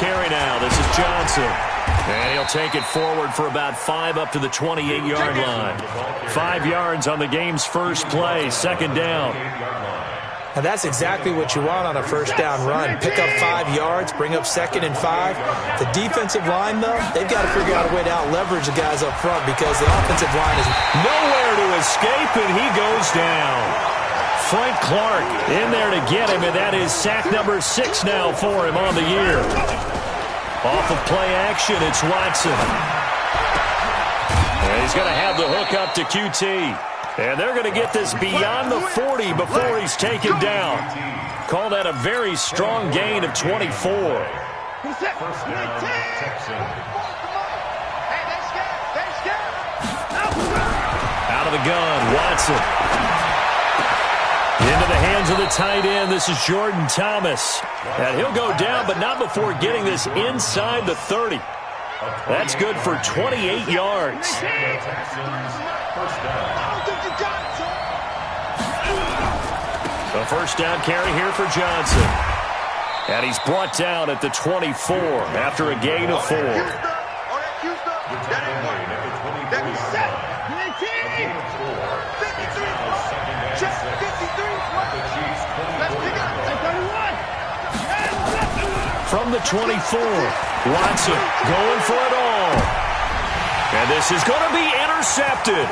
carry now. This is Johnson. And he'll take it forward for about 5 up to the 28-yard line. 5 yards on the game's first play, second down. And that's exactly what you want on a first down run. Pick up 5 yards, bring up 2nd and 5. The defensive line, though, they've got to figure out a way to out-leverage the guys up front because the offensive line is nowhere to escape, and he goes down. Frank Clark in there to get him, and that is sack number 6 now for him on the year. Off of play action, it's Watson. And he's going to have the hook up to QT. And they're going to get this beyond the 40 before he's taken down. Call that a very strong gain of 24. Out of the gun, Watson. Into the hands of the tight end. This is Jordan Thomas. And he'll go down, but not before getting this inside the 30. That's good for 28 yards. The first down carry here for Johnson. And he's brought down at the 24 after a gain of 4. From the 24, Watson going for it all. And this is going to be intercepted.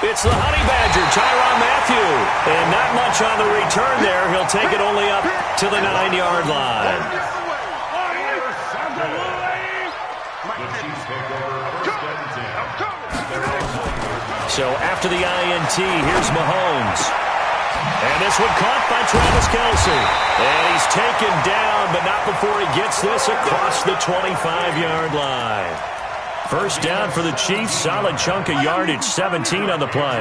It's the Honey Badger, Tyrann Mathieu. And not much on the return there. He'll take it only up to the 9-yard line. So after the INT, here's Mahomes. And this one caught by Travis Kelce. And he's taken down, but not before he gets this across the 25-yard line. First down for the Chiefs. Solid chunk of yardage. 17 on the play.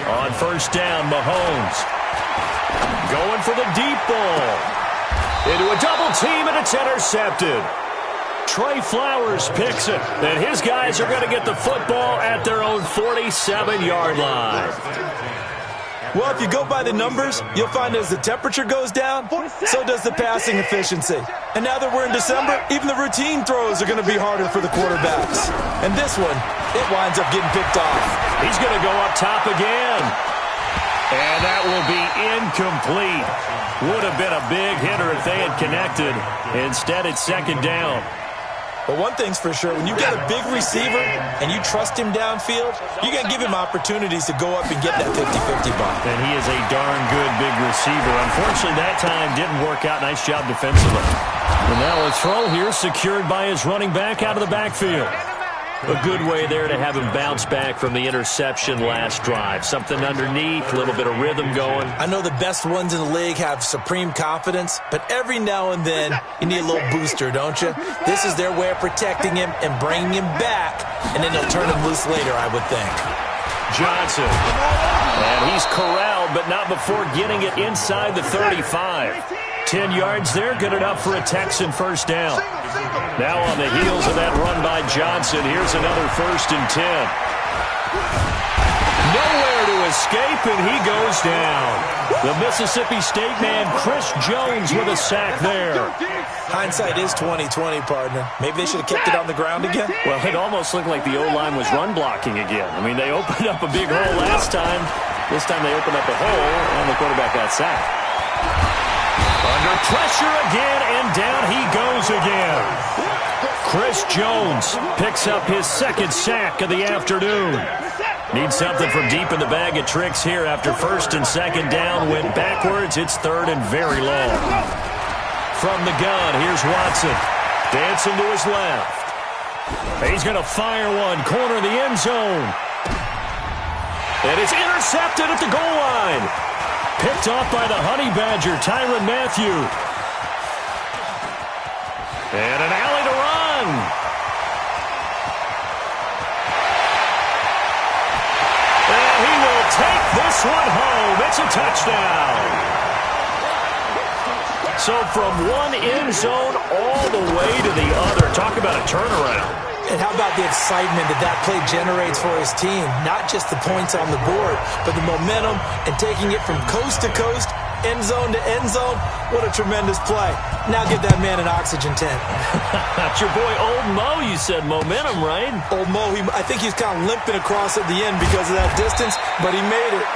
On first down, Mahomes. Going for the deep ball. Into a double team, and it's intercepted. Trey Flowers picks it. And his guys are going to get the football at their own 47-yard line. Well, if you go by the numbers, you'll find as the temperature goes down, so does the passing efficiency. And now that we're in December, even the routine throws are going to be harder for the quarterbacks. And this one, it winds up getting picked off. He's going to go up top again. And that will be incomplete. Would have been a big hitter if they had connected. Instead, it's second down. But one thing's for sure, when you got a big receiver and you trust him downfield, you're going to give him opportunities to go up and get that 50-50 ball. And he is a darn good big receiver. Unfortunately, that time didn't work out. Nice job defensively. And now a throw here secured by his running back out of the backfield. A good way there to have him bounce back from the interception last drive. Something underneath, a little bit of rhythm going. I know the best ones in the league have supreme confidence, but every now and then you need a little booster, don't you? This is their way of protecting him and bringing him back, and then they'll turn him loose later, I would think. Johnson. And he's corralled, but not before getting it inside the 35. 10 yards there, good enough for a Texan first down. Now on the heels of that run by Johnson, here's another 1st and 10. Nowhere to escape, and he goes down. The Mississippi State man, Chris Jones, with a sack there. Hindsight is 20/20, partner. Maybe they should have kept it on the ground again. Well, it almost looked like the O-line was run blocking again. I mean, they opened up a big hole last time. This time they opened up a hole, and the quarterback got sacked. Under pressure again, and down he goes again. Chris Jones picks up his 2nd sack of the afternoon. Needs something from deep in the bag of tricks here after 1st and 2nd down. Went backwards. It's 3rd and very long. From the gun, here's Watson. Dancing to his left. He's going to fire one. Corner of the end zone. And it's intercepted at the goal line. Picked off by the Honey Badger, Tyrann Mathieu. And an alley to run. And he will take this one home. It's a touchdown. So from one end zone all the way to the other. Talk about a turnaround. And how about the excitement that play generates for his team? Not just the points on the board, but the momentum and taking it from coast to coast, end zone to end zone. What a tremendous play. Now give that man an oxygen tent. That's your boy Old Mo, you said. Momentum, right? Old Mo, I think he's kind of limping across at the end because of that distance, but he made it.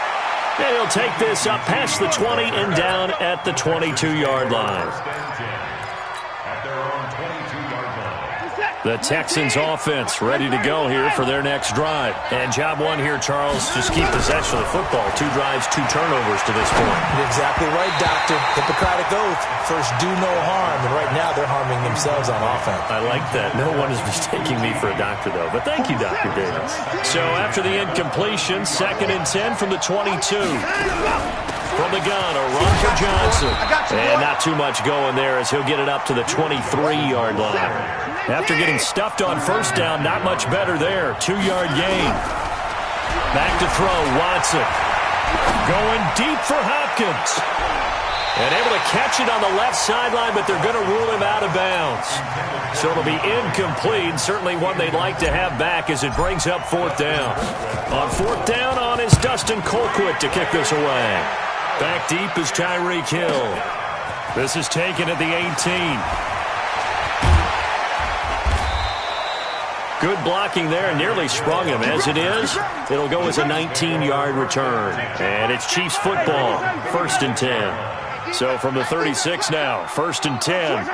And he'll take this up past the 20 and down at the 22-yard line. The Texans offense ready to go here for their next drive. And job one here, Charles, just keep possession of the football. 2 drives, 2 turnovers to this point. You're exactly right, Doctor. Hippocratic oath. First, do no harm. And right now, they're harming themselves on offense. I like that. No one is mistaking me for a doctor, though. But thank you, Dr. Davis. So after the incompletion, 2nd and 10 from the 22. From the gun, a run for Johnson. And not too much going there as he'll get it up to the 23-yard line. After getting stuffed on first down, not much better there. 2-yard gain. Back to throw, Watson. Going deep for Hopkins. And able to catch it on the left sideline, but they're going to rule him out of bounds. So it'll be incomplete, certainly one they'd like to have back as it brings up 4th down. On 4th down on is Dustin Colquitt to kick this away. Back deep is Tyreek Hill. This is taken at the 18. Good blocking there, nearly sprung him. As it is, it'll go as a 19-yard return. And it's Chiefs football, 1st and 10. So from the 36 now, 1st and 10.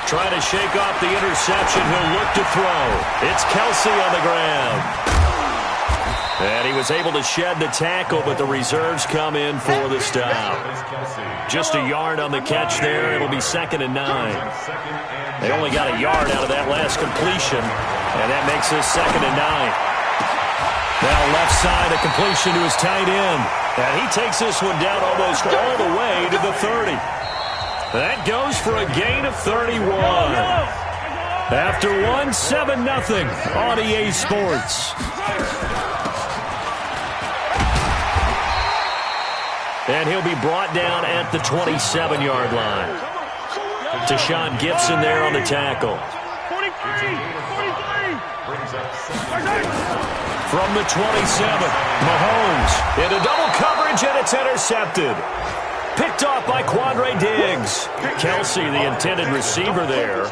Trying to shake off the interception. He'll look to throw. It's Kelsey on the ground. And he was able to shed the tackle, but the reserves come in for the stop. Just a yard on the catch there. It'll be 2nd and 9. They only got a yard out of that last completion, and that makes this 2nd and 9. Now left side, a completion to his tight end. And he takes this one down almost all the way to the 30. That goes for a gain of 31. After one, 7-0 on EA Sports. And he'll be brought down at the 27-yard line. Tashawn Gibson there on the tackle. From the 27, Mahomes into double coverage, and it's intercepted. Picked off by Quandre Diggs. Kelsey, the intended receiver there.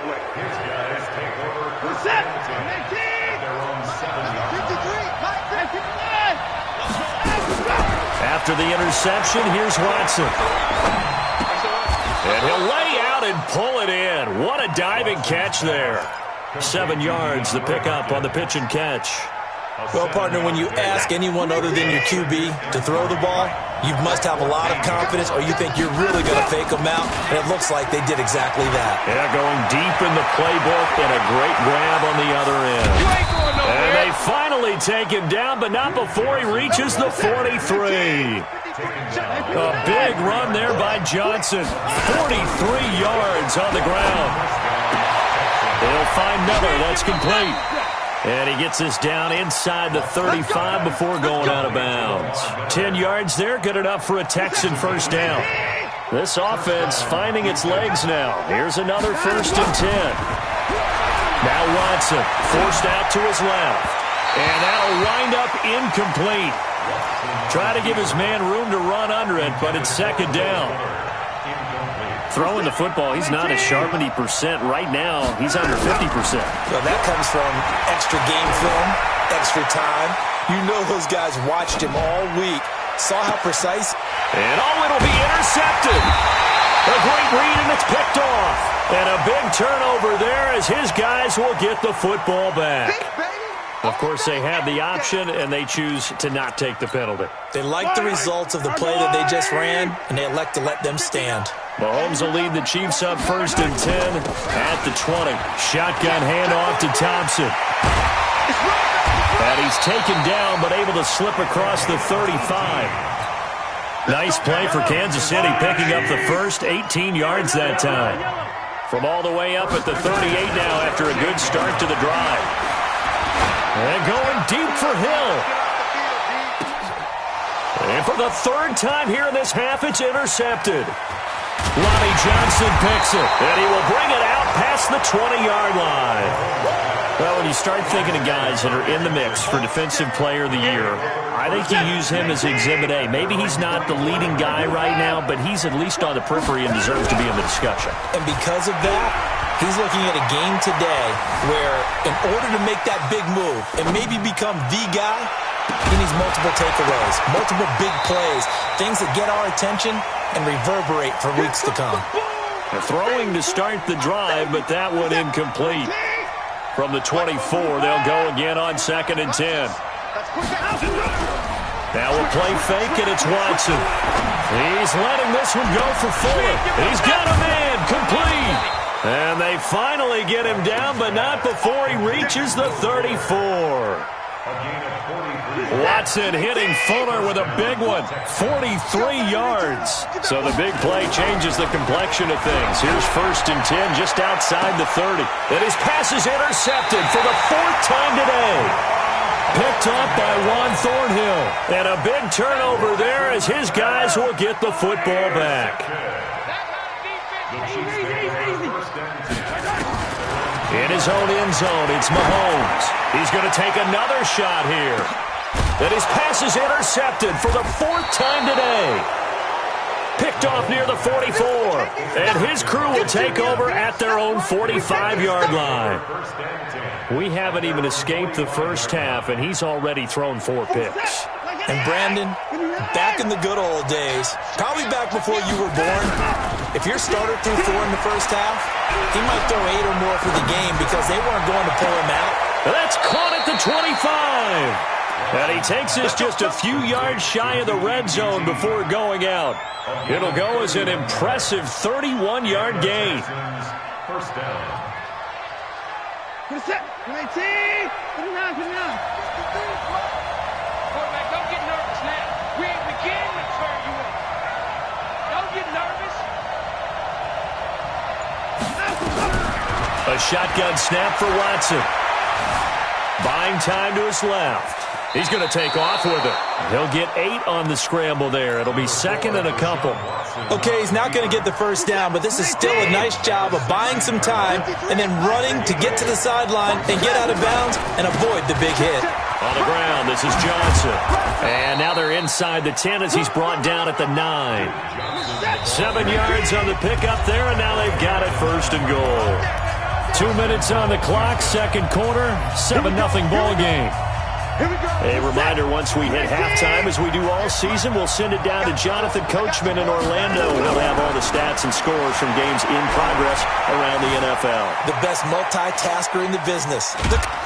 After the interception, here's Watson. And he'll lay out and pull it in. What a diving catch there. 7 yards, the pickup on the pitch and catch. Well, partner, when you ask anyone other than your QB to throw the ball, you must have a lot of confidence, or you think you're really going to fake them out, and it looks like they did exactly that. Yeah, going deep in the playbook and a great grab on the other end. And they finally take him down, but not before he reaches the 43. A big run there by Johnson. 43 yards on the ground. They'll find Miller. That's complete. And he gets this down inside the 35 before going out of bounds. 10 yards there, good enough for a Texan first down. This offense finding its legs now. Here's another 1st and 10. Now Watson forced out to his left. And that'll wind up incomplete. Try to give his man room to run under it, but it's 2nd down. Throwing the football, he's not a sharp 80%. Right now, he's under 50%. Well, that comes from extra game film, extra time. You know those guys watched him all week, saw how precise. And it'll be intercepted. A great read, and it's picked off. And a big turnover there as his guys will get the football back. Of course, they have the option, and they choose to not take the penalty. They like the results of the play that they just ran, and they elect to let them stand. Mahomes will lead the Chiefs up 1st and 10 at the 20. Shotgun handoff to Thompson. And he's taken down, but able to slip across the 35. Nice play for Kansas City, picking up the first 18 yards that time. From all the way up at the 38 now after a good start to the drive. And going deep for Hill. And for the 3rd time here in this half, it's intercepted. Lonnie Johnson picks it, and he will bring it out past the 20-yard line. Well, when you start thinking of guys that are in the mix for Defensive Player of the Year, I think you use him as Exhibit A. Maybe he's not the leading guy right now, but he's at least on the periphery and deserves to be in the discussion. And because of that, he's looking at a game today where in order to make that big move and maybe become the guy, he needs multiple takeaways, multiple big plays, things that get our attention and reverberate for weeks to come. They're throwing to start the drive, but that one incomplete. From the 24, they'll go again on 2nd and 10. Now a play fake, and it's Watson. He's letting this one go for Fuller. He's got a man, complete. And they finally get him down, but not before he reaches the 34. Watson hitting Fuller with a big one, 43 yards. So the big play changes the complexion of things. Here's 1st and 10 just outside the 30. And his pass is intercepted for the 4th time today. Picked up by Juan Thornhill. And a big turnover there as his guys will get the football back. In his own end zone, it's Mahomes. He's going to take another shot here. And his pass is intercepted for the 4th time today. Picked off near the 44. And his crew will take over at their own 45-yard line. We haven't even escaped the first half, and he's already thrown 4 picks. And Brandon, back in the good old days, probably back before you were born, if your starter threw 4 in the first half, he might throw 8 or more for the game because they weren't going to pull him out. That's caught at the 25. And he takes us just a few yards shy of the red zone before going out. It'll go as an impressive 31-yard gain. First down. Quarterback, don't get nervous now. We ain't beginning to turn you up. Don't get nervous. A shotgun snap for Watson. Buying time to his left. He's going to take off with it. He'll get 8 on the scramble there. It'll be 2nd and a couple. Okay, he's not going to get the first down, but this is still a nice job of buying some time and then running to get to the sideline and get out of bounds and avoid the big hit. On the ground, this is Johnson. And now they're inside the 10 as he's brought down at the 9. 7 yards on the pickup there, and now they've got it 1st and goal. 2 minutes on the clock, 2nd quarter, 7-0 ball game. A reminder, once we hit halftime, as we do all season, we'll send it down to Jonathan Coachman in Orlando, and he'll have all the stats and scores from games in progress around the NFL. The best multitasker in the business.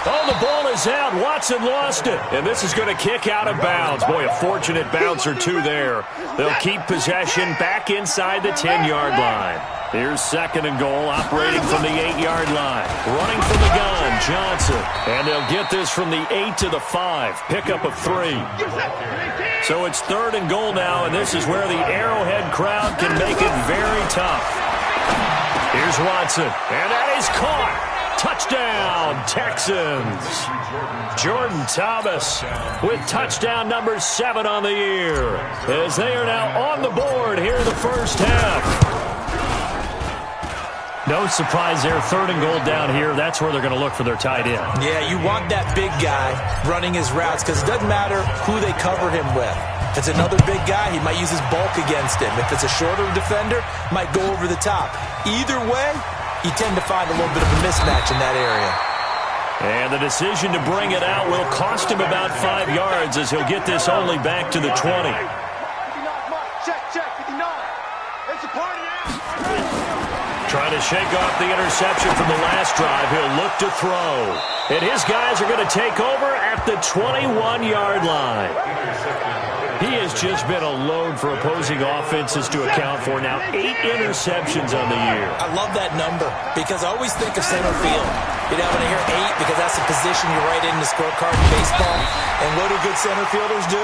Oh, the ball is out. Watson lost it. And this is going to kick out of bounds. Boy, a fortunate bounce or two there. They'll keep possession back inside the 10-yard line. Here's 2nd and goal, operating from the 8-yard line. Running from the gun, Johnson. And they'll get this from the 8 to the 5. Pickup of 3. So it's 3rd and goal now, and this is where the Arrowhead crowd can make it very tough. Here's Watson, and that is caught. Touchdown, Texans. Jordan Thomas with touchdown number 7 on the year, as they are now on the board here in the first half. No surprise there, 3rd and goal down here. That's where they're going to look for their tight end. Yeah, you want that big guy running his routes because it doesn't matter who they cover him with. If it's another big guy, he might use his bulk against him. If it's a shorter defender, might go over the top. Either way, you tend to find a little bit of a mismatch in that area. And the decision to bring it out will cost him about 5 yards as he'll get this only back to the 20. Check, 59. It's a party now. Trying to shake off the interception from the last drive. He'll look to throw. And his guys are going to take over at the 21-yard line. He has just been a load for opposing offenses to account for. Now 8 interceptions on the year. I love that number because I always think of center field. You know, when I hear 8, because that's the position you write in the scorecard in baseball. And what do good center fielders do?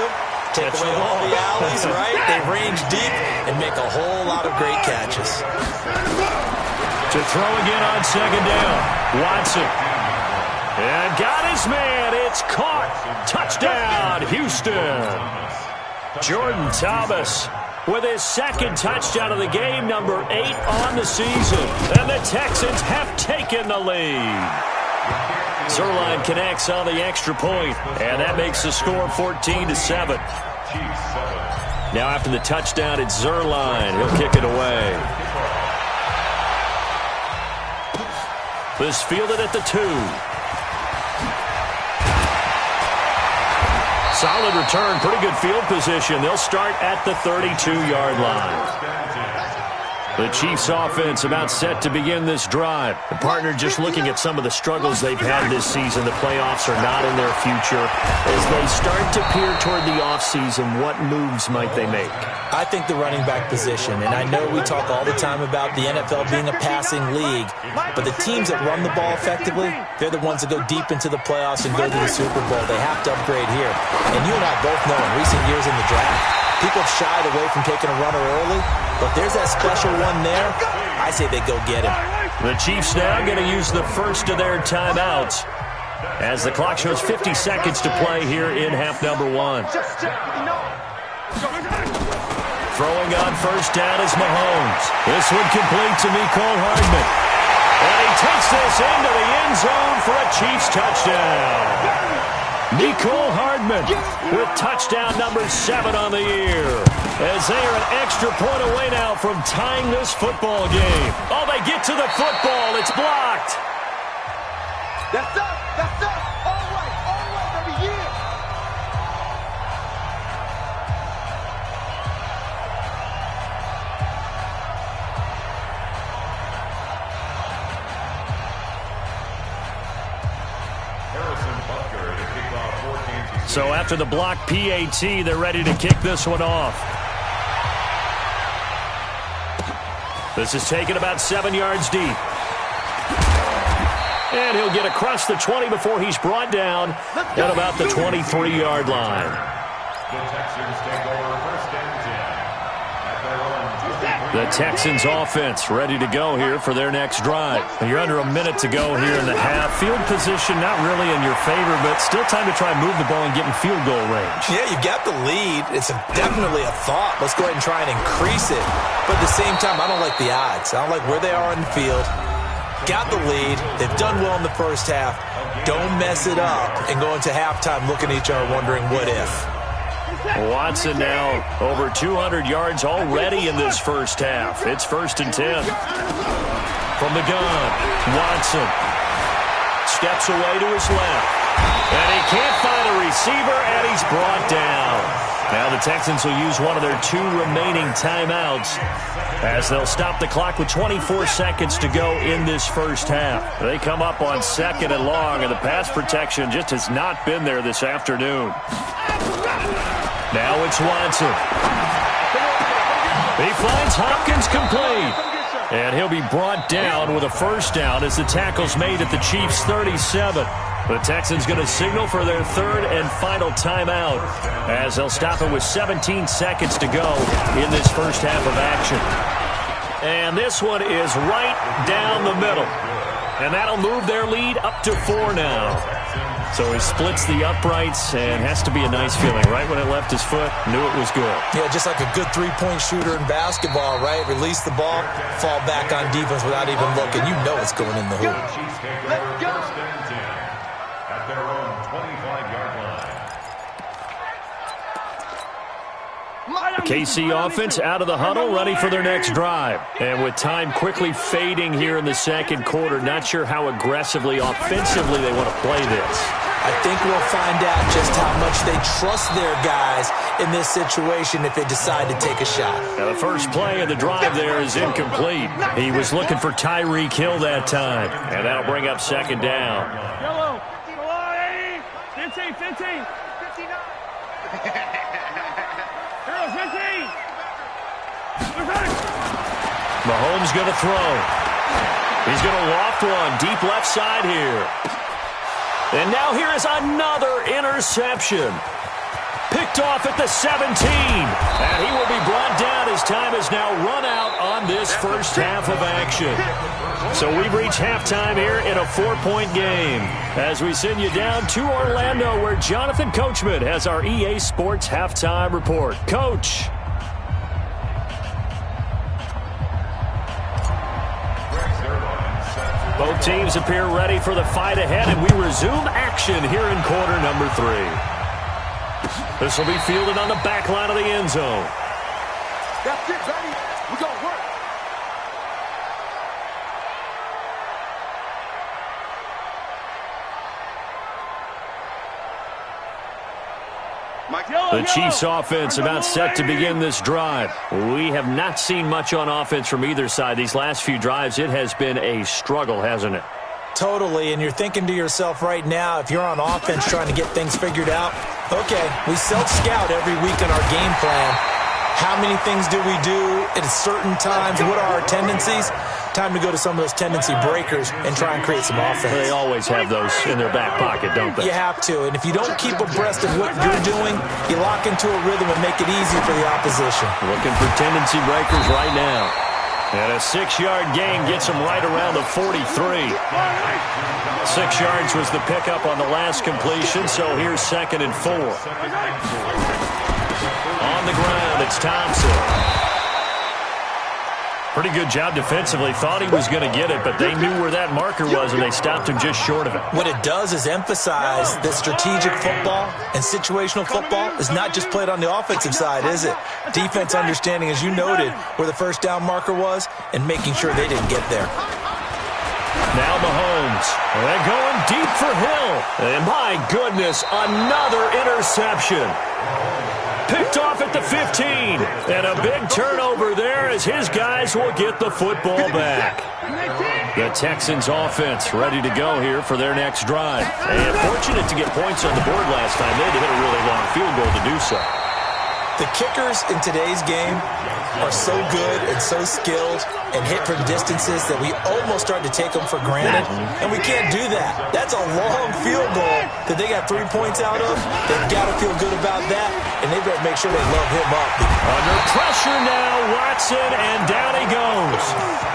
Take away all the alleys, right? They range deep and make a whole lot of great catches. To throw again on 2nd down. Watson. And got his man. It's caught. Touchdown, Houston. Jordan Thomas with his second touchdown of the game, number 8 on the season. And the Texans have taken the lead. Zuerlein connects on the extra point, and that makes the score 14-7. Now after the touchdown, it's Zuerlein. He'll kick it away. This fielded at the 2. Solid return, pretty good field position. They'll start at the 32-yard line. The Chiefs offense about set to begin this drive. The partner just looking at some of the struggles they've had this season. The playoffs are not in their future. As they start to peer toward the offseason, what moves might they make? I think the running back position, and I know we talk all the time about the NFL being a passing league, but the teams that run the ball effectively, they're the ones that go deep into the playoffs and go to the Super Bowl. They have to upgrade here. And you and I both know in recent years in the draft, people have shied away from taking a runner early, but there's that special one there. I say they go get him. The Chiefs now going to use the first of their timeouts as the clock shows 50 seconds to play here in half number 1. Throwing on first down is Mahomes. This one complete to Mecole Hardman. And he takes this into the end zone for a Chiefs touchdown. Mecole Hardman with touchdown number 7 on the year. As they are an extra point away now from tying this football game. Oh, they get to the football. It's blocked. That's up. That's up. All right, baby, yeah. So after the block PAT, they're ready to kick this one off. This is taken about 7 yards deep. And he'll get across the 20 before he's brought down at about the 23-yard line. The Texans take over first and 10 at their own 23. The Texans offense ready to go here for their next drive. You're under a minute to go here in the half. Field position not really in your favor, but still time to try and move the ball and get in field goal range. Yeah, you got the lead. It's definitely a thought. Let's go ahead and try and increase it. But at the same time, I don't like the odds. I don't like where they are in the field. Got the lead. They've done well in the first half. Don't mess it up and go into halftime looking at each other wondering what if. Watson now over 200 yards already in this first half. It's 1st and 10. From the gun, Watson steps away to his left. And he can't find a receiver, and he's brought down. Now the Texans will use one of their 2 remaining timeouts as they'll stop the clock with 24 seconds to go in this first half. They come up on 2nd and long, and the pass protection just has not been there this afternoon. Now it's Watson. He finds Hopkins complete. And he'll be brought down with a first down as the tackle's made at the Chiefs' 37. The Texans going to signal for their 3rd and final timeout as they'll stop it with 17 seconds to go in this first half of action. And this one is right down the middle. And that'll move their lead up to 4 now. So he splits the uprights, and has to be a nice feeling. Right when it left his foot, knew it was good. Yeah, just like a good three-point shooter in basketball, right? Release the ball, fall back on defense without even looking. You know it's going in the hoop. Chiefs take over first and 10 at their own 25-yard line. KC offense out of the huddle, ready for their next drive. And with time quickly fading here in the second quarter, not sure how aggressively, offensively they want to play this. I think we'll find out just how much they trust their guys in this situation if they decide to take a shot. Now the first play of the drive there is incomplete. He was looking for Tyreek Hill that time. And that'll bring up 2nd down. Yellow. 15, 15. 15. Mahomes going to throw. He's going to loft one deep left side here. And now here is another interception. Picked off at the 17. And he will be brought down as time is now run out on this first half of action. So we've reached halftime here in a 4-point game as we send you down to Orlando where Jonathan Coachman has our EA Sports Halftime Report. Coach. teams appear ready for the fight ahead, and we resume action here in quarter number 3. This will be fielded on the back line of the end zone. That's it, buddy. We're going to work. The Chiefs offense about set to begin this drive. We have not seen much on offense from either side. These last few drives, it has been a struggle, hasn't it? Totally, and you're thinking to yourself right now, if you're on offense trying to get things figured out, okay, we self-scout every week in our game plan. How many things do we do at certain times? What are our tendencies? Time to go to some of those tendency breakers and try and create some offense. They always have those in their back pocket, don't they? You have to, and if you don't keep abreast of what you're doing, you lock into a rhythm and make it easy for the opposition. Looking for tendency breakers right now. And a 6-yard gain gets them right around the 43. 6 yards was the pickup on the last completion, so here's 2nd and 4. On the ground, it's Thompson. Pretty good job defensively. Thought he was going to get it, but they knew where that marker was, and they stopped him just short of it. What it does is emphasize that strategic football and situational football is not just played on the offensive side, is it? Defense understanding, as you noted, where the first down marker was and making sure they didn't get there. Now Mahomes. They're going deep for Hill. And my goodness, another interception. Picked off at the 15. And a big turnover there as his guys will get the football back. The Texans offense ready to go here for their next drive. And fortunate to get points on the board last time. They had to hit a really long field goal to do so. The kickers in today's game are so good and so skilled and hit from distances that we almost start to take them for granted, and we can't do that. That's a long field goal that they got 3 points out of. They've got to feel good about that, and they've got to make sure they load him up. Under pressure now, Watson, and down he goes.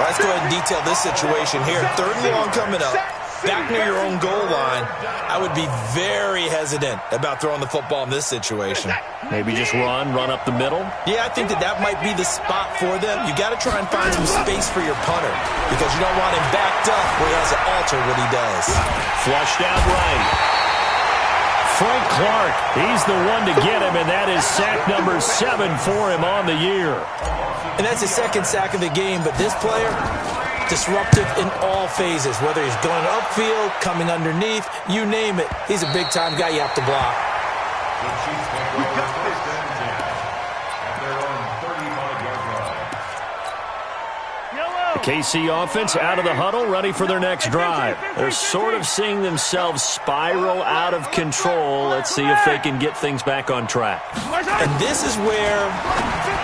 Well, let's go ahead and detail this situation here. 3rd and long coming up. Back near your own goal line, I would be very hesitant about throwing the football in this situation. Maybe just run up the middle? Yeah, I think that might be the spot for them. You got to try and find some space for your punter because you don't want him backed up where he has to alter what he does. Flushed out right. Frank Clark, he's the one to get him, and that is sack number 7 for him on the year. And that's his 2nd sack of the game, but this player, disruptive in all phases, whether he's going upfield, coming underneath, you name it. He's a big-time guy you have to block. The KC offense out of the huddle, ready for their next drive. They're sort of seeing themselves spiral out of control. Let's see if they can get things back on track. And this is where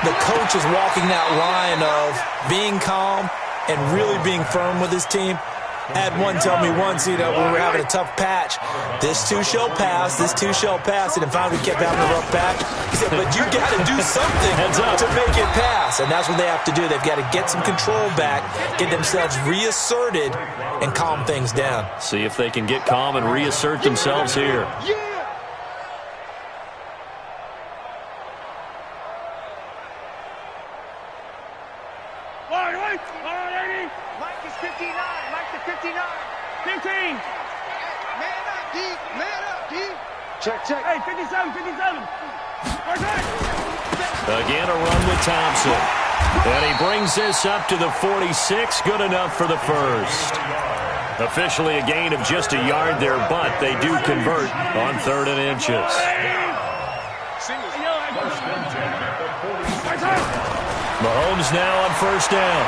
the coach is walking that line of being calm and really being firm with his team. I had one tell me once, we were having a tough patch. This too shall pass, this too shall pass. And finally we kept having a rough patch. He said, but you got to do something to make it pass. And that's what they have to do. They've got to get some control back, get themselves reasserted, and calm things down. See if they can get calm and reassert themselves here. Mike is 59. Mike to 59. 15. Man up, D. Man up, D. Check. Hey, 57. Again, a run with Thompson. And he brings this up to the 46. Good enough for the first. Officially a gain of just a yard there, but they do convert on 3rd and inches. Mahomes now on 1st down.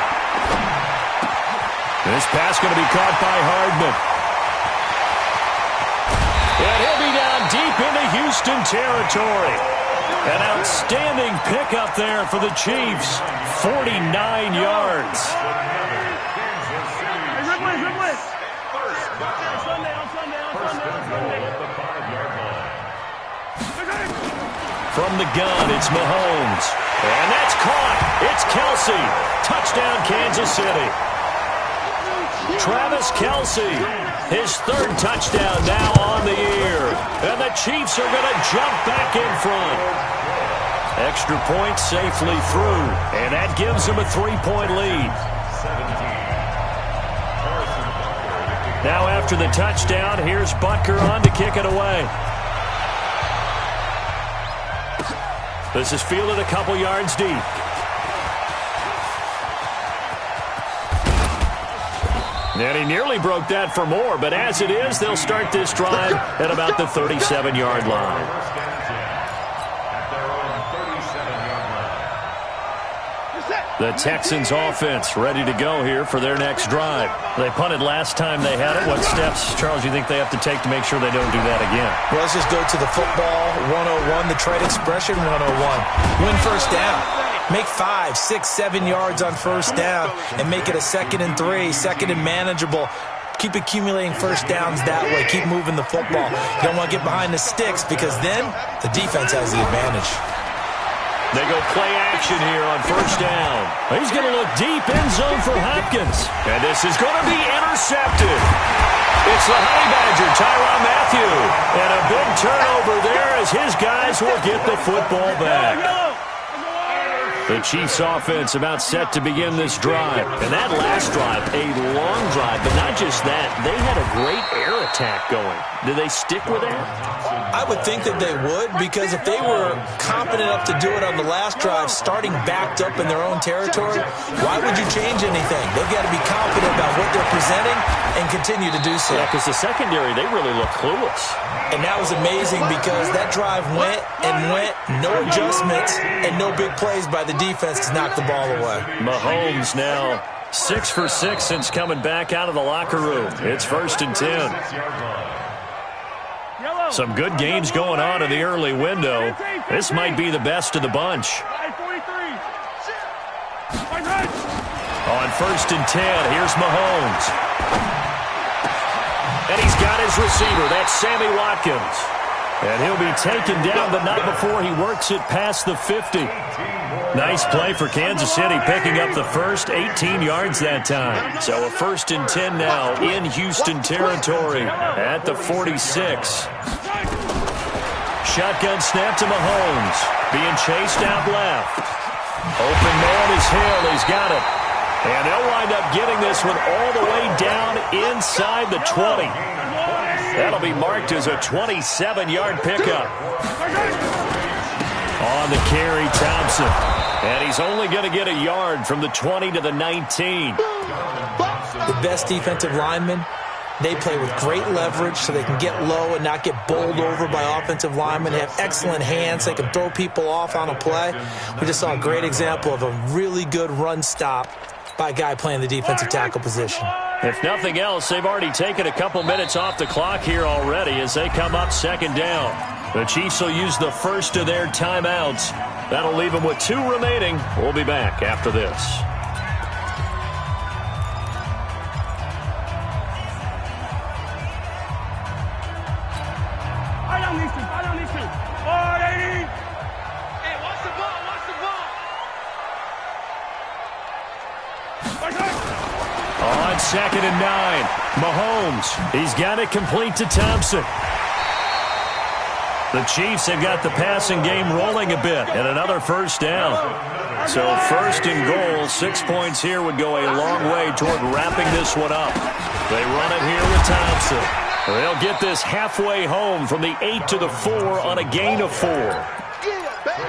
This pass going to be caught by Hardman. And he'll be down deep into Houston territory. An outstanding pickup there for the Chiefs. 49 yards. From the gun, it's Mahomes. And that's caught. It's Kelsey. Touchdown, Kansas City. Travis Kelsey, his 3rd touchdown now on the year. And the Chiefs are going to jump back in front. Extra point safely through. And that gives them a 3-point lead. Now after the touchdown, here's Butker on to kick it away. This is fielded a couple yards deep. And he nearly broke that for more, but as it is, they'll start this drive at about the 37-yard line. The Texans offense ready to go here for their next drive. They punted last time they had it. What steps, Charles, do you think they have to take to make sure they don't do that again? Well, let's just go to the football 101, the trade expression 101. Win first down. Make 5, 6, 7 yards on first down and make it a 2nd and 3, 2nd and manageable. Keep accumulating first downs that way. Keep moving the football. You don't want to get behind the sticks because then the defense has the advantage. They go play action here on first down. He's going to look deep end zone for Hopkins. And this is going to be intercepted. It's the Honey Badger, Tyrann Mathieu. And a big turnover there as his guys will get the football back. The Chiefs offense about set to begin this drive. And that last drive, a long drive, but not just that. They had a great air attack going. Did they stick with that? I would think that they would, because if they were confident enough to do it on the last drive, starting backed up in their own territory, why would you change anything? They've got to be confident about what they're presenting and continue to do so. Yeah, because the secondary, they really look clueless. And that was amazing because that drive went and went, no adjustments, and no big plays by the defense to knock the ball away. Mahomes now 6 for 6 since coming back out of the locker room. It's 1st and 10. Some good games going on in the early window. This might be the best of the bunch. On 1st and 10, here's Mahomes. And he's got his receiver. That's Sammy Watkins. And he'll be taken down, but not before he works it past the 50. Nice play for Kansas City, picking up the first, 18 yards that time. So a 1st and 10 now in Houston territory at the 46. Shotgun snap to Mahomes. Being chased out left. Open man is Hill. He's got it. And they'll wind up getting this one all the way down inside the 20. That'll be marked as a 27-yard pickup. On the carry, Thompson. And he's only going to get a yard from the 20 to the 19. The best defensive linemen, they play with great leverage so they can get low and not get bowled over by offensive linemen. They have excellent hands. They can throw people off on a play. We just saw a great example of a really good run stop by a guy playing the defensive tackle position. If nothing else, they've already taken a couple minutes off the clock here already as they come up 2nd down. The Chiefs will use the first of their timeouts. That'll leave them with 2 remaining. We'll be back after this. On 2nd and 9, Mahomes. He's got it complete to Thompson. The Chiefs have got the passing game rolling a bit, and another first down. So 1st and goal, 6 points here would go a long way toward wrapping this one up. They run it here with Thompson. They'll get this halfway home from the 8 to the 4 on a gain of 4.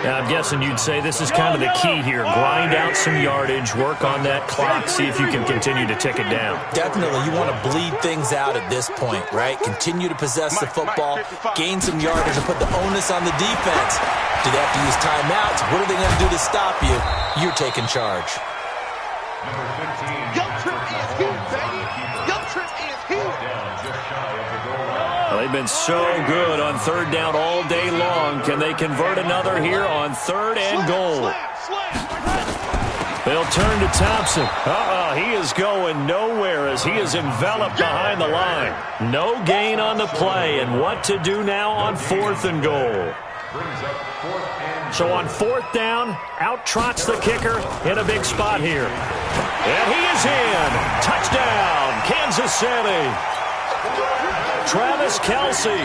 Now, I'm guessing you'd say this is kind of the key here. Grind out some yardage, work on that clock, see if you can continue to tick it down. Definitely. You want to bleed things out at this point, right? Continue to possess the football, gain some yardage, and put the onus on the defense. Do they have to use timeouts? What are they going to do to stop you? You're taking charge. Young Trip is here, baby. Young Trip is here. Well, they've been so good on 3rd down all day long. Can they convert another here on 3rd and goal? They'll turn to Thompson. He is going nowhere as he is enveloped behind the line. No gain on the play, and what to do now on 4th and goal. So on 4th down, out trots the kicker in a big spot here. And he is in. Touchdown, Kansas City. Travis Kelce,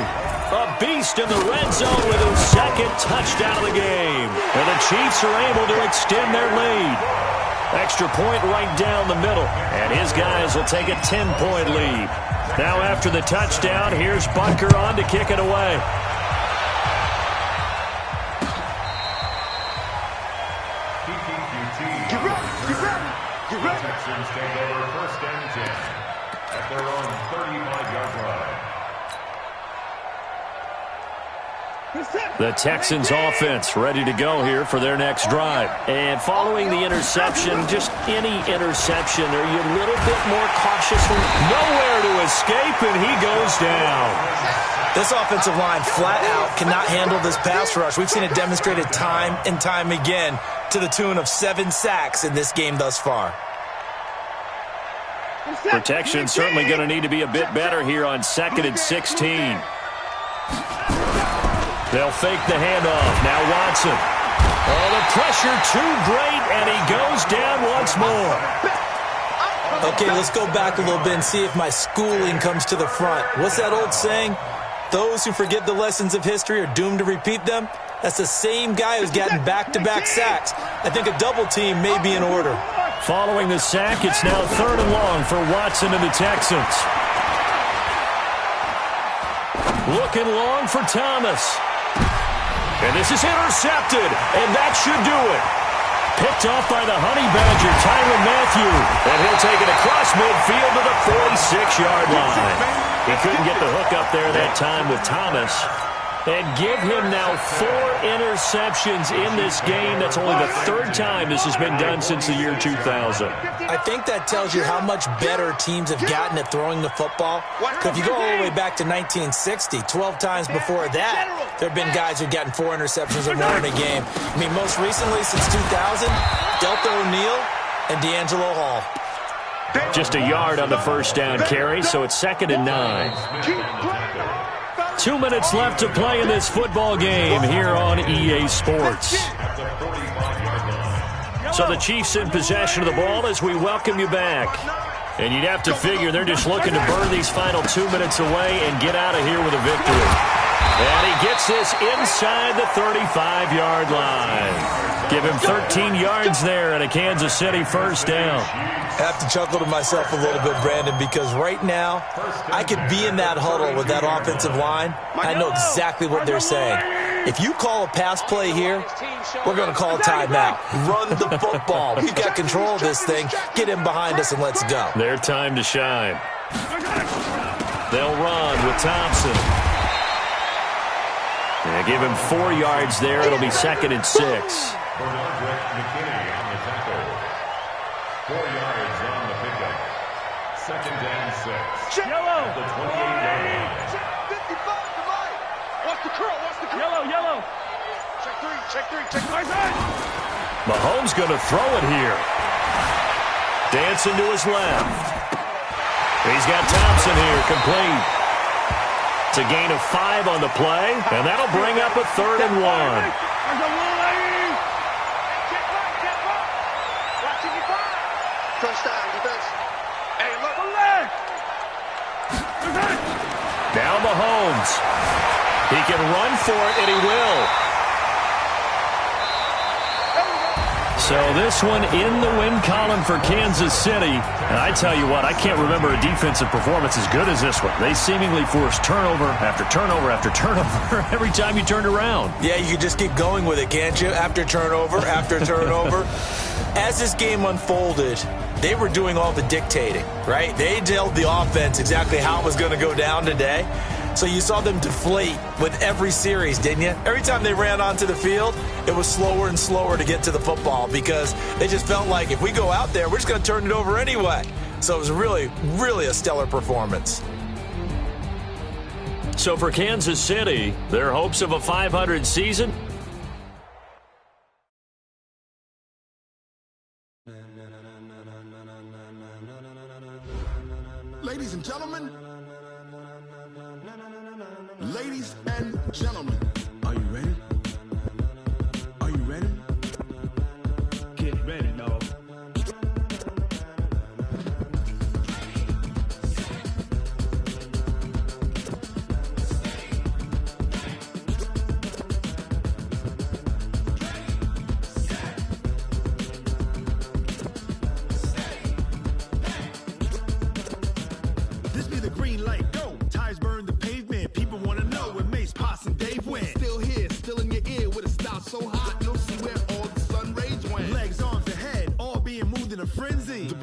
a beast in the red zone with his 2nd touchdown of the game. And the Chiefs are able to extend their lead. extra point right down the middle. And his guys will take a 10-point lead. Now after the touchdown, here's Bunker on to kick it away. Texans take over first and 10 at their own 35-yard line. The Texans offense ready to go here for their next drive. And following the interception, just any interception, are you a little bit more cautious? Nowhere to escape, and he goes down. This offensive line flat out cannot handle this pass rush. We've seen it demonstrated time and time again to the tune of 7 sacks in this game thus far. Protection certainly going to need to be a bit better here on 2nd and 16. They'll fake the handoff. Now Watson. Oh, the pressure too great, and he goes down once more. Okay, let's go back a little bit and see if my schooling comes to the front. What's that old saying? Those who forget the lessons of history are doomed to repeat them. That's the same guy who's gotten back-to-back sacks. I think a double team may be in order. Following the sack, it's now 3rd and long for Watson and the Texans. Looking long for Thomas. And this is intercepted, and that should do it. Picked off by the Honey Badger, Tyrann Mathieu. And he'll take it across midfield to the 46-yard line. He couldn't get the hook up there that time with Thomas. And give him now 4 interceptions in this game. That's only the 3rd time this has been done since the year 2000. I think that tells you how much better teams have gotten at throwing the football. If you go all the way back to 1960, 12 times before that, there have been guys who've gotten 4 interceptions or more in a game. I mean, most recently since 2000, Delta O'Neal and D'Angelo Hall. Just a yard on the first down carry, so it's 2nd and 9. 2 minutes left to play in this football game here on EA Sports. So the Chiefs in possession of the ball as we welcome you back. And you'd have to figure they're just looking to burn these final 2 minutes away and get out of here with a victory. And he gets this inside the 35-yard line. Give him 13 yards there and a Kansas City first down. I have to chuckle to myself a little bit, Brandon, because right now I could be in that huddle with that offensive line. I know exactly what they're saying. If you call a pass play here, we're going to call a timeout. Run the football. We've got control of this thing. Get him behind us and let's go. Their time to shine. They'll run with Thompson. And give him 4 yards there. It'll be 2nd and 6. For Roderick McKinney on the tackle. 4 yards on the pickup. 2nd and 6. Yellow. At the 28-yard line. 55 to Mike. Watch the curl. Watch the curl. Yellow. Check 3. Mahomes going to throw it here. Dancing to his left. He's got Thompson here, complete. It's a gain of 5 on the play, and that'll bring up a 3rd and 1. Touchdown, defense. Hey, look. Now Mahomes. He can run for it, and he will. So this one in the win column for Kansas City. And I tell you what, I can't remember a defensive performance as good as this one. They seemingly forced turnover after turnover after turnover every time you turned around. Yeah, you can just keep going with it, can't you? After turnover, after turnover. As this game unfolded, they were doing all the dictating, right? They told the offense exactly how it was going to go down today. So you saw them deflate with every series, didn't you? Every time they ran onto the field, it was slower and slower to get to the football because they just felt like if we go out there, we're just going to turn it over anyway. So it was really, really a stellar performance. So for Kansas City, their hopes of a 500 season? Ladies and gentlemen, ladies and gentlemen, are you ready? Are you ready? Get ready, dog.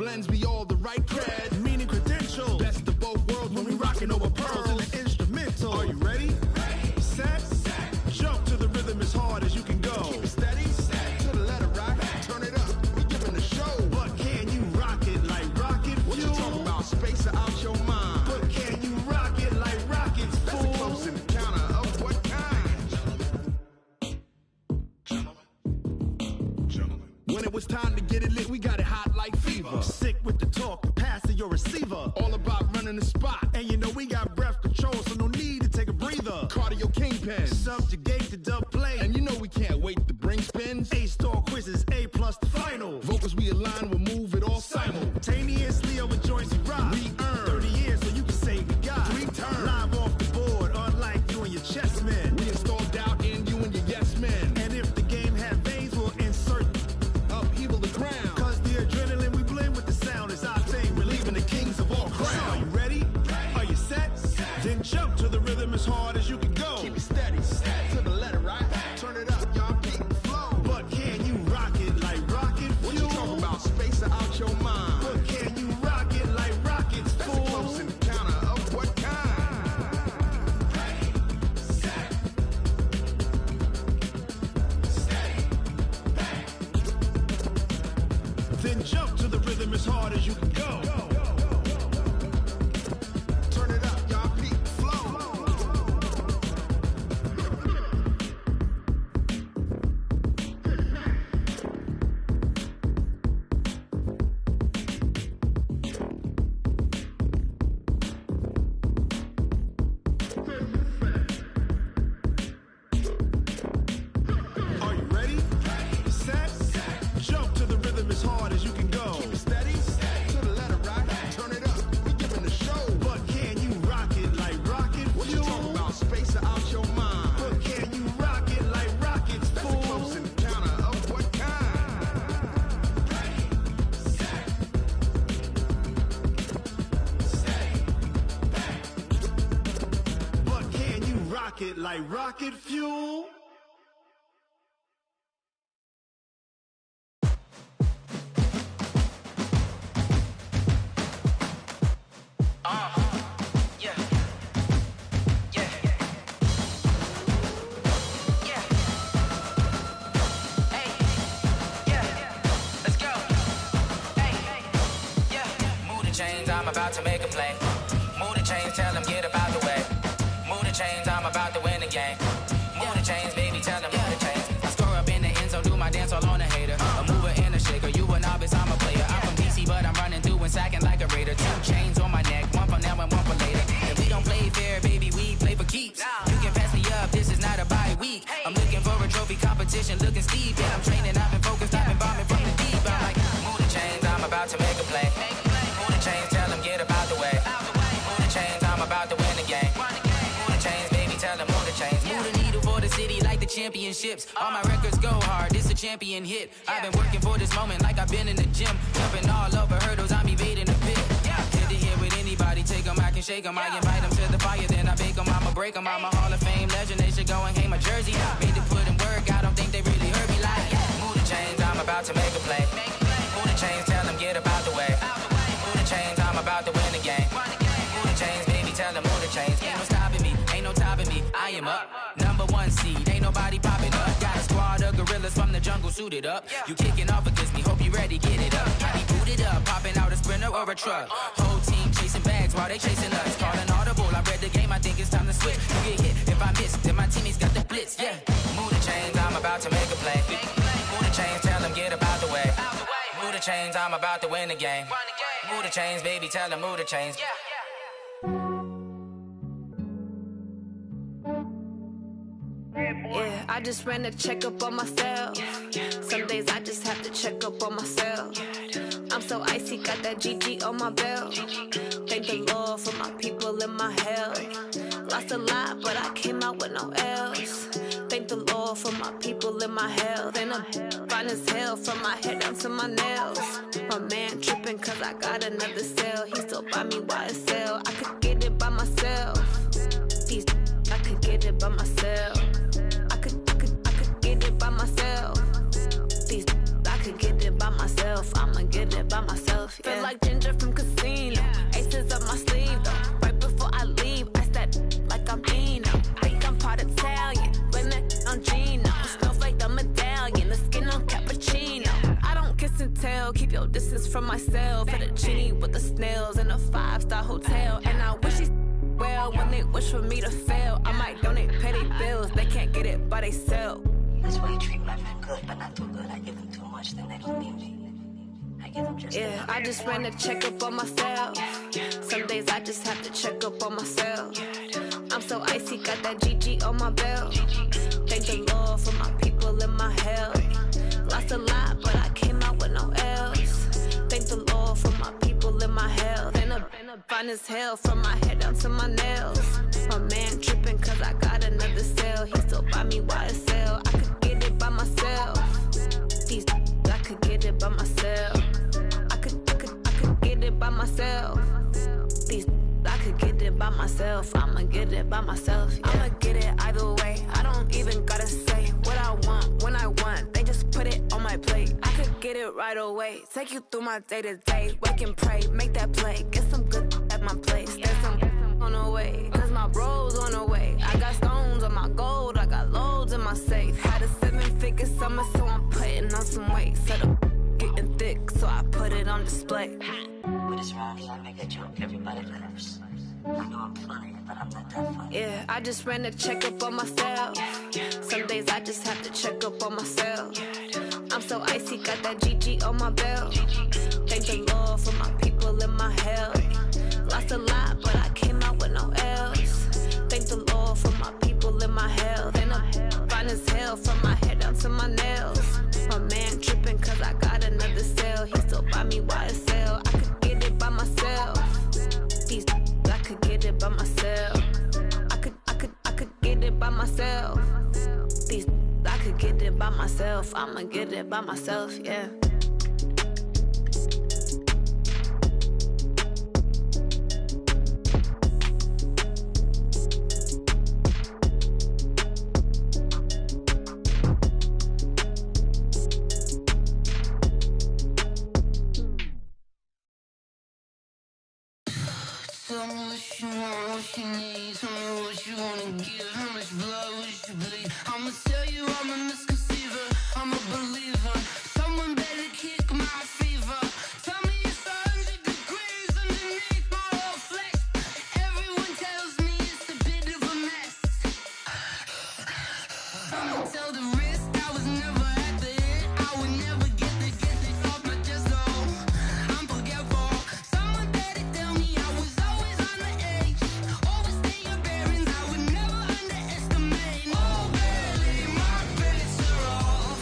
blends be all the right cred, meaning credentials. Best of both worlds when we rockin' over pearls in the instrumental. Are you ready? Set. Jump to the rhythm as hard as you can go. Keep it steady. To the letter right. Turn it up. We giving the show. But can you rock it like rocket fuel? What you talking about? Space out your mind. But can you rock it like rockets, fool? That's a close encounter of what kind? Gentlemen. When it was time to get it lit, we got it hot like fever. Sick with the talk, the pass to your receiver. All about running the spot. And you know we got breath control, so no need to take a breather. Cardio kingpin, subjugate the dub play. And you know we can't wait to bring spins. A-star quizzes, A+ the final. Vocals we align, we'll move it all simultaneously over joints we rock. We earn 30 years, so you can say we got 3 turns. Live off the board, unlike you and your chess men. We install doubt in you and your yes men. And if the game had veins, we'll insert upheaval the ground. Cause the adrenaline we blend with the sound is our thing, relieving the kings of all crowns. So are you ready? Are you set? Then jump to the rhythm as hard as you can go. Keep it steady, to the letter right. Turn it up, y'all keep the flow. But can you rock it like rocket fuel? What you talking about? Space out your mind. But can you rock it like rockets, fool? That's a close encounter of what kind? Then jump to the rhythm as hard as you can go. Turn it up, y'all keep the flow. Are you ready? Set. Jump to the rhythm as hard as you can go. Keep it steady. To the letter right. Turn it up. We giving the show. But can you rock it like rocket fuel? What you talking about? Space out your mind. But can you rock it like rockets, fool? That's a close encounter of what kind? But can you rock it like rocket fuel? I'm about to make a play. Move the chains, tell them get about the way. Move the chains, I'm about to win the game. Move the chains, baby, tell them move the chains. I score up in the end zone, do my dance all on a hater. A mover and a shaker, you a novice, I'm a player. I'm from DC, but I'm running through and sacking like a raider. 2 chains on my neck, one for now and one for later. If we don't play fair, baby, we play for keeps. You can pass me up, this is not a bye week. I'm looking for a trophy competition, looking steep. Yeah, I'm training, I've been focused, I've been bombing from the deep. I'm like, move the chains, I'm about to make a play. Move the chains, tell them get about the way. Move the chains, I'm about to win the game. Move the chains, baby, tell them move the chains. Move the needle for the city like the championships. All my records go hard, this a champion hit. I've been working for this moment like I've been in the gym. Jumping all over hurdles, I'm evading the pit. Hit to hit with anybody, take them, I can shake them. I invite them to the fire, then I bake them, I'ma break them. I'm a Hall of Fame legend, they should go and hang my jersey. Made to put in work, I don't think they really heard me like. Move the chains, I'm about to make a play. Move the chains, tell them get about the way. Move the chains, I'm about to win the game. Move the chains, baby, tell them move the chains. Ain't no stopping me, ain't no topping me. I am up, #1 seed, ain't nobody popping up. Got a squad of gorillas from the jungle suited up. You kicking off against me, hope you ready, get it up. I be booted up, popping out a sprinter or a truck. Whole team chasing bags while they chasing us. Calling audible, I read the game, I think it's time to switch. You get hit, if I miss, then my teammates got the blitz, yeah. Move the chains, I'm about to make a play. Move the chains, tell them get about the way. Move the chains, I'm about to win the game. Move the chains, baby, tell them move the chains. Yeah, I just ran a checkup on myself. Some days I just have to check up on myself. I'm so icy, got that GG on my belt. Thank the Lord for my people in my health. Lost a lot, but I came out with no L's. Thank the Lord for my people in my health. And I'm fine as hell from my head down to my nails. My man tripping cause I got another cell. He still buy me YSL. I could get it by myself. These I could get it by myself. I could get it by myself. These I could get it by myself. I'ma get it by myself. myself. Feel like Ginger from Casino. Aces up my sleeve though. Right before I leave, I step like I'm Dino. Think I'm part Italian, blame that on Gino. Snowflake the medallion, the skin on cappuccino. I don't kiss and tell, keep your distance from myself. Fettuccine with the snails in a 5-star hotel. And I wish he's well when they wish for me to fail. I might donate petty bills, they can't get it by themselves. That's why you treat my friend good, but not too good. I give them too much, then they don't need me. I give them just enough. I just ran a checkup on myself. Some days I just have to check up on myself. I'm so icy, got that GG on my belt. Thank the Lord for my people in my health. Lost a lot, but I came out with no else. Thank the Lord for my people in my health. And a fine as hell from my head down to my nails. My man tripping cause I got another cell. He still buy me YSL. I could get it by myself. These I could get it by myself. I could get it by myself. These I could get it by myself. I'ma get it by myself. Yeah. I'ma get it either way. I don't even gotta say what I want when I want. They just put it on my plate. I could get it right away. Take you through my day to day. Wake and pray, make that play. Get some good at my place. There's some on the way. Cause my bro's on the way. I got stones on my gold. I got loads in my safe. Had a 7-figure summer, so I'm putting on some weight. Set up getting thick, so I put it on display. With this round here, I make a joke. Everybody laughs. I know I'm funny, but I'm not that funny. Yeah, I just ran a checkup on myself. Some days I just have to check up on myself. I'm so icy, got that GG on my belt. Thank the Lord for my people in my health. Lost a lot, but I came out with no else. Thank the Lord for my people in my health. And I'm fine as hell from my head down to my nails. My man tripping cause I got another cell. He still buy me YSL. I could get it by myself. These I could get it by myself. I could get it by myself. These I could get it by myself. I'ma get it by myself, yeah. Tell me what you want, what you need. Tell me what you wanna give. How much blood would you bleed? I'ma tell you I'm a misconceiver. I'm a believer. Someone better kick my fever. Tell me it's 100 degrees underneath my whole flesh. Everyone tells me it's a bit of a mess. I'ma tell the risk I was never at the end. I would never get it off my chest. Oh, I'm forgetful. Someone better tell me I was always on the edge. Overstay your bearings, I would never underestimate. Oh, barely, my brakes are off.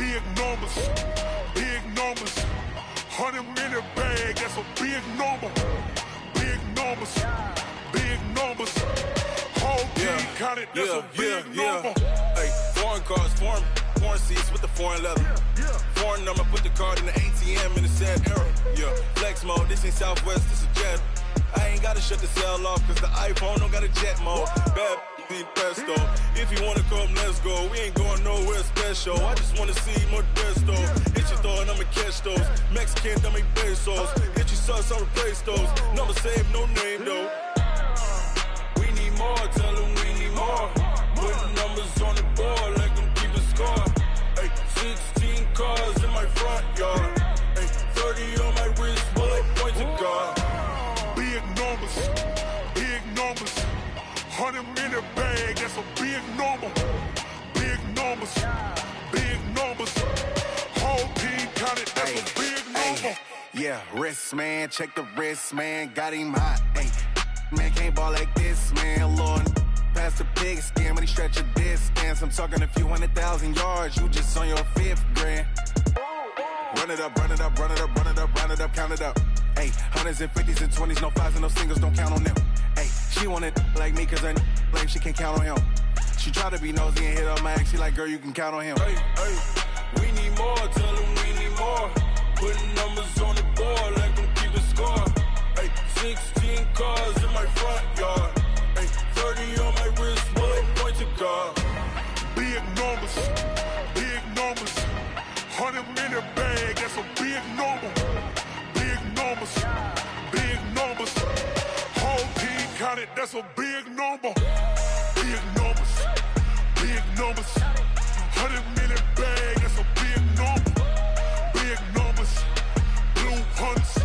big numbers, big numbers. 100 minute bag, that's a big number. Big numbers, big numbers. Whole team counted, that's a big number. Hey, foreign cars, foreign seats with the foreign leather. Foreign number, put the card in the ATM in the sad era. Yeah, flex mode, this ain't Southwest, this is Jet. I ain't gotta shut the cell off, cause the iPhone don't got a jet mode. Bad need pesto. If you wanna come, let's go. We ain't going nowhere special. I just wanna see more pesto. Hit your throw and I'ma catch those. Mexican, dummy pesos. Hit your sauce, I'll replace those. Number save, no name though. We need more, tell them we need more. Putting numbers on the board like them keeping score. Hey, 16 cars in my front yard. Hey, 30 on my wrist, while I point to God. Big numbers, big numbers. 100 minute bag, that's a big number. Big numbers, big numbers. Whole team counted, that's a big number. Yeah, wrist man, check the wrist man, got him hot. Ay, man can't ball like this, man. Lord, past the pig skin, but he stretch a distance. I'm talking a few 100,000 yards, you just on your 5th grand. Run it up, run it up, run it up, run it up, run it up, count it up. Ay, hundreds and 50s and 20s, no 5s and no singles, don't count on them. Ay, she want it like me, cause her like she can't count on him. She try to be nosy and hit up my ex, she like, girl, you can count on him. Hey, hey, we need more, tell them we need more. Putting numbers on the board like them keeping score. Hey, 16 cars in my front yard. Hey, 30 on my wrist, while I point to God. Big numbers, big numbers. 100 minute bag, that's a big number. Big numbers, big numbers. Whole team counted, that's a big number. Big numbers, big numbers. 100 minute bag, that's a big number. Big numbers, blue hunts.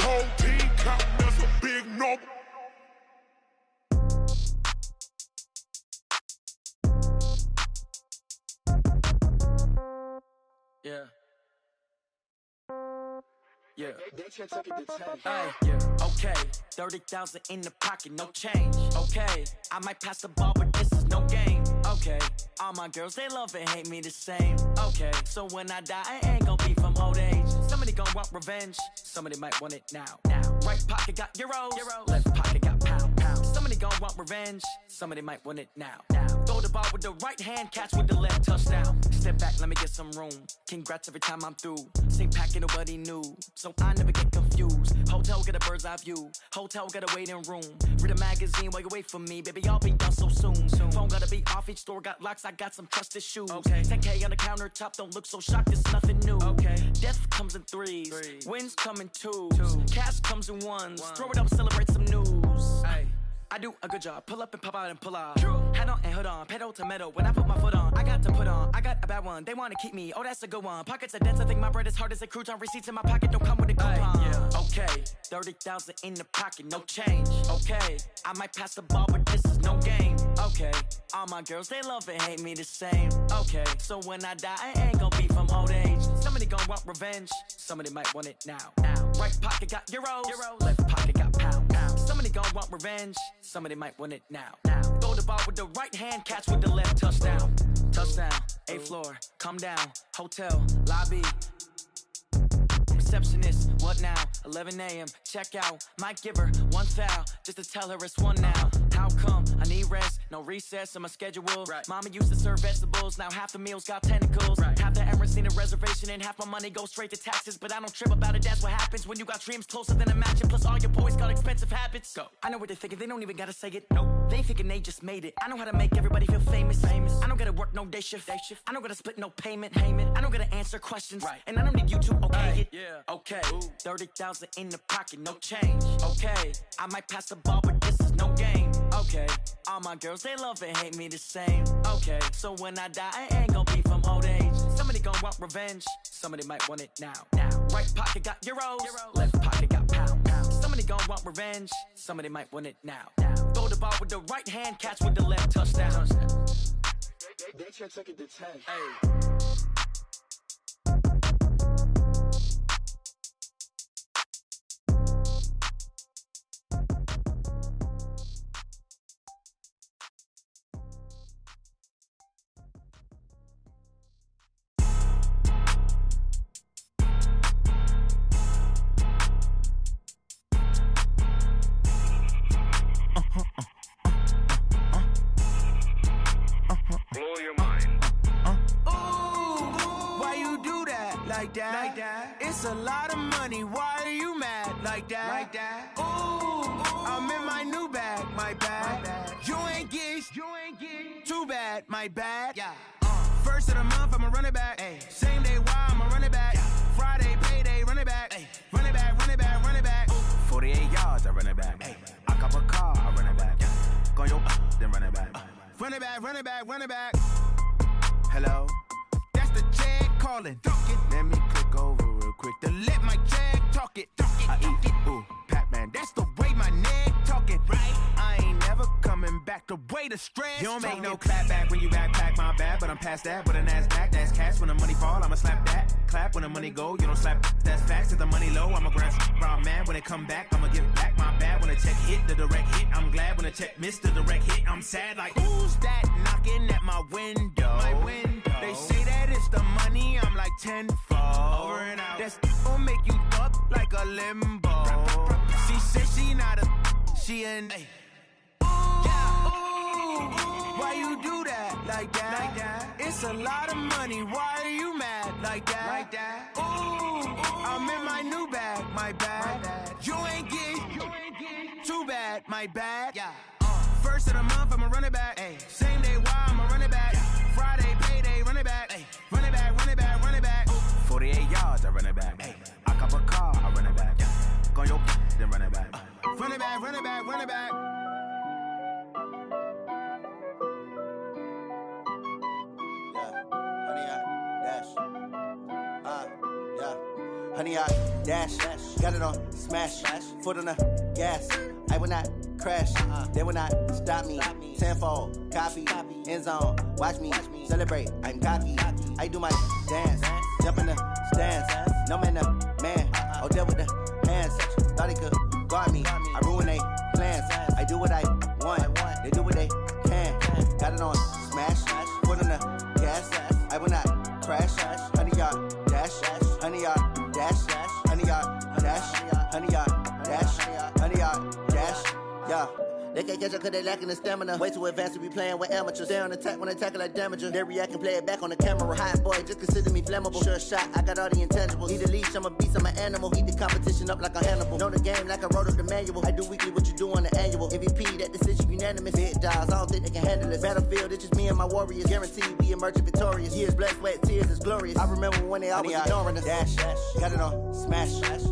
Whole team counting, that's a big number. Yeah. Yeah. Hey, yeah. Okay. 30,000 in the pocket, no change. Okay. I might pass the ball, but this is no game. Okay. All my girls, they love and hate me the same. Okay. So when I die, I ain't gon' be from old age. Somebody gon' want revenge. Somebody might want it now. Right pocket got euros. Left pocket got pound. Somebody gon' want revenge. Somebody might want it now. Throw the ball with the right hand, catch with the left, touchdown. Step back, let me get some room. Congrats every time I'm through. Same packet, nobody knew, so I never get confused. Hotel got a bird's eye view. Hotel got a waiting room. Read a magazine while you wait for me, baby. I'll be done so soon. Phone gotta be off. Each store got locks. I got some trusted shoes. 10K on the countertop. Don't look so shocked. It's nothing new. Death comes in threes. Wins come in twos. Cash comes in ones. Throw it up, celebrate some news. I do a good job. Pull up and pop out and pull out. Head on and hood on. Pedal to metal. When I put my foot on, I got to put on. I got a bad one. They want to keep me. Oh, that's a good one. Pockets are dense. I think my bread is hard as a crouton. Receipts in my pocket don't come with a coupon. Okay. 30,000 in the pocket. No change. Okay. I might pass the ball, but this is no game. Okay. All my girls, they love and hate me the same. Okay. So when I die, I ain't gonna be from old age. Somebody gon' want revenge. Somebody might want it now. Right pocket got euros. Left pocket got pound. Somebody gon' want revenge. Somebody might want it now. Throw the ball with the right hand, catch with the left, touchdown. Touchdown, 8th floor, come down, hotel, lobby. Receptionist, what now? 11 a.m., check out. Might give her one foul, just to tell her it's one now. How come? I need rest, no recess in my schedule. Mama used to serve vegetables, now half the meals got tentacles. Half the errands need a reservation and half my money goes straight to taxes. But I don't trip about it, that's what happens when you got dreams closer than a mansion. Plus all your boys got expensive habits. Go. I know what they're thinking, they don't even gotta say it. Nope. They thinking they just made it. I know how to make everybody feel famous. I don't gotta work no day shift. I don't gotta split no payment. I don't gotta answer questions. And I don't need you to okay it. Okay, 30,000 in the pocket, no change. Okay, I might pass the ball, but this is no game. Okay, all my girls, they love and hate me the same. Okay, so when I die, I ain't gonna be from old age. Somebody gon' want revenge. Somebody might want it now. Right pocket got euros. Left pocket got pound. Somebody gon' want revenge. Somebody might want it now. Throw the ball with the right hand, catch with the left, touchdown. They can't take it to 10. Hey. like that. It's a lot of money, why are you mad like that? Ooh, I'm in my new bag, my bad. You ain't get too bad, my bad. First of the month, I'ma run it back. Same day, why I'ma run it back. Friday, payday, run it back. Run it back, run it back, run it back. 48 yards, I run it back. I cop a car, I run it back. Go your then run it back. Run it back, run it back, run it back. Hello? That's the Jag calling. Let me click over real quick to let my Jag talk it. I eat it, ooh, Pac-Man. That's the way my neck talking. Right? I ain't never coming back the way the stress. You don't make no clap back when you backpack, my bad. But I'm past that with a NASDAQ. That's cash when the money fall, I'ma slap that. Clap when the money go, you don't slap. That's facts. If the money low, I'ma grab round man. When it come back, I'ma give back my bad. When the check hit, the direct hit, I'm glad. When the check missed the direct hit, I'm sad. Like, who's that knocking at my window? My window. They say that it's the money, I'm like tenfold. Over and out. That's gon' make you up like a limbo. She said she not a, she an. Why you do that like that? It's a lot of money, why are you mad like that? Ooh, I'm in my new bag, my bad. You ain't get too bad, my bad. First of the month, I'ma run it back. Same day, why I'ma run it back. Friday, payday, run it back. Run it back, run it back, run it back. 48 yards, I run it back. I cop a car, I run it back. Go your then run it back. Run it back, run it back, run it back. Honey, I dash, got it on smash, foot on the gas. I will not crash, they will not stop me. Tenfold, copy, end zone, watch me celebrate. I'm cocky, I do my dance, jump in the stands. No man, the man, oh deal with the hands. Thought he could guard me, I ruin they plans. I do what I want, they do what they can. Got it on smash, foot on the gas. I will not crash, honey, y'all dash, honey, y'all dash, honey, y'all dash, honey, y'all dash, honey, y'all dash, yeah. They can't catch up cause they lacking the stamina. Way too advanced to be playing with amateurs. Stay on attack when they tackle like damager. They react and play it back on the camera. Hot boy, just consider me flammable. Sure shot, I got all the intangibles. Need a leash, I'm a beast, I'm an animal. Eat the competition up like a Hannibal. Know the game like I wrote up the manual. I do weekly what you do on the annual. MVP, that decision unanimous. Big dials, I don't think they can handle it. Battlefield, it's just me and my warriors. Guaranteed we emerging victorious. Years, blood, sweat, tears, is glorious. I remember when they always ignoring us. Dash, got it on smash,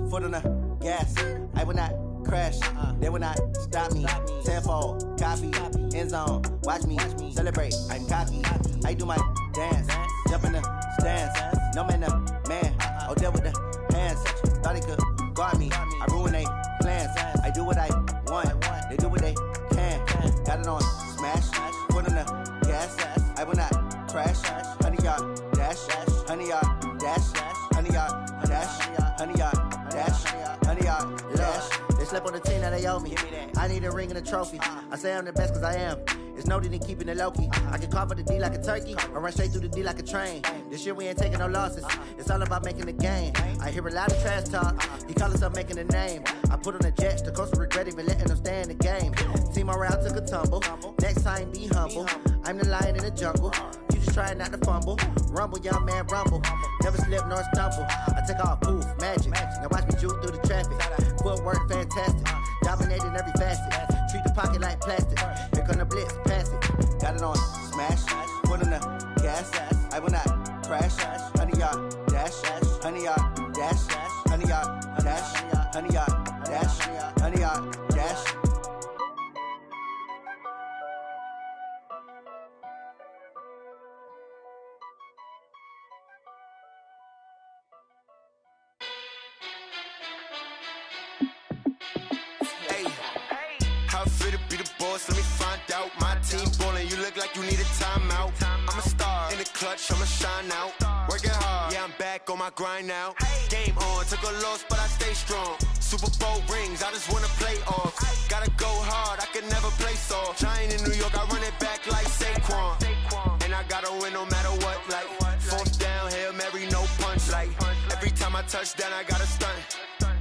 foot on the gas. I will not crash, they will not stop me. Tenfold, copy, end zone, watch me celebrate. I'm cocky, I do my dance, jump in the stands. No man, the man, oh deal with the hands. Thought he could guard me, I ruin they plans. I do what I want, they do what they can. Got it on smash, foot on the gas. I will not crash, honey, y'all dash, honey, y'all dash, honey, y'all dash, honey, y'all dash, honey, y'all dash. They slept on the team that they owe me. I need a ring and a trophy. I say I'm the best cause I am. It's no need in keeping it low-key. I can carve up the D like a turkey or run straight through the D like a train. This year we ain't taking no losses. It's all about making the game. I hear a lot of trash talk. He call himself making a name. I put on the Jets. The coach will regret even letting them stay in the game. Team morale took a tumble. Next time be humble. I'm the lion in the jungle. You just trying not to fumble. Rumble, young man, rumble. Never slip nor stumble. I take off, poof, magic. Now watch me juke through the traffic. Footwork fantastic. Dominating every facet. Treat the pocket like plastic. Here come the blitz, pass it. Got it on smash. Foot on the gas. I will not crash. Honey, y'all dash. Honey, y'all dash. Honey, y'all dash. Honey, y'all dash. Honey, y'all dash. Let me find out. My team ballin', you look like you need a timeout. I'm a star in the clutch, I'ma shine out. Working hard, yeah, I'm back on my grind now. Game on, took a loss, but I stay strong. Super Bowl rings, I just wanna play off. Gotta go hard, I can never play soft. Giant in New York, I run it back like Saquon. And I gotta win no matter what, like fourth down, Hail Mary, no punch. Like every time I touch down, I gotta stunt.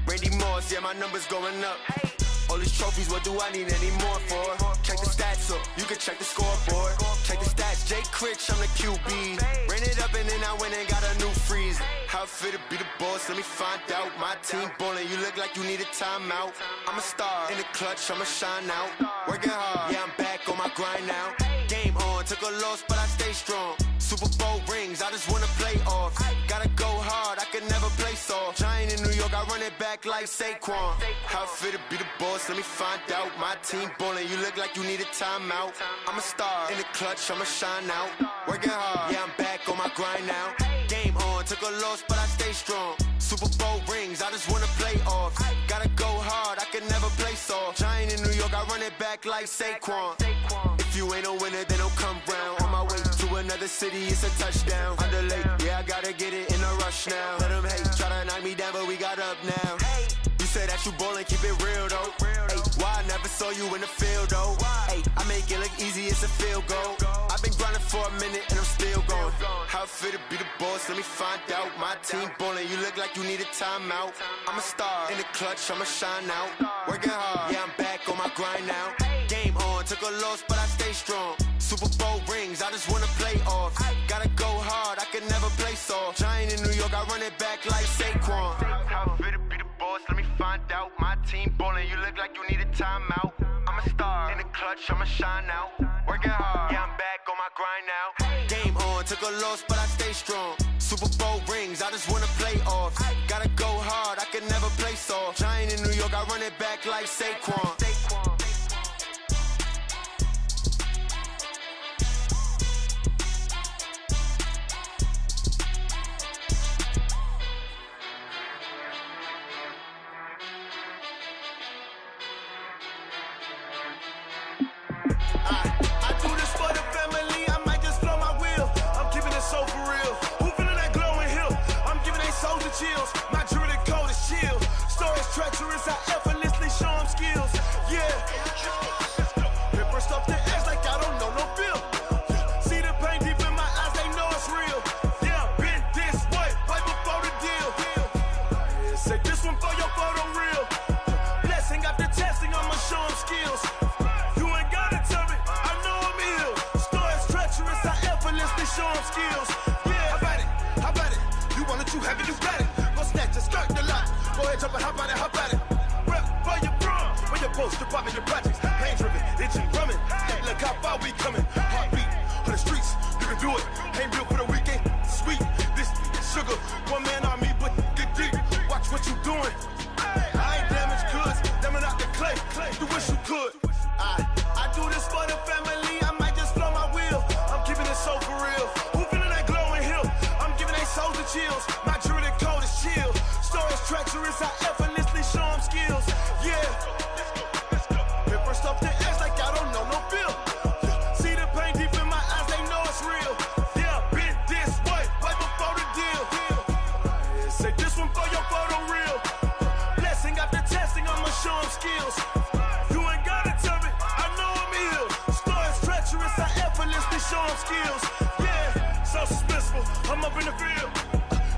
Randy Moss, yeah, my numbers going up. All these trophies, what do I need any more for? Check the stats up, you can check the scoreboard. Check the stats, Jay Critch, I'm the QB. Ran it up and then I went and got a new freeze. How it feel to be the boss? Let me find out. My team ballin', you look like you need a timeout. I'm a star in the clutch, I'ma shine out. Working hard, yeah, I'm back on my grind now. Game on, took a loss, but I stay strong. Super Bowl rings, I just wanna play off. Gotta go hard, I can never play soft. Giant in New York, I run it back like Saquon. How it feel to be the boss? Let me find out. My team ballin', you look like you need a timeout. I'm a star in the clutch, I'ma shine out. Working hard, yeah, I'm back on my grind now. Game on, took a loss, but I stay strong. Super Bowl rings, I just wanna play off. Gotta go hard, I can never play soft. Giant in New York, I run it back like Saquon. If you ain't a winner, then don't come round. On my way to another city, it's a touchdown. Underlay, yeah, I gotta get it in a rush now. Let them hate, try to knock me down, but we got up now. You said that you ballin', keep it real though. Hey, why I never saw you in the field though? Hey, I make it look easy, it's a field goal. I've been grinding for a minute and I'm still going. How it feel to be the boss? Let me find out. My team ballin', you look like you need a timeout. I'm a star in the clutch, I'ma shine out. Working hard, yeah, I'm back on my grind now. Game on, took a loss, but I stay strong. Super Bowl rings, I just wanna play off. Gotta go hard, I can never play soft. Giant in New York, I run it back like Saquon. How it feel to be the boss? Let me find out. My team ballin', you look like you need a timeout. I'm a star in the clutch, I'ma shine out. Working hard, yeah, I'm back on my grind now. Game on, took a loss, but I stay strong. Super Bowl rings, I just wanna play off. Gotta go hard, I can never play soft. Giant in New York, I run it back like Saquon. I do this for the family, I might just blow my wheel. I'm keeping it so for real. Who feeling that glowing hill? I'm giving they souls the chills. My jewelry code is chill. Stories treacherous, I effortlessly show them skills. Yeah. Paper stuff the edge like I don't know no feel. See the pain deep in my eyes, they know it's real. Yeah, been this way, right before the deal. Say this one for your photo real. Blessing after testing, I'ma show them skills. Show them skills. Yeah, how about it? You want it, you have it, you got it. Go snatch it, skirt the lot. Go ahead, jump it, how about it? Rep for your bro, where your post, department, your projects. Pain driven, itching, drumming. Hey, look how far we coming. Heartbeat on the streets, you can do it. Ain't built for the weekend, sweet. This sugar, one man army, but get deep. Watch what you doing. I ain't damaged goods, damn out the clay. You wish you could. I do this for the family. I might just blow my wheel. I'm keeping it so for real. Who feeling that glowing hill? I'm giving they souls the chills. My jewelry code is chill. Stories treacherous, I effortlessly show them skills. Yeah. Paper stuff the edge like I don't know no feel. See the pain deep in my eyes, they know it's real. Yeah, been this way, right before the deal. Say this one for your photo real. Blessing after testing, I'ma show them skills. You ain't gotta tell me, I know I'm ill. Stories treacherous, I effortlessly show them skills. Yeah, so suspenseful, I'm up in the field.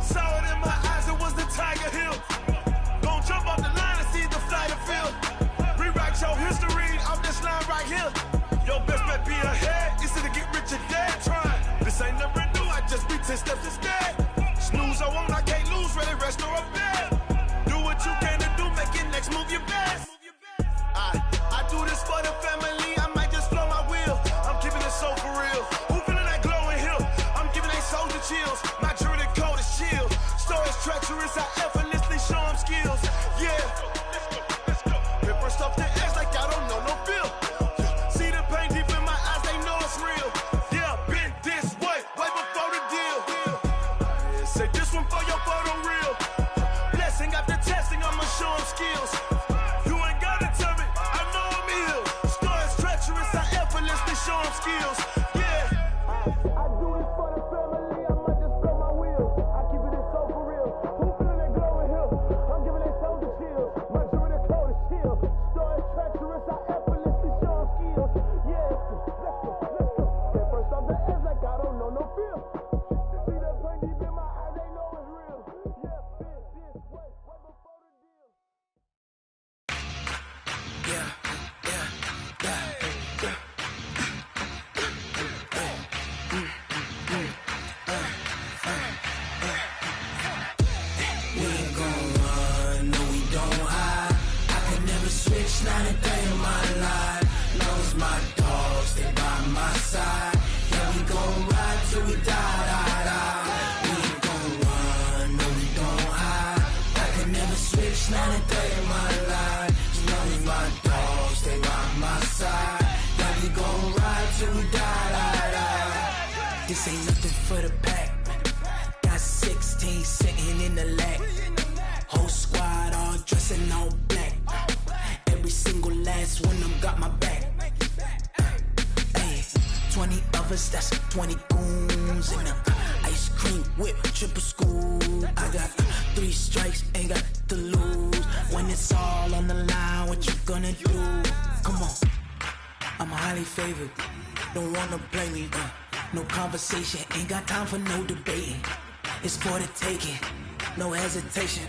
Saw it in my eyes, it was the Tiger Hill. Gon' jump off the line and see the flight of field. Rewrite your history off this line right here. Your best bet be ahead, easy to get rich or dead. Try, this ain't never new, I just be 10 steps instead. Snooze I won't, I can't lose, ready, rest or a bed. Do what you can to do, make it next move your best. I do this for the family, I might just blow my wheel. I'm keeping it so for real. Who feeling that glowing hill? I'm giving they souls the chills. My jewelry code is chill. Stories treacherous, I effortlessly show them skills. Yeah. Paper stuff the edge like I don't know no feel. See the pain deep in my eyes, they know it's real. Yeah, been this way, right before the deal. Say this one for your photo real. Blessing after testing, I'ma show them skills. You ain't This ain't nothing for the pack. Got 16 sitting in the lag. Whole squad all dressing all black. Every single last one of them got my back. Hey, 20 of us, that's 20 goons in the ice cream whip, triple scoop. I got 3 strikes, ain't got to lose. When it's all on the line, what you gonna do? Come on, I'm highly favored. Don't wanna play me, no conversation, ain't got time for no debating. It's for the taking, no hesitation.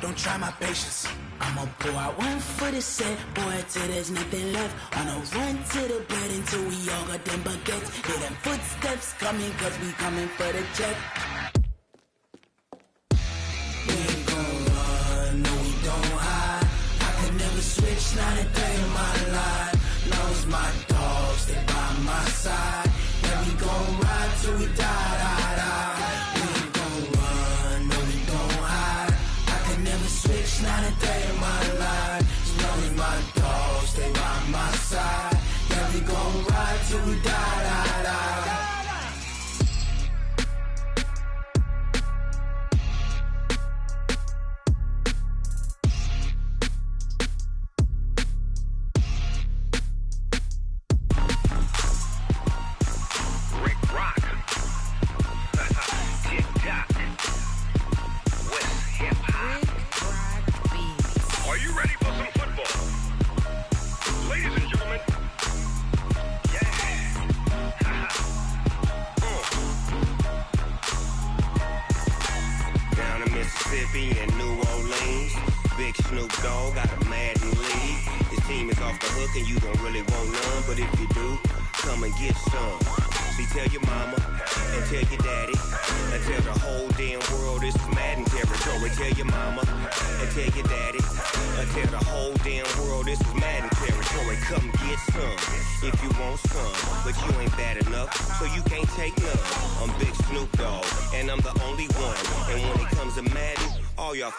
Don't try my patience. I'ma pour out one for the set, boy, till there's nothing left. I'ma run to the bread until we all got them baguettes. Hear them footsteps coming, cause we coming for the check. We ain't gon' run, no we don't hide. I could never switch, not a day in my life. Long as my dogs stay by my side. Yeah, we gon' ride till we die, die, die. We ain't gon' run, no we don't hide. I could never switch, not a day in my life. As long as my dogs stay by my side. Yeah, we gon' ride till we die, die, die.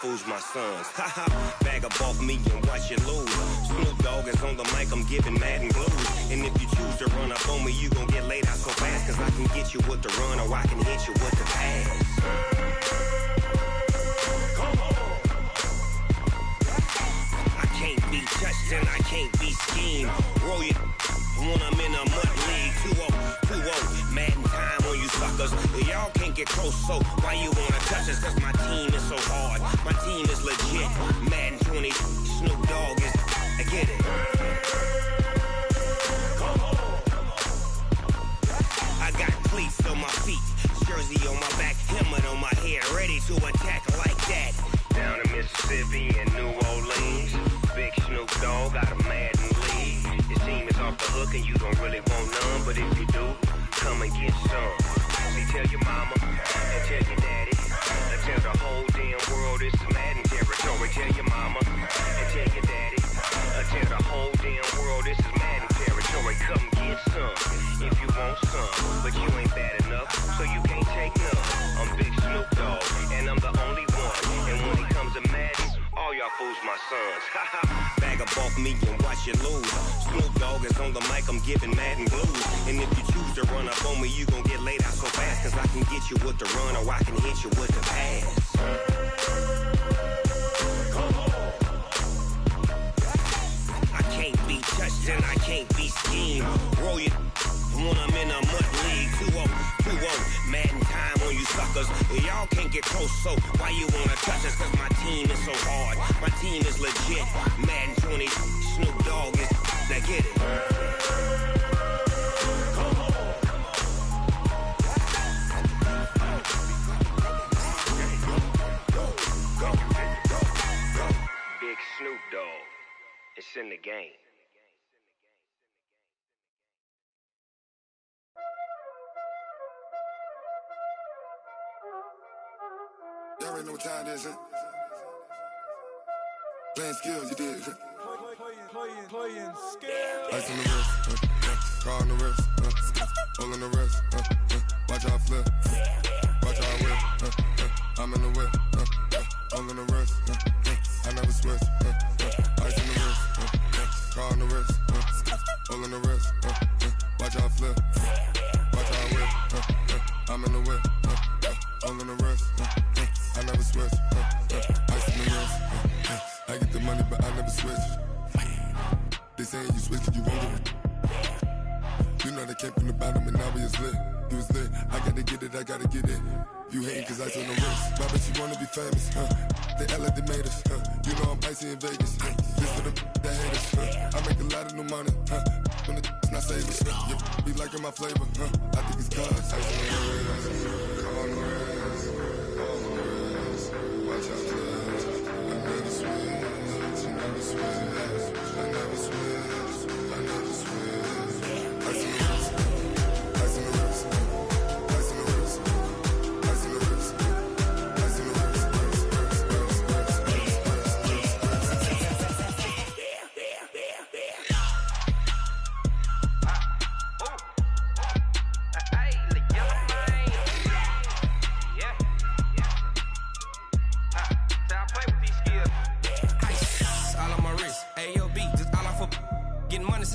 Fools my sons. Haha, bag up off me and watch you lose. Snoop Dogg is on the mic, I'm giving Madden blues. And if you choose to run up on me, you gon' get laid out so fast. Cause I can get you with the run or I can hit you with the pass. Come on. I can't be touched and I can't be schemed. Roll you when I'm in a mud league. 2-0, 2-0, Madden time on you suckers. Y'all can't get close, so why you wanna touch us? Cause my team is so hard. My team is legit. Madden 20, Snoop Dogg is. I get it. Come on. I got cleats on my feet, jersey on my back, helmet on my head, ready to attack like that. Down in Mississippi and New Orleans, Big Snoop Dogg got a Madden lead. Your team is off the hook and you don't really want none, but if you do, come and get some. See, tell your mama and tell your daddy. Tell the whole damn world it's Madden territory. Tell your mama and tell your daddy. Tell the whole damn world this is Madden territory. Come get some if you want some, but you ain't bad enough, so you can't take none. I'm Big Snoop Dogg, and I'm the only one. And when it comes to Madden, all y'all fools my sons. Bag up off me and watch you lose. Snoop Dogg is on the mic, I'm giving Madden blues. And if you choose to run up on me, you gon' get laid out so fast. Cause I can get you with the run or I can hit you with the pass. Come on. I can't be touched and I can't be schemed. Roll you when I'm in a mud league. 2-0, 2-0, Madden time on you suckers. Y'all can't get close, so why you wanna touch us? Cause my team is so hard. My team is legit. Madden 20, Snoop Dogg is. Now get it. Come on. Go. Big Snoop Dogg. It's in the game. Y'all already know what time it is, huh? Playing skills, you did. Playing skills. Ice on the wrist, car on the wrist, hole in the wrist, watch out flip, watch out whip, I'm in the whip, hole in the wrist, I never switch, ice on the wrist, car on the wrist, hole in the wrist, watch out flip, watch out whip, the whip, all in the rest. I never switch, ice in the wrist. I get the money, but I never switch. They saying you switch, you won't get it. You know they came from the bottom and now we is lit. You was lit, I gotta get it, I gotta get it. You hating cause ice on the wrist. My bitch, you wanna be famous, They act like they made us, You know I'm icy in Vegas, This for the that hate us, I make a lot of new money, When it's not savings, Be liking my flavor, I think it's cause ice on the wrist, on the wrist, on the wrist. Watch out, cuz I never switch, I never switch, I never switch, I never switch. Ice on the wrist, ice on the wrist, ice on the wrist, ice on the wrist, ice on the wrist.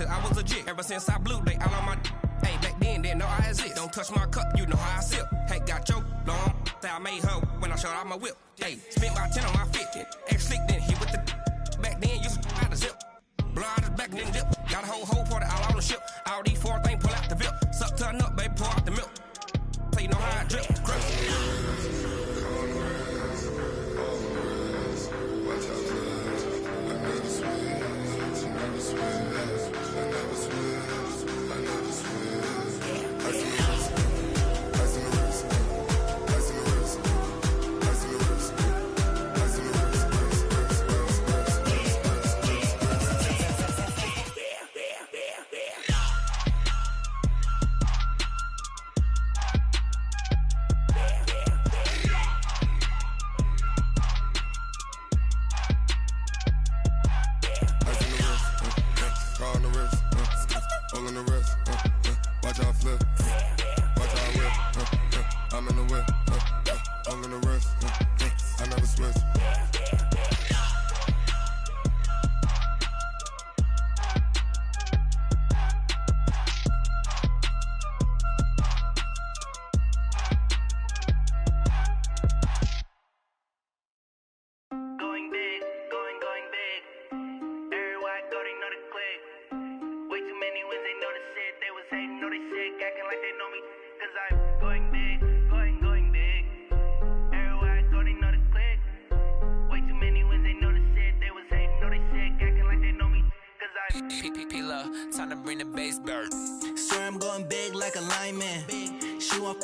I was legit ever since I blew they all on my hey back then didn't know I exist. Don't touch my cup, you know how I sip. Hey, got your long I made her when I showed out my whip. Hey, spent about 10 on my 50. Ex-slick then hit with the back then used to out the zip. Blow out his back then dip. Got a whole party all on the ship. All these four things pull out the VIP. Suck turn up, baby, pour out the milk. So you know how I drip. Crap. Time to bring the bass bird. Swear I'm going big like a lineman. She want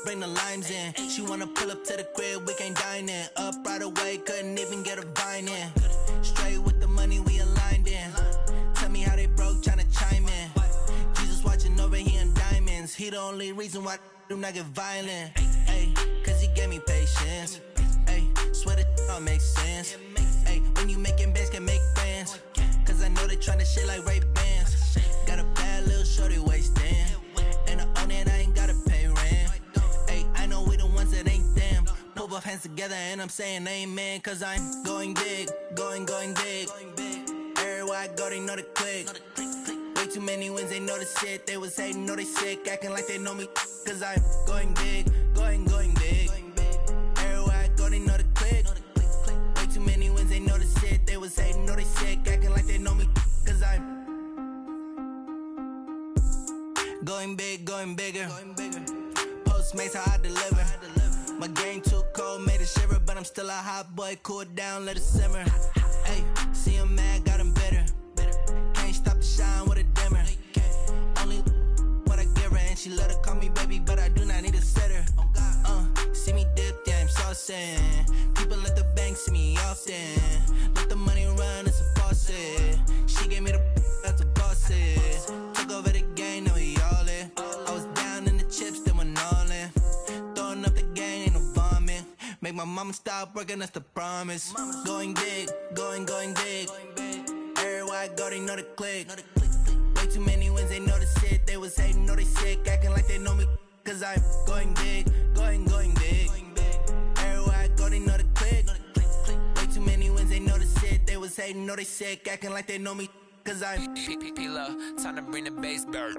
bring the limes in. She wanna pull up to the crib, we can't dine in. Up right away, couldn't even get a vine in. Straight with the money we aligned in. Tell me how they broke, tryna chime in. Jesus watching over here in diamonds. He the only reason why I do not get violent. Ay, cause he gave me patience. Ay, swear that all makes sense. Ay, when you making bands can make friends. Cause I know they tryna shit like Ray-Bans. Got a bad little shorty wasting. And I own it, I ain't gotta pay rent. Ay, I know we the ones that ain't them. Pull both hands together and I'm saying amen. Cause I'm going big, going big. Everywhere I go, they know the click. Way too many wins, they know the shit. They was hating, know they sick, acting like they know me. Cause I'm going big, going big. Everywhere I go, they know the click. Way too many wins, they know the shit. They was hating, know they sick, acting like they know me. Cause I'm going big, going bigger. Postmates, how I deliver. My game too cold, made it shiver. But I'm still a hot boy, cool down, let it simmer. Hey, see him mad, got him bitter. Can't stop the shine with a dimmer. Only what I give her, and she let her call me baby, but I do not need a sitter. See me dip, yeah, I'm saucing. People at the bank see me often. Let the money run, it's a faucet. She gave me the that's a boss is. Took over the game, now we all in. I was down in the chips, then went all in. Throwing up the game, ain't no vomit. Make my mama stop working, that's the promise. Going big, going big. Everywhere I go, they know the click. Way too many wins, they know the shit. They was hating, know they sick, acting like they know me. Cause I'm going big, going big. Everywhere I go, they know the click. Way too many wins, they know the shit. They was hating, know they sick, acting like they know me. Cause I'm P-P-P-Love, time to bring the bass bird.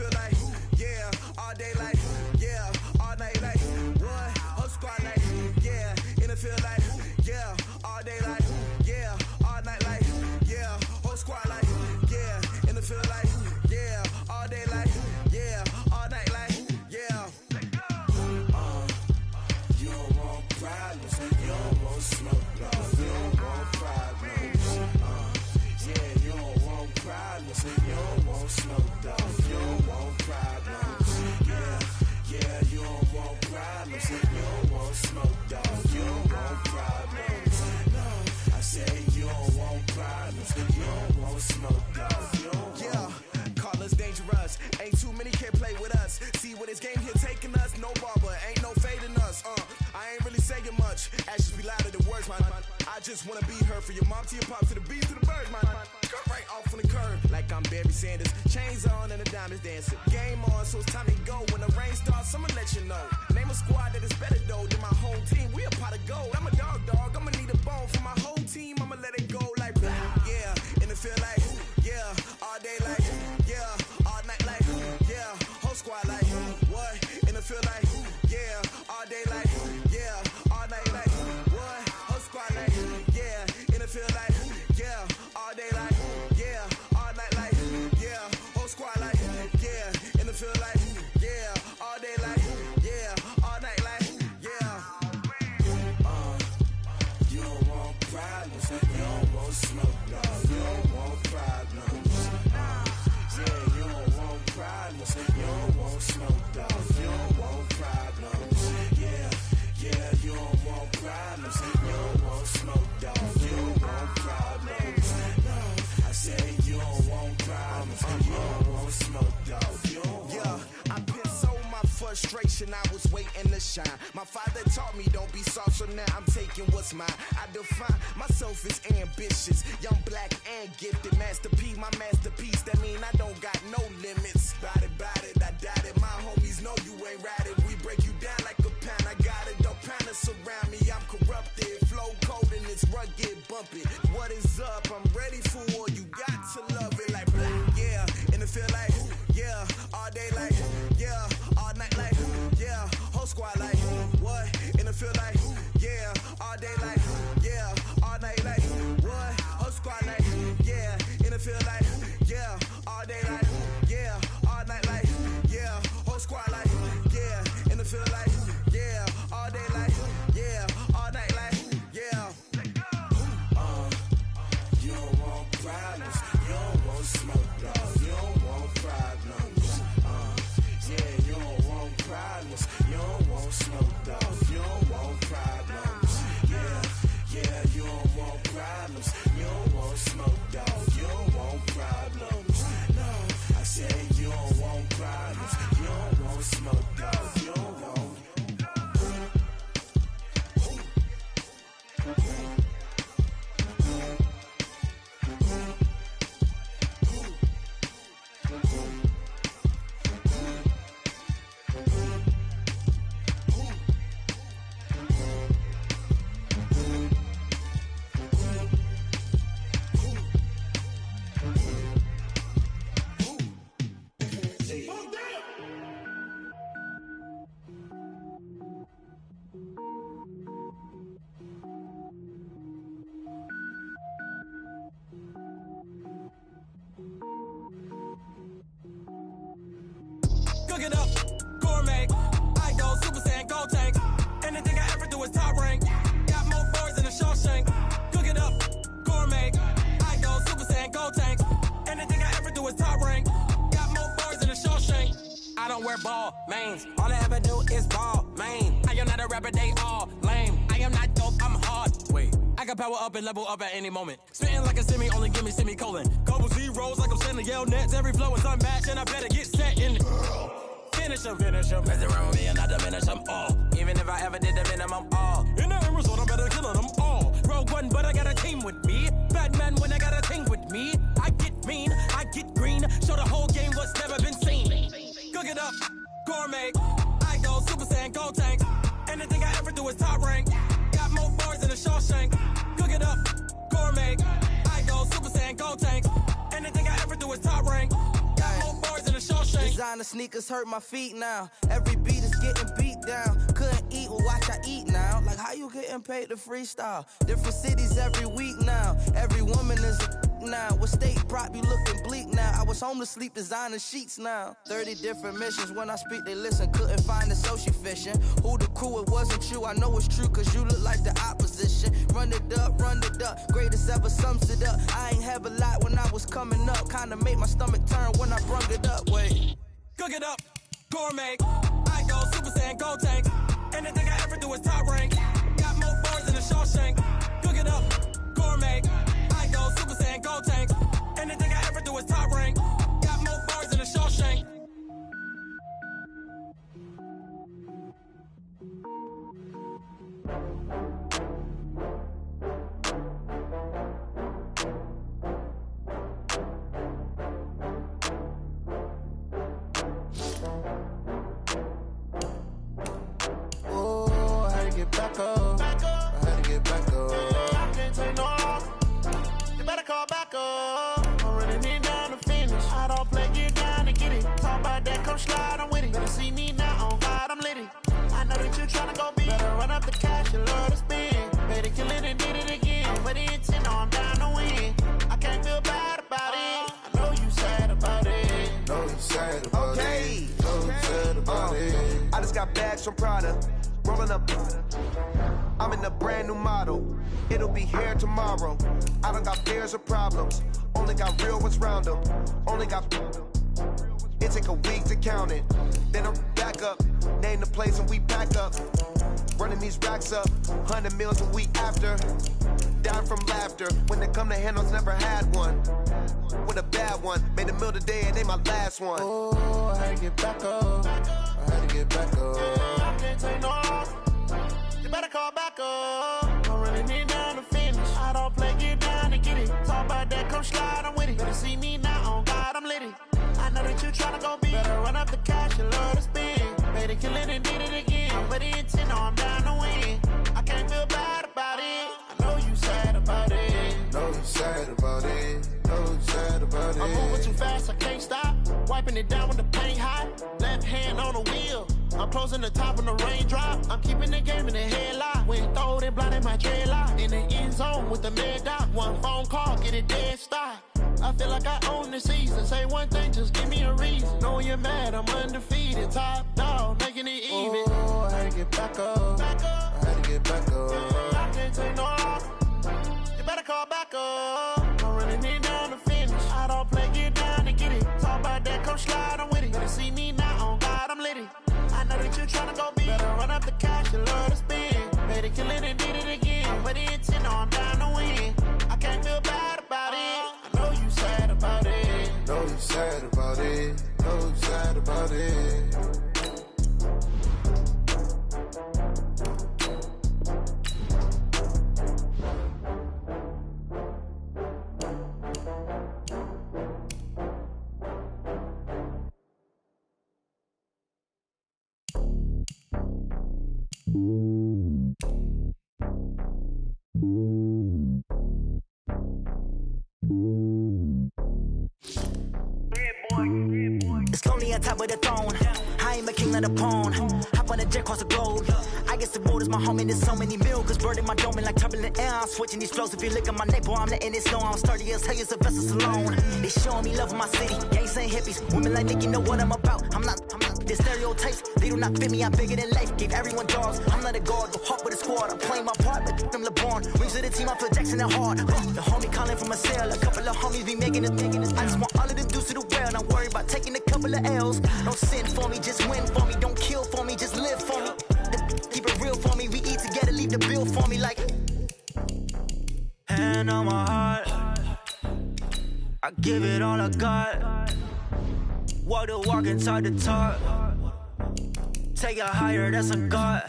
feel like, yeah, all day like, yeah, all night like, what? Whole squad like, yeah, in the feel like, yeah, all day like, yeah, all night like, yeah, whole squad like, yeah, in the feel like, yeah, all day like, yeah, all night like, yeah. You don't want problems, you don't want smoke, dog. You don't want problems, yeah, you don't want problems, you don't want smoke, dog. You don't want problems, yeah, you don't want problems, you don't want smoke, dog. You don't want problems, no, I say you don't want problems, you don't want smoke, dog. You don't want. Call us dangerous, ain't too many can play with us. See what this game here taking us, no barber, ain't no fading us. I ain't really saying much, actions be louder than words, man. I just wanna be heard from your mom to your pop to the beat to the birds, man. Cut right off on the curb, like I'm Barry Sanders. Chains on and the diamonds dancing. Game on, so it's time to go. When the rain starts, I'ma let you know. Name a squad that is better though than my home team. We a pot of gold. I'm a dog, I'ma need a bone for my whole team. I'ma let it go like blah. Yeah, and it feel like, yeah, all day like, yeah, all night like, yeah, whole squad like, what? And it feel like, yeah, all day like, yeah, all night like, what? Whole squad like, yeah, and it feel like, yeah, all day like, yeah, all night like, yeah, whole squad like, yeah, and it feel like, yeah, all day like, yeah, all night like, yeah. You don't want problems, you don't want smoke, dog. You don't want problems, yeah, you don't want problems, you don't want smoke, dog. You don't want problems, yeah, you don't want problems, you don't want smoke, dog. You don't want problems, no, I say you don't want problems, you don't want smoke, dog. You don't want. Yeah, I've been so my frustration, I was waiting to shine. My father taught me don't be soft, so now I'm taking what's mine. I define myself as ambitious, young, black, and gifted. Master P, my masterpiece, that mean I don't got no limits. Bout it, I doubt it. My homies know you ain't ratted. We break you down like a pound. I got it, don't pound to surround me. I'm corrupted, flow cold and it's rugged, bumpy. What is up? I'm ready for war. You got to love it like blah. Yeah, and it feel like, yeah, all day like, yeah, all night like, yeah, whole squad like, what? And it feel like, yeah, all day like, yeah, all night like, what? Whole squad like, yeah, and it feel like, yeah, all day like, yeah, all night like, yeah, whole squad like, yeah, and it feel like, yeah, all day like, yeah, all night like, yeah. You don't want problems, you don't want smoke, dog. You don't want problems, yeah, you don't want problems, you don't want smoke, dog. You don't want problems, yeah, you don't want problems, you don't want smoke, dog. You don't want problems, no, I say you don't want problems, you don't want smoke, dog. You don't want. Cook it up, gourmet. I go Super Saiyan, gold tank. Anything I ever do is top rank. Got more boys than a Shawshank. Cook it up, gourmet. I go Super Saiyan, gold tank. Anything I ever do is top rank. Got more boys than a Shawshank. I don't wear ball mains. All I ever do is ball main. I am not a rapper, they all lame. I am not dope, I'm hard. Wait, I can power up and level up at any moment. Spitting like a semi, only give me semicolon. Couple zeros like I'm sending yell nets. Every flow is unmatched and I better get set in. Finish him. Mess around with me and I diminish them all. Even if I ever did the minimum all. In the end result, I'm better killing them all. Rogue One, but I got a team with me. Batman when I got a team with me. I get mean, I get green. Show the whole game what's never been seen. Cook it up, gourmet. I go Super Saiyan, gold tank. Anything I ever do is top rank. Got more bars than a Shawshank. Cook it up, gourmet. I go Super Saiyan, gold tank. Anything I ever do is top rank. Got more bars than a Shawshank. designer sneakers hurt my feet now. Every beat is getting beat down. Couldn't eat, well watch I eat now. Like how you getting paid to freestyle? Different cities every week now. Every woman is a now. With state prop, you looking bleak now. I was homeless, sleep designer sheets now. 30 different missions. When I speak, they listen. Couldn't find the social fishing. Who the crew? It wasn't you. I know it's true, cause you look like the opposition. Run it up. Greatest ever sums it up. I ain't have a lot when I was coming up. Kinda made my stomach turn when I brung it up. Wait. Cook it up, gourmet. I go Super Saiyan, Gold Tank. Anything I ever do is top rank. Got more bars than a Shawshank. Cook it up, gourmet. I go Super Saiyan, Gold Tank. Anything I ever do is top rank. Got more bars than a Shawshank. Back up. I had to get back up. I can't take no loss. You better call back up. I'm running it down to finish. I don't play, get down and get it. Talk about that, come slide, I'm with it. Better see me now, on God, I'm litty. I know that you tryna go big. Better run up the cash, you love to spend. Better kill it and did it again. But the intent, no, I'm down to win. I can't feel bad about it. I know you sad about it. Know you sad about it. Know you sad about it. I just got bags from Prada. Rolling up, I'm in a brand new model. It'll be here tomorrow. I don't got fears or problems. Only got real ones round them. Only got. It take a week to count it. Then I'm back up. Name the place and we pack up. Running these racks up. 100 meals a week after. Down from laughter. When they come to handles, never had one. With a bad one. Made a meal today and they my last one. Oh, I had to get back up. I had to get back up. I can't take no loss. You better call back up. I'm running it down to finish. I don't play, get down and get it. Talk about that, come slide, I'm with it. Better see me now, on God, I'm litty. I know that you tryna go big. Better run up the cash, you love to spend. Better kill it and did it again. But the intent, no, I'm down to win. I can't feel bad about it. I know you sad about it. Know you sad about it. Know you sad about it. I'm moving too fast, I can't stop. Wiping it down with the paint hot. Left hand on the wheel. I'm closing the top on the raindrop. I'm keeping the game in the headlock. When throwed and blinded my dreadlock. In the end zone with the mad dot. One phone call, get it dead stop. I feel like I own the season. Say one thing, just give me a reason. Knowing you're mad, I'm undefeated. Top dog, making it even. Oh, I had to get back up. I had to get back up. I can't take no loss. You better call back up. I'm running it down to finish. I don't play, get down and get it. Talk about that, come slide, I'm with it. Better see me now, on God, I'm litty. I know that you tryna go big. Better run up the cash, you love to spend. Better kill it and did it again. But the intent, no, I'm down to win. I can't feel bad about it. I know you sad about it. Know you sad about it. Know you sad about it. It's lonely on top of the throne. I ain't a king of the pawn. Hop on a jet across the globe. I guess the road is my home and there's so many miracles burning my dome like turbulent air. I'm switching these flows. If you look at my neck, boy, I'm letting it slow. I'm sturdy as hell, it's a vessel alone. They showing me love in my city. Gangs ain't hippies. Women like Nick, you know what I'm about. I'm not the stereotypes. They do not fit me. I'm bigger than life. Gave everyone jaws. I'm not a guard. Go hard with a squad. I'm playing my part, but I'm LeBron. Wings of the team, I feel Jackson and hard. The homie calling from a cell. A couple of homies be making it. I just want all of them dudes to the well. Don't worry about taking a couple of L's. Don't sin for me, just win for me. Don't kill for me, just live for me. Keep it real for me. We eat together, leave the bill for me like. Hand on my heart, I give it all I got. Walk the walk inside the talk. Take it higher, that's a God.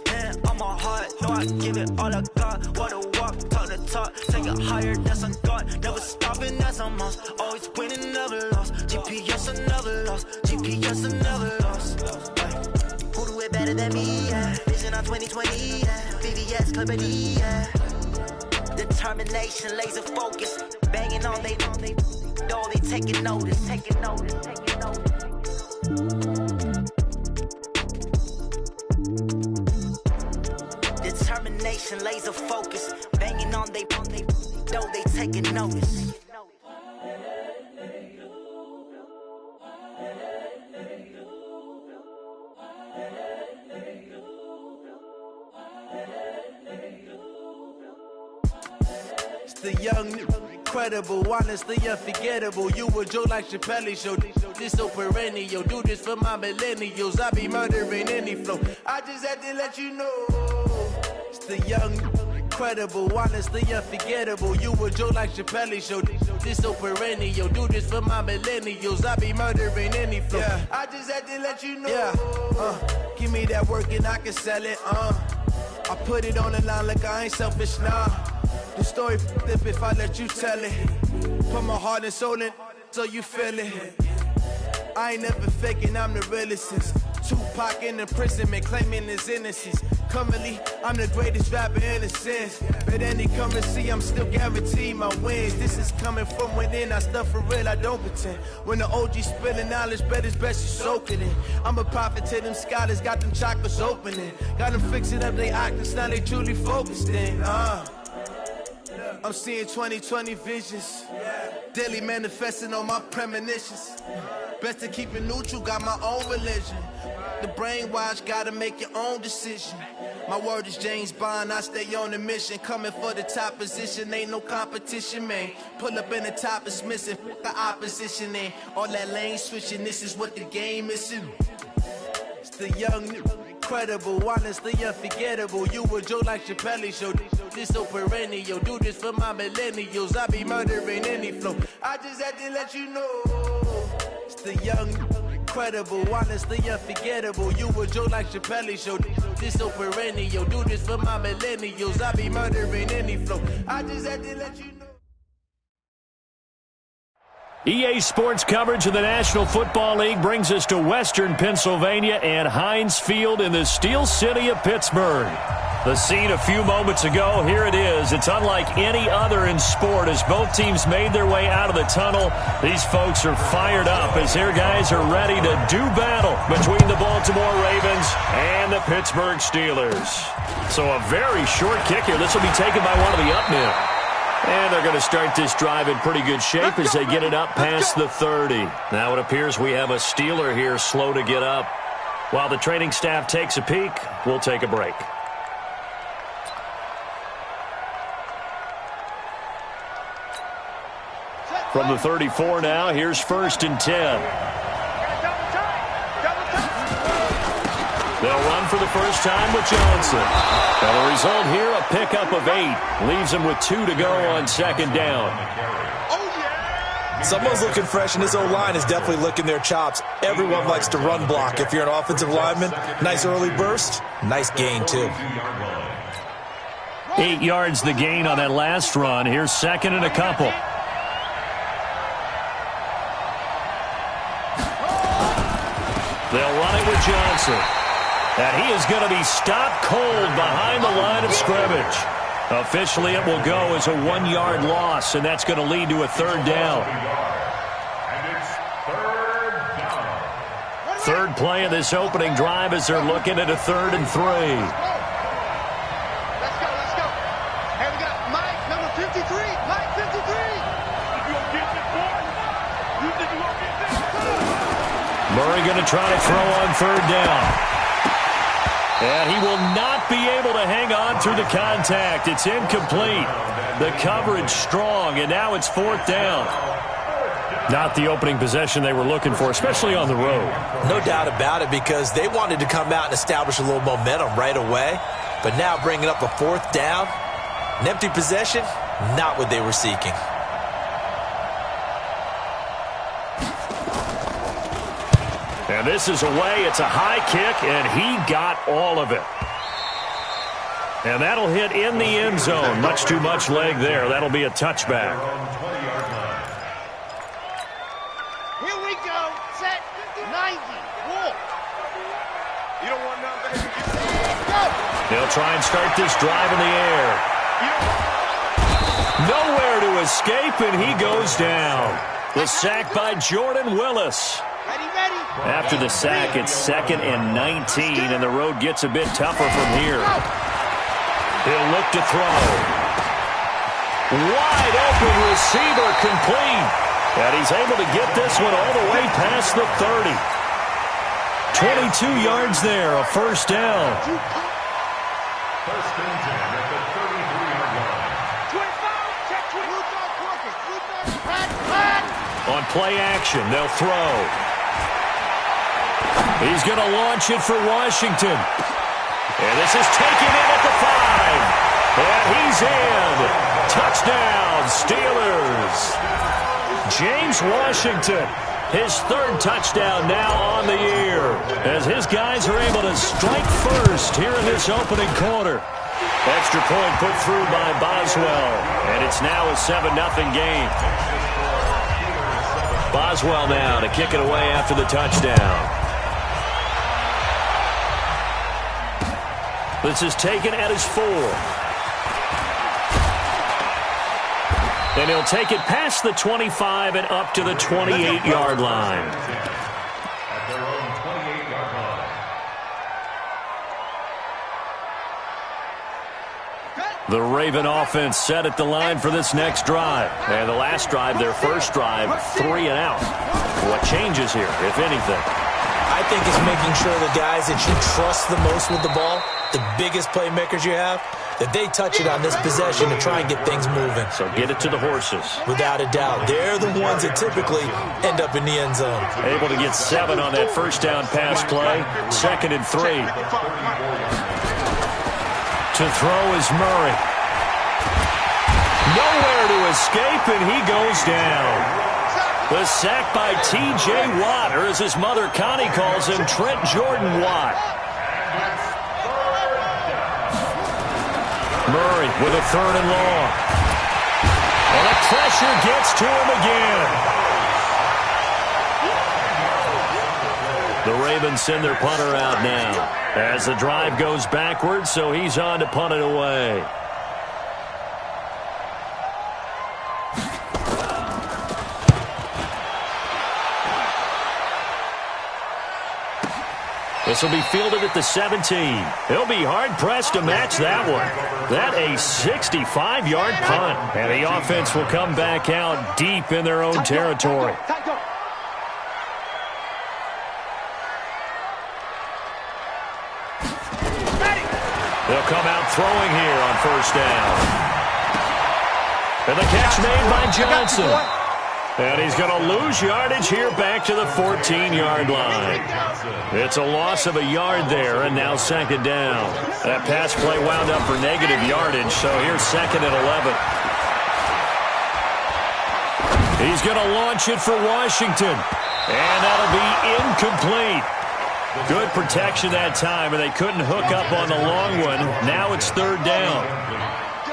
Hand on my heart, no, I give it all I got. Walk the walk, talk the talk. Take it higher, that's a God. Never stopping, that's a must. Always winning, never lost. GPS, I never lost. GPS, I never lost. Who do it better than me? Yeah. Vision on 2020. Yeah. VVS, company. Yeah. Determination, laser focus. Banging on they know they taking notice. Taking notice. Determination, laser focus, banging on they though they taking notice. It's the young, incredible, honestly unforgettable. You a Joe like Chappelle show. This so perennial. Do this for my millennials. I be murdering any flow. I just had to let you know. It's the young, incredible, honestly unforgettable. You a Joe like Chappelle show. This so perennial. Do this for my millennials. I be murdering any flow. Yeah. I just had to let you know. Yeah. Give me that work and I can sell it. I put it on the line like I ain't selfish, nah. The story flip if I let you tell it. Put my heart and soul in so you feel it. I ain't never faking, I'm the realest since Tupac in imprisonment, claiming his innocence. Currently, I'm the greatest rapper in a sense. But any currency, I'm still guaranteed my wins. This is coming from within, I stuff for real, I don't pretend. When the OG spilling knowledge, bet it's best you soak it in. I'm a prophet to them scholars, got them chakras opening. Got them fixing up they octaves, now they truly focused in. I'm seeing 2020 visions. Daily manifesting on my premonitions. Best to keep it neutral, got my own religion. The brainwash, gotta make your own decision. My word is James Bond, I stay on the mission. Coming for the top position, ain't no competition, man. Pull up in the top is missing, the opposition in. All that lane switching, this is what the game is. It's the young, incredible, honestly unforgettable. You a Joe like Chappelle show. This so perennial. Do this for my millennials. I be murdering any flow. I just had to let you know. It's the young, incredible, honestly unforgettable. You a Joe like Chappelle show. This so perennial. Do this for my millennials. I be murdering any flow. I just had to let you know. EA Sports coverage of the National Football League brings us to Western Pennsylvania and Heinz Field in the Steel City of Pittsburgh. The scene a few moments ago, here it is. It's unlike any other in sport as both teams made their way out of the tunnel. These folks are fired up as their guys are ready to do battle between the Baltimore Ravens and the Pittsburgh Steelers. So a very short kick here. This will be taken by one of the up men. And they're going to start this drive in pretty good shape as they get it up past the 30. Now it appears we have a Steeler here slow to get up. While the training staff takes a peek, we'll take a break. From the 34 now, here's 1st and 10. They'll run for the first time with Johnson. And the result here, a pickup of 8. Leaves them with 2 to go on 2nd down. Someone's looking fresh, and this O-line is definitely licking their chops. Everyone likes to run block. If you're an offensive lineman, nice early burst, nice gain, too. 8 yards the gain on that last run. Here's 2nd and a couple. They'll run it with Johnson. And he is going to be stopped cold behind the line of scrimmage. Officially, it will go as a 1-yard loss, and that's going to lead to a 3rd down. And it's 3rd down. Third play of this opening drive as they're looking at a 3rd and 3. Let's go, let's go. Hey, we got Mike, number 53. Mike, 53. You gonna get this, boy? You think you gonna get this? Murray going to try to throw on 3rd down. And he will not be able to hang on through the contact. It's incomplete. The coverage strong, and now it's 4th down. Not the opening possession they were looking for, especially on the road. No doubt about it, because they wanted to come out and establish a little momentum right away. But now bringing up a 4th down, an empty possession, not what they were seeking. And this is away. It's a high kick, and he got all of it. And that'll hit in the end zone. Much too much leg there. That'll be a touchback. Here we go. Set. 90. Walk. You don't want nothing. Go. They'll try and start this drive in the air. Nowhere to escape, and he goes down. The sack by Jordan Willis. Ready, ready. After the sack, it's 2nd and 19, and the road gets a bit tougher from here. He'll look to throw. Wide open receiver complete. And he's able to get this one all the way past the 30. 22 yards there, a first down. First and 10 at the 33-yard line. On play action, they'll throw. He's going to launch it for Washington. And this is taken in at the 5. And he's in. Touchdown, Steelers. James Washington, his 3rd touchdown now on the year, as his guys are able to strike first here in this opening quarter. Extra point put through by Boswell, and it's now a 7-0 game. Boswell now to kick it away after the touchdown. This is taken at his 4. And he'll take it past the 25 and up to the 28-yard line. At their own 28-yard line. The Raven offense set at the line for this next drive. And the last drive, their first drive, 3 and out. What changes here, if anything? I think it's making sure the guys that you trust the most with the ball, the biggest playmakers you have, that they touch it on this possession to try and get things moving. So get it to the horses. Without a doubt. They're the ones that typically end up in the end zone. Able to get 7 on that first down pass play. 2nd and 3. To throw is Murray. Nowhere to escape, and he goes down. The sack by T.J. Watt, or as his mother Connie calls him, Trent Jordan Watt. Murray with a 3rd and long. And the pressure gets to him again. The Ravens send their punter out now as the drive goes backwards, so he's on to punt it away. This will be fielded at the 17. He'll be hard-pressed to match that one. That a 65-yard punt. And the offense will come back out deep in their own territory. They'll come out throwing here on first down. And the catch made by Johnson. And he's going to lose yardage here back to the 14-yard line. It's a loss of a yard there, and now 2nd down. That pass play wound up for negative yardage, so here's 2nd and 11. He's going to launch it for Washington, and that'll be incomplete. Good protection that time, and they couldn't hook up on the long one. Now it's 3rd down.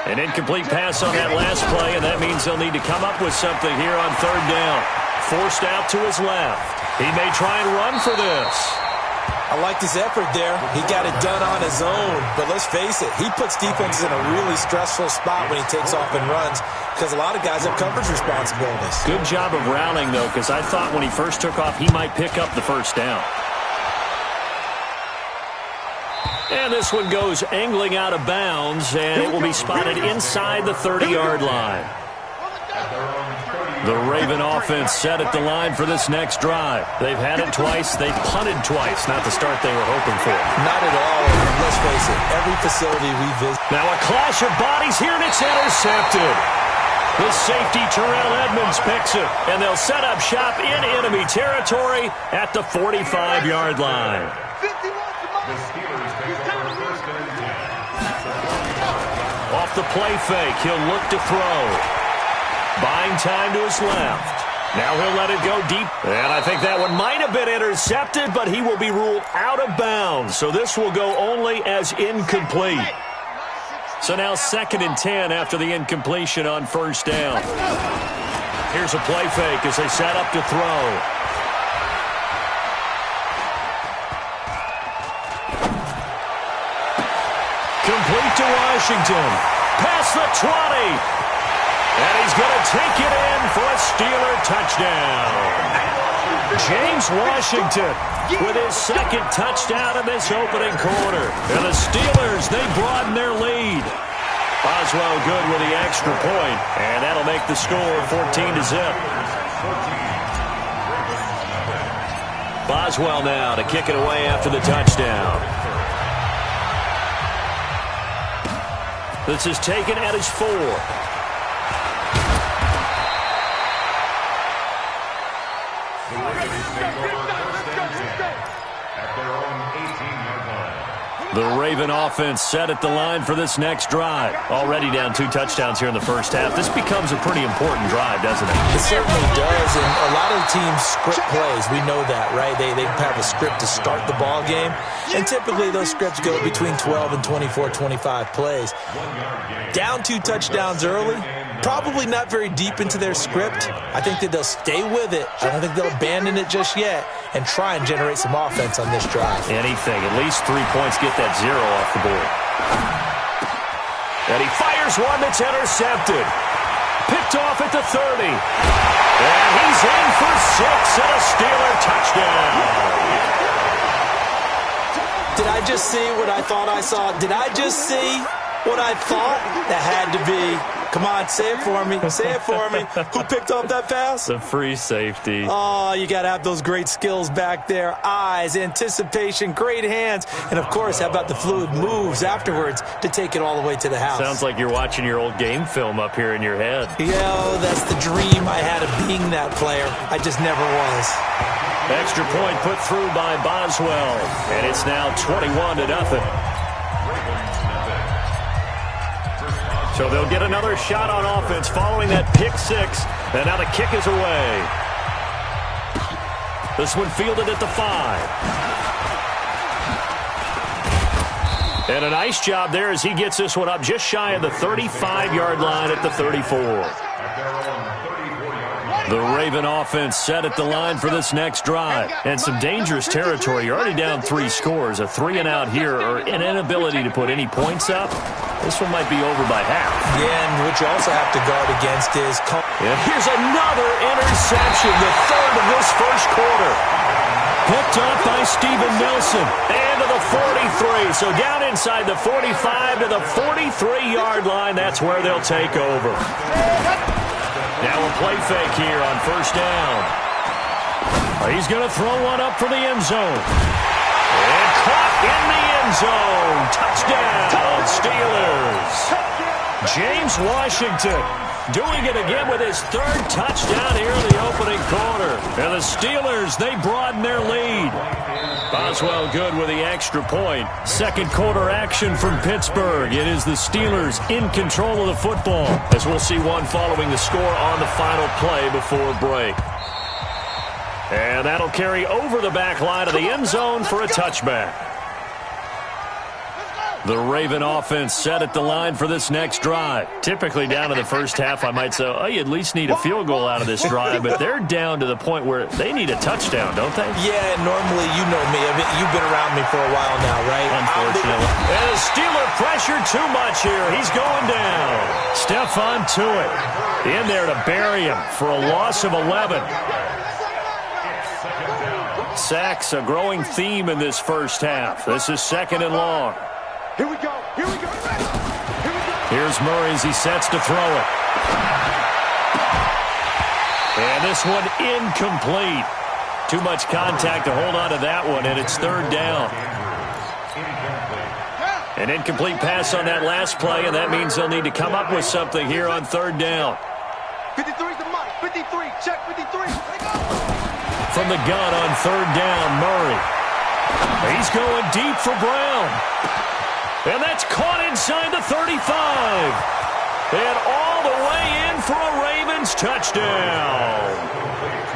An incomplete pass on that last play, and that means they'll need to come up with something here on 3rd down. Forced out to his left. He may try and run for this. I liked his effort there. He got it done on his own. But let's face it, he puts defenses in a really stressful spot when he takes off and runs because a lot of guys have coverage responsibilities. Good job of rallying, though, because I thought when he first took off, he might pick up the first down. And this one goes angling out of bounds, and it will be spotted inside the 30-yard line. The Raven offense set at the line for this next drive. They've had it twice. They've punted twice. Not the start they were hoping for. Not at all. Let's face it, every facility we visit. Now a clash of bodies here, and it's intercepted. The safety, Terrell Edmonds, picks it, and they'll set up shop in enemy territory at the 45-yard line. The Steelers take over 1st and 10. Off the play fake, he'll look to throw. Buying time to his left. Now he'll let it go deep. And I think that one might have been intercepted, but he will be ruled out of bounds. So this will go only as incomplete. So now 2nd and 10 after the incompletion on first down. Here's a play fake as they set up to throw. Complete to Washington. Past the 20. And he's going to take it in for a Steeler touchdown. James Washington with his second touchdown in this opening quarter. And the Steelers, they broaden their lead. Boswell good with the extra point, and that'll make the score 14-0. Boswell now to kick it away after the touchdown. This is taken at his 4. The Raven offense set at the line for this next drive. Already down 2 touchdowns here in the first half. This becomes a pretty important drive, doesn't it? It certainly does, and a lot of the teams script plays. We know that, right? They have a script to start the ball game, and typically those scripts go between 12 and 24, 25 plays. Down 2 touchdowns early, probably not very deep into their script. I think that they'll stay with it. I don't think they'll abandon it just yet and try and generate some offense on this drive. Anything. At least 3 points, get that 0 off the board. And he fires one that's intercepted. Picked off at the 30. And he's in for 6 and a Steeler touchdown. Did I just see what I thought I saw? Did I just see what I thought? That had to be. Come on, say it for me. Say it for me. Who picked off that pass? The free safety. Oh, you got to have those great skills back there. Eyes, anticipation, great hands. And, of course, how about the fluid moves afterwards to take it all the way to the house? Sounds like you're watching your old game film up here in your head. Yeah, that's the dream I had of being that player. I just never was. Extra point put through by Boswell. And it's now 21-0. So they'll get another shot on offense following that pick 6. And now the kick is away. This one fielded at the 5. And a nice job there as he gets this one up just shy of the 35-yard line at the 34. The Raven offense set at the line for this next drive. And some dangerous territory. You're already down 3 scores. A 3-and-out here or an inability to put any points up. This one might be over by half. Yeah, and what you also have to guard against is... And here's another interception, the 3rd of this first quarter. Picked up by Steven Nelson. And to the 43. So down inside the 45 to the 43-yard line. That's where they'll take over. Now a play fake here on first down. He's going to throw one up for the end zone. And caught in the end zone. Touchdown, Steelers. James Washington doing it again with his 3rd touchdown here in the opening quarter. And the Steelers, they broaden their lead. Boswell good with the extra point. Second quarter action from Pittsburgh. It is the Steelers in control of the football, as we'll see one following the score on the final play before break. And that'll carry over the back line of the end zone for a touchback. The Raven offense set at the line for this next drive. Typically down in the first half, I might say, oh, you at least need a field goal out of this drive, but they're down to the point where they need a touchdown, don't they? Yeah, normally, you know me. You've been around me for a while now, right? Unfortunately. And the Steeler pressure too much here. He's going down. Stephon Tuitt in there to bury him for a loss of 11. Sacks, a growing theme in this first half. This is 2nd and long. Here we go. Here we go. Here we go. Here's Murray as he sets to throw it. And this one incomplete. Too much contact to hold on to that one, and it's 3rd down. An incomplete pass on that last play, and that means they'll need to come up with something here on 3rd down. 53's the mark. 53. Check 53. From the gun on 3rd down, Murray. He's going deep for Brown. And that's caught inside the 35. And all the way in for a Ravens touchdown.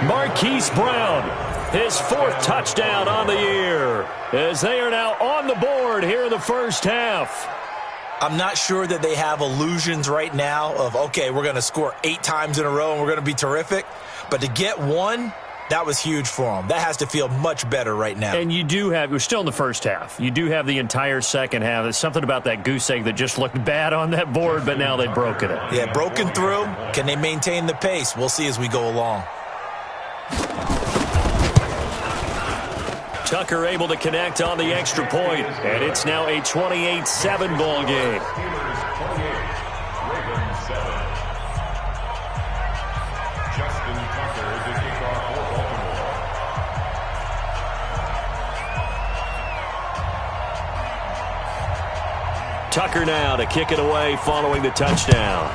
Marquise Brown, his 4th touchdown on the year, as they are now on the board here in the first half. I'm not sure that they have illusions right now of, okay, we're going to score 8 times in a row and we're going to be terrific. But to get one That was huge for him. That has to feel much better right now. And we're still in the first half. You do have the entire second half. There's something about that goose egg that just looked bad on that board, but now they've broken it. Yeah, broken through. Can they maintain the pace? We'll see as we go along. Tucker able to connect on the extra point, and it's now a 28-7 ball game. Tucker now to kick it away following the touchdown.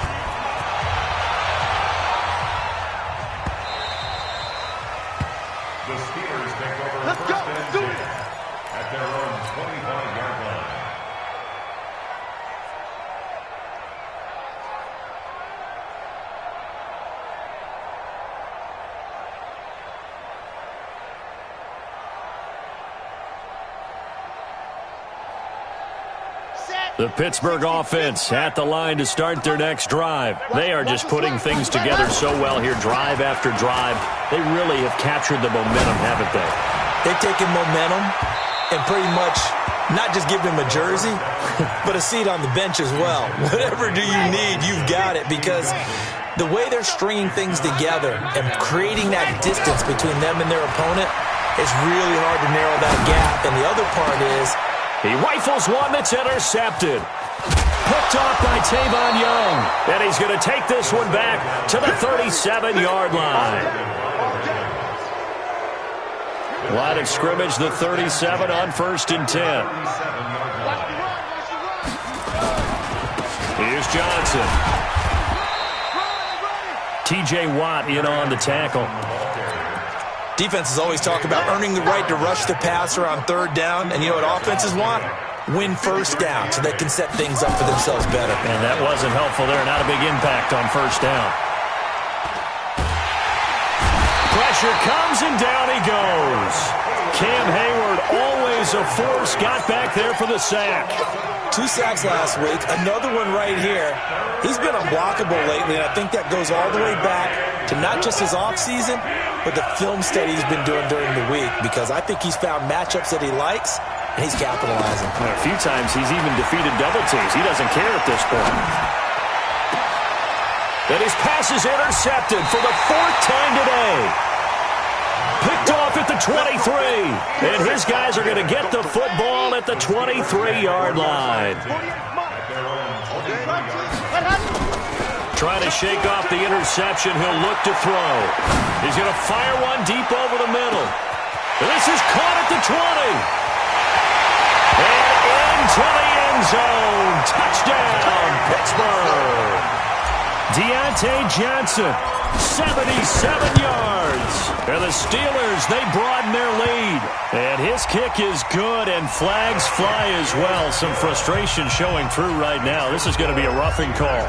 The Steelers take over first and 10 at their own 25-yard line. The Pittsburgh offense at the line to start their next drive. They are just putting things together so well here, drive after drive. They really have captured the momentum, haven't they? They've taken momentum and pretty much not just give him a jersey, but a seat on the bench as well. Whatever do you need, you've got it, because the way they're stringing things together and creating that distance between them and their opponent, it's really hard to narrow that gap. And the other part is, he rifles one that's intercepted. Picked off by Tavon Young. And he's going to take this one back to the 37-yard line. Line of scrimmage, the 37 on 1st and 10. Here's Johnson. T.J. Watt in on the tackle. Defenses always talk about earning the right to rush the passer on 3rd down. And you know what offenses want? Win 1st down so they can set things up for themselves better. And that wasn't helpful there. Not a big impact on 1st down. Pressure comes and down he goes. Cam Hayward, always a force, got back there for the sack. 2 sacks last week, another one right here. He's been unblockable lately, and I think that goes all the way back to not just his offseason, but the film study he's been doing during the week, because I think he's found matchups that he likes, and he's capitalizing. And a few times he's even defeated double teams. He doesn't care at this point. And his pass is intercepted for the 4th time today. Picked off at the 23. And his guys are going to get the football at the 23-yard line. Trying to shake off the interception. He'll look to throw. He's going to fire one deep over the middle. And this is caught at the 20. And into the end zone. Touchdown, Pittsburgh. Deontay Johnson, 77 yards. And the Steelers, they broaden their lead. And his kick is good, and flags fly as well. Some frustration showing through right now. This is going to be a roughing call.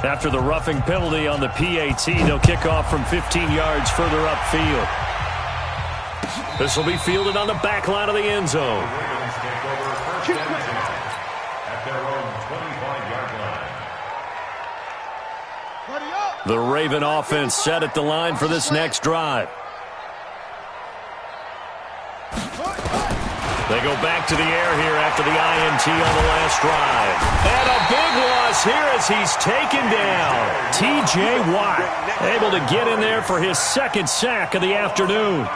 After the roughing penalty on the PAT, they'll kick off from 15 yards further upfield. This will be fielded on the back line of the end zone. The Raven offense set at the line for this next drive. They go back to the air here after the INT on the last drive. And a big loss here as he's taken down. T.J. Watt able to get in there for his 2nd sack of the afternoon.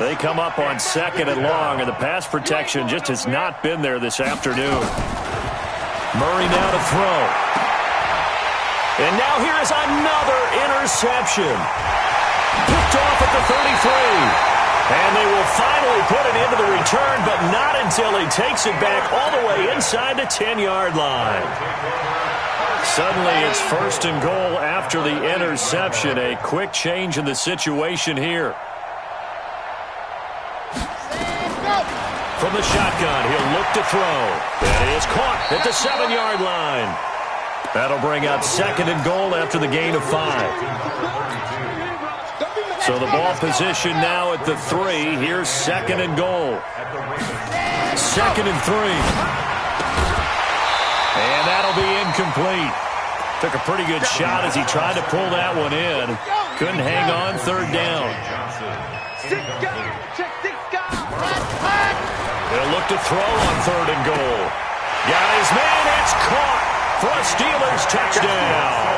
They come up on 2nd and long, and the pass protection just has not been there this afternoon. Murray now to throw. And now here is another interception. Picked off at the 33. And they will finally put it into the return, but not until he takes it back all the way inside the 10-yard line. Suddenly it's 1st and goal after the interception. A quick change in the situation here. From the shotgun, he'll look to throw. And it is caught at the 7-yard line. That'll bring up 2nd and goal after the gain of 5. So the ball position now at the 3. Here's 2nd and goal. 2nd and 3. And that'll be incomplete. Took a pretty good shot as he tried to pull that one in. Couldn't hang on. 3rd down. They'll look to throw on 3rd and goal. Got his man. It's caught for a Steelers touchdown.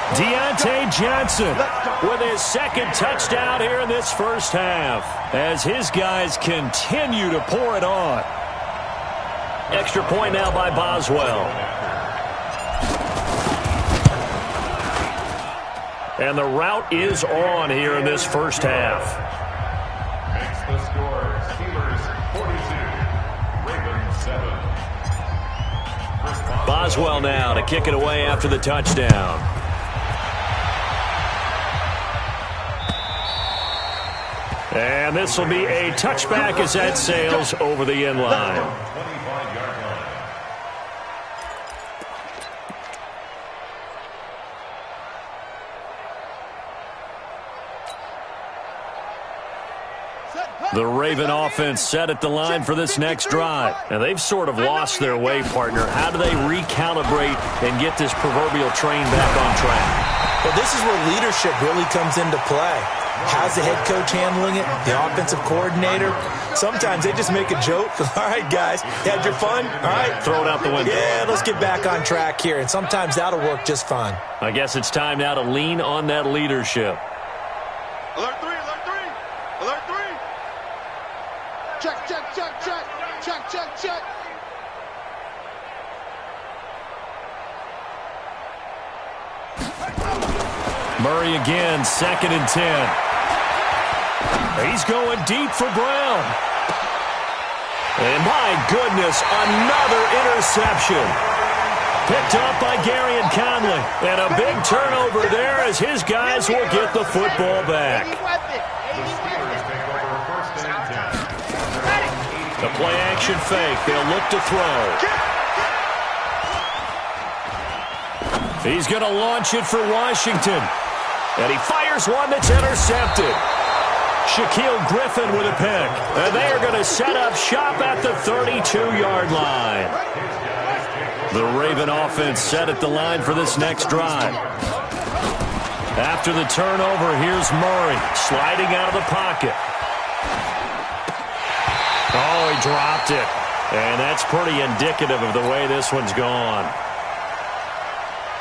Deontay Johnson with his 2nd touchdown here in this first half as his guys continue to pour it on. Extra point now by Boswell. And the route is on here in this first half. Makes the score Steelers 42, Ravens 7. Boswell now to kick it away after the touchdown. And this will be a touchback as that sails over the end line. The Raven offense set at the line for this next drive. And they've sort of lost their way, partner. How do they recalibrate and get this proverbial train back on track? Well, this is where leadership really comes into play. How's the head coach handling it? The offensive coordinator? Sometimes they just make a joke. All right, guys, you had your fun? All right. Throw it out the window. Yeah, let's get back on track here. And sometimes that'll work just fine. I guess it's time now to lean on that leadership. Alert 3, alert 3, alert 3. Check, check, check, check, check, check, check. Murray again, 2nd and 10. He's going deep for Brown. And my goodness, another interception. Picked up by Gary and Conley. And a big turnover there as his guys will get the football back. The play action fake. They'll look to throw. He's going to launch it for Washington. And he fires one that's intercepted. Shaquille Griffin with a pick. And they are going to set up shop at the 32-yard line. The Raven offense set at the line for this next drive. After the turnover, here's Murray sliding out of the pocket. Oh, he dropped it. And that's pretty indicative of the way this one's gone.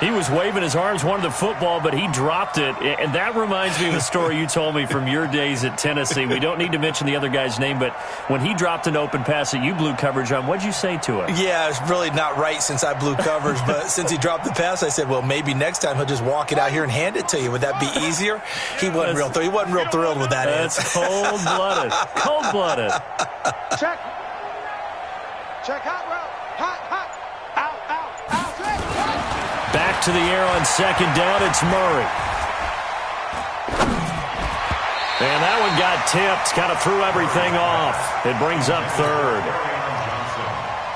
He was waving his arms, wanted the football, but he dropped it. And that reminds me of a story you told me from your days at Tennessee. We don't need to mention the other guy's name, but when he dropped an open pass that you blew coverage on, what'd you say to him? Yeah, it's really not right since I blew coverage, but since he dropped the pass, I said, well, maybe next time he'll just walk it out here and hand it to you. Would that be easier? He wasn't real thrilled with that. That's cold-blooded. Cold-blooded. Check. Check hot route. Hot, hot. Out, out, out. Back to the air on 2nd down. It's Murray. And that one got tipped. Kind of threw everything off. It brings up 3rd.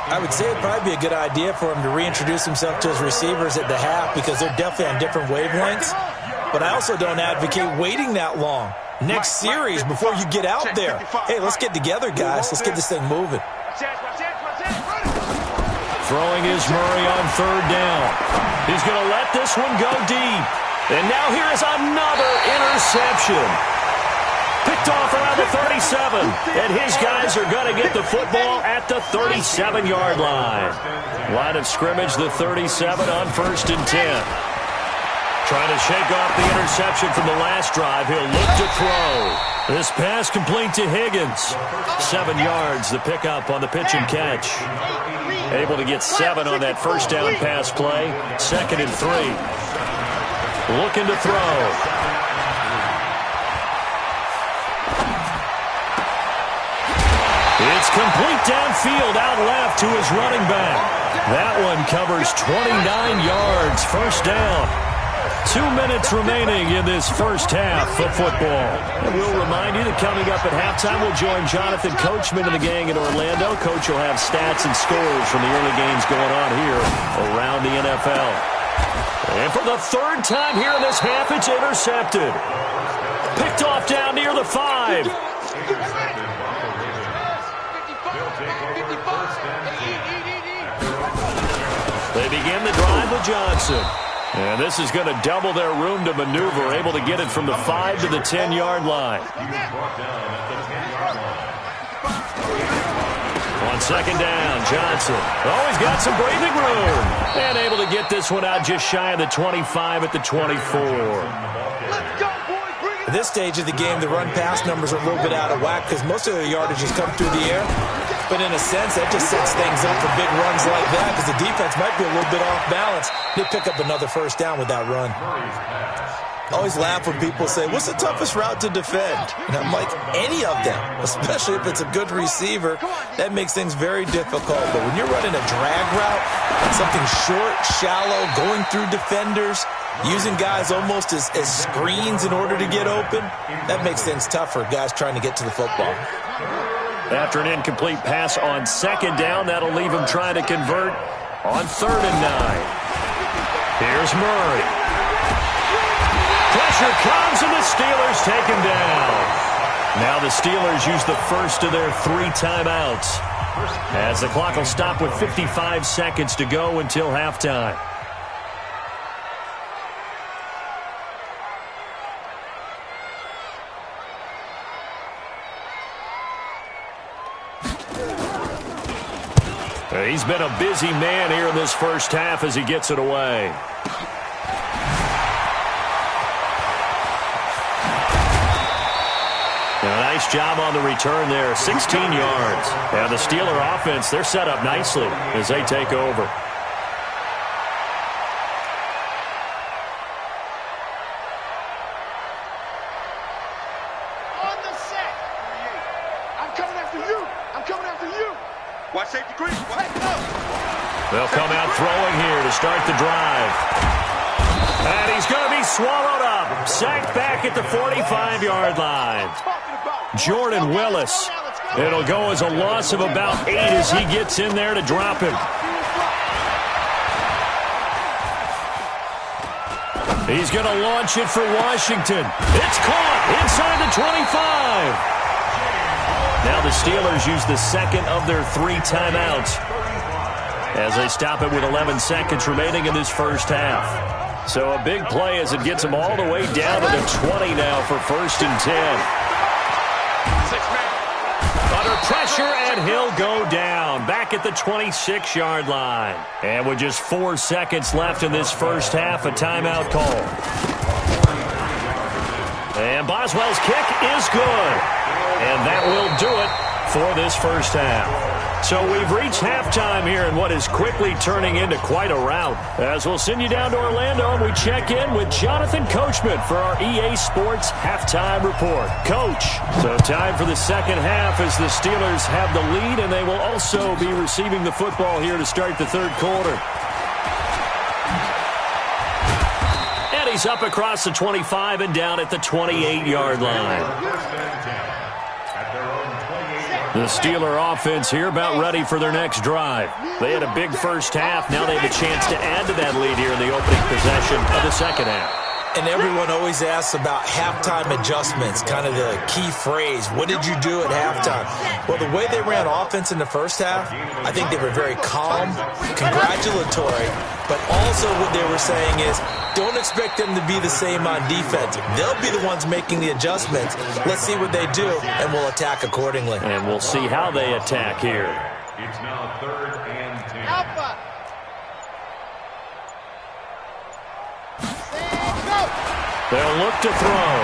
I would say it'd probably be a good idea for him to reintroduce himself to his receivers at the half because they're definitely on different wavelengths. But I also don't advocate waiting that long. Next series, before you get out there, hey, let's get together, guys. Let's get this thing moving. Throwing is Murray on 3rd down. He's going to let this one go deep. And now here is another interception. Picked off around the 37. And his guys are going to get the football at the 37-yard line. Line of scrimmage, the 37 on 1st and 10. Trying to shake off the interception from the last drive. He'll look to throw. This pass complete to Higgins. 7 yards, the pickup on the pitch and catch. Able to get 7 on that first down pass play. 2nd and 3. Looking to throw. It's complete downfield out left to his running back. That one covers 29 yards. First down. 2 minutes remaining in this first half of football. And we'll remind you that coming up at halftime, we'll join Jonathan Coachman and the gang in Orlando. Coach will have stats and scores from the early games going on here around the NFL. And for the 3rd time here in this half, it's intercepted. Picked off down near the 5. They begin the drive with Johnson. And this is going to double their room to maneuver, able to get it from the 5 to the 10-yard line. On second down, Johnson. Oh, he's got some breathing room. And able to get this one out just shy of the 25 at the 24. At this stage of the game, the run-pass numbers are a little bit out of whack because most of their yardage has come through the air. But in a sense, that just sets things up for big runs like that because the defense might be a little bit off balance. They pick up another first down with that run. I always laugh when people say, what's the toughest route to defend? And I'm like, any of them, especially if it's a good receiver. That makes things very difficult. But when you're running a drag route, something short, shallow, going through defenders, using guys almost as screens in order to get open, that makes things tough for guys trying to get to the football. After an incomplete pass on second down, that'll leave him trying to convert on 3rd and 9. Here's Murray. Pressure comes, and the Steelers take him down. Now the Steelers use the first of their 3 timeouts, as the clock will stop with 55 seconds to go until halftime. He's been a busy man here in this first half as he gets it away. A nice job on the return there, 16 yards. And the Steeler offense, they're set up nicely as they take over. On the set. I'm coming after you. I'm coming after you. Watch safety green. They'll come out throwing here to start the drive. And he's going to be swallowed up. Sacked back at the 45-yard line. Jordan Willis. It'll go as a loss of about 8 as he gets in there to drop him. He's going to launch it for Washington. It's caught inside the 25. Now the Steelers use the second of their 3 timeouts as they stop it with 11 seconds remaining in this first half. So a big play as it gets them all the way down to the 20 now for 1st and 10. Under pressure, and he'll go down back at the 26-yard line. And with just 4 seconds left in this first half, a timeout call. And Boswell's kick is good. And that will do it for this first half. So we've reached halftime here in what is quickly turning into quite a rout. As we'll send you down to Orlando and we check in with Jonathan Coachman for our EA Sports Halftime Report. Coach, so time for the second half as the Steelers have the lead, and they will also be receiving the football here to start the third quarter. And he's up across the 25 and down at the 28-yard line. The Steeler offense here about ready for their next drive. They had a big first half. Now they have a chance to add to that lead here in the opening possession of the second half. And everyone always asks about halftime adjustments, kind of the key phrase. What did you do at halftime? Well, the way they ran offense in the first half, I think they were very calm, congratulatory, but also what they were saying is, don't expect them to be the same on defense. They'll be the ones making the adjustments. Let's see what they do, and we'll attack accordingly. And we'll see how they attack here. It's now 3rd and 10. Alpha. They'll look to throw.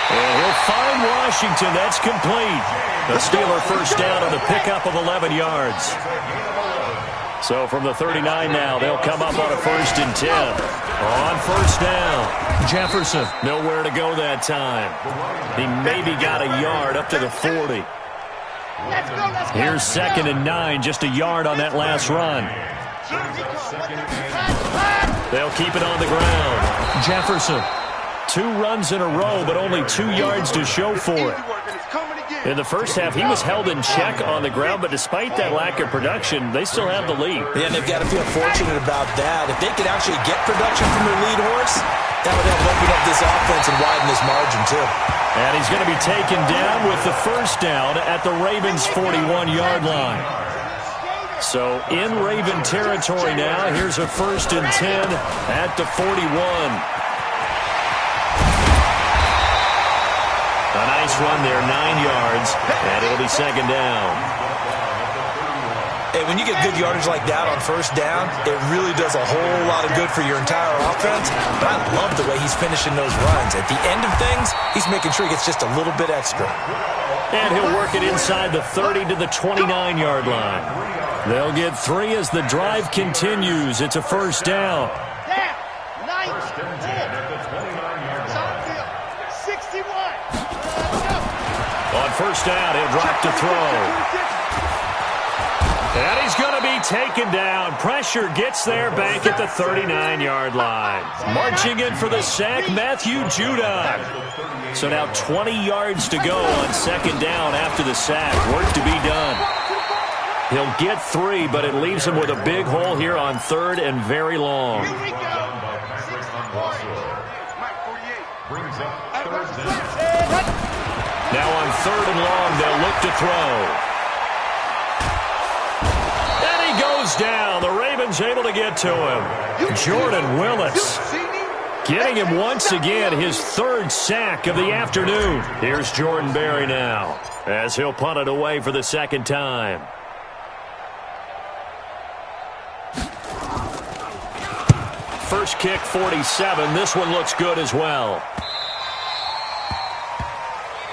And he'll find Washington. That's complete. The Steeler first down on the pickup of 11 yards. So from the 39 now, they'll come up on a 1st and 10. On first down, Jefferson. Nowhere to go that time. He maybe got a yard up to the 40. Here's 2nd and 9, just a yard on that last run. They'll keep it on the ground. Jefferson, 2 runs in a row, but only 2 yards to show for it. In the first half, he was held in check on the ground, but despite that lack of production, they still have the lead. Yeah, and they've got to feel fortunate about that. If they could actually get production from their lead horse, that would help open up this offense and widen this margin, too. And he's going to be taken down with the first down at the Ravens' 41-yard line. So in Raven territory now, here's a 1st and 10 at the 41. A nice run there, 9 yards, and it'll be 2nd down. Hey, when you get good yardage like that on 1st down, it really does a whole lot of good for your entire offense. But I love the way he's finishing those runs. At the end of things, he's making sure he gets just a little bit extra. And he'll work it inside the 30 to the 29-yard line. They'll get 3 as the drive continues. It's a 1st down. On 1st down, he'll drop to throw. And he's going to be taken down. Pressure gets there back at the 39-yard line. Marching in for the sack, Matthew Judon. So now 20 yards to go on 2nd down after the sack. Work to be done. He'll get 3, but it leaves him with a big hole here on 3rd and very long. Now on 3rd and long, they'll look to throw. And he goes down. The Ravens able to get to him. Jordan Willis getting him once again, his 3rd sack of the afternoon. Here's Jordan Berry now as he'll punt it away for the 2nd time. First kick, 47. This one looks good as well.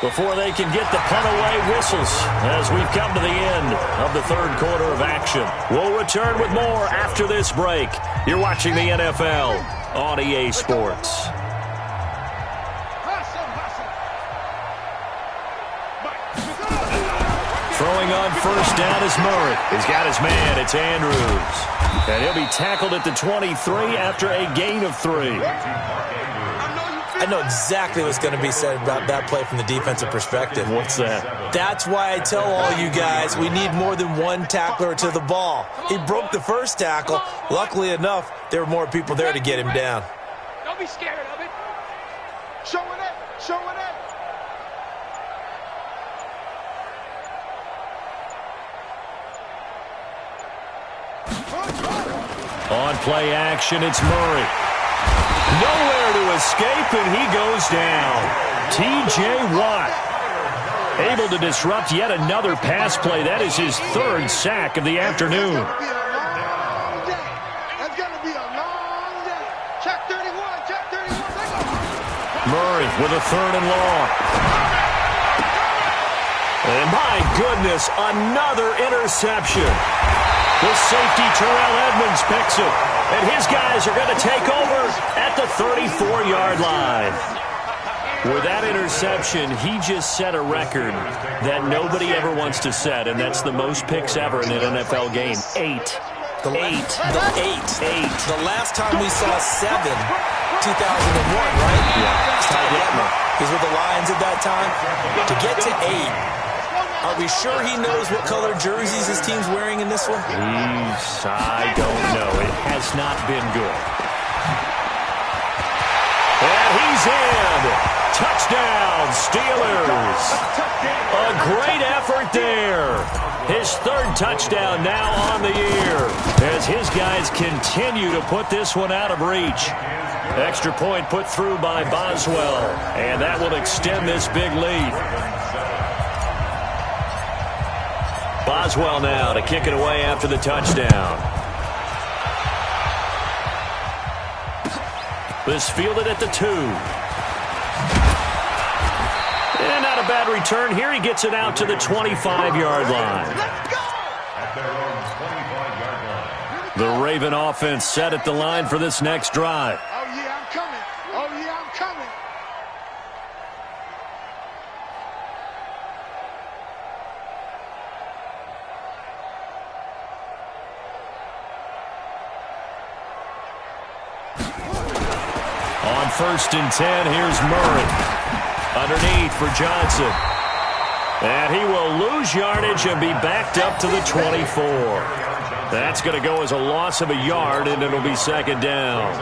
Before they can get the punt away, whistles as we've come to the end of the 3rd quarter of action. We'll return with more after this break. You're watching the NFL on EA Sports. Throwing on 1st down is Murray. He's got his man. It's Andrews. And he'll be tackled at the 23 after a gain of 3. I know exactly what's going to be said about that play from the defensive perspective. What's that? That's why I tell all you guys we need more than one tackler to the ball. He broke the 1st tackle. Luckily enough, there were more people there to get him down. Don't be scared of it. Show it up. Show it up. On play action, it's Murray. Nowhere to escape, and he goes down. T.J. Watt able to disrupt yet another pass play. That is his 3rd sack of the afternoon. That's going to be a long day. Check 31, check 31. Murray with a 3rd and long. And my goodness, another interception. The safety, Terrell Edmonds, picks it. And his guys are going to take over at the 34-yard line. With that interception, he just set a record that nobody ever wants to set, and that's the most picks ever in an NFL game. 8. The last time we saw 7, 2001, right? Yeah. He's with the Lions at that time. To get to 8. Are we sure he knows what color jerseys his team's wearing in this one? I don't know. It has not been good. And he's in. Touchdown, Steelers. A great effort there. His 3rd touchdown now on the year as his guys continue to put this one out of reach. Extra point put through by Boswell, and that will extend this big lead. Boswell now to kick it away after the touchdown. This fielded at the 2. And not a bad return here. He gets it out to the 25-yard line. The Raven offense set at the line for this next drive. Oh, yeah, I'm coming. Oh, yeah, I'm coming. On 1st and 10, here's Murray. Underneath for Johnson. And he will lose yardage and be backed up to the 24. That's going to go as a loss of a yard, and it'll be second down.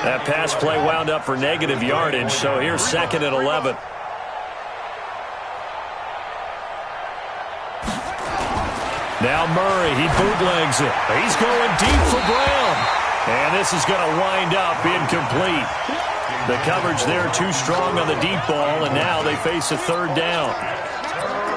That pass play wound up for negative yardage, so here's second and 11. Now Murray, he bootlegs it. He's going deep for Brown. And this is going to wind up incomplete. The coverage there too strong on the deep ball, and now they face a third down.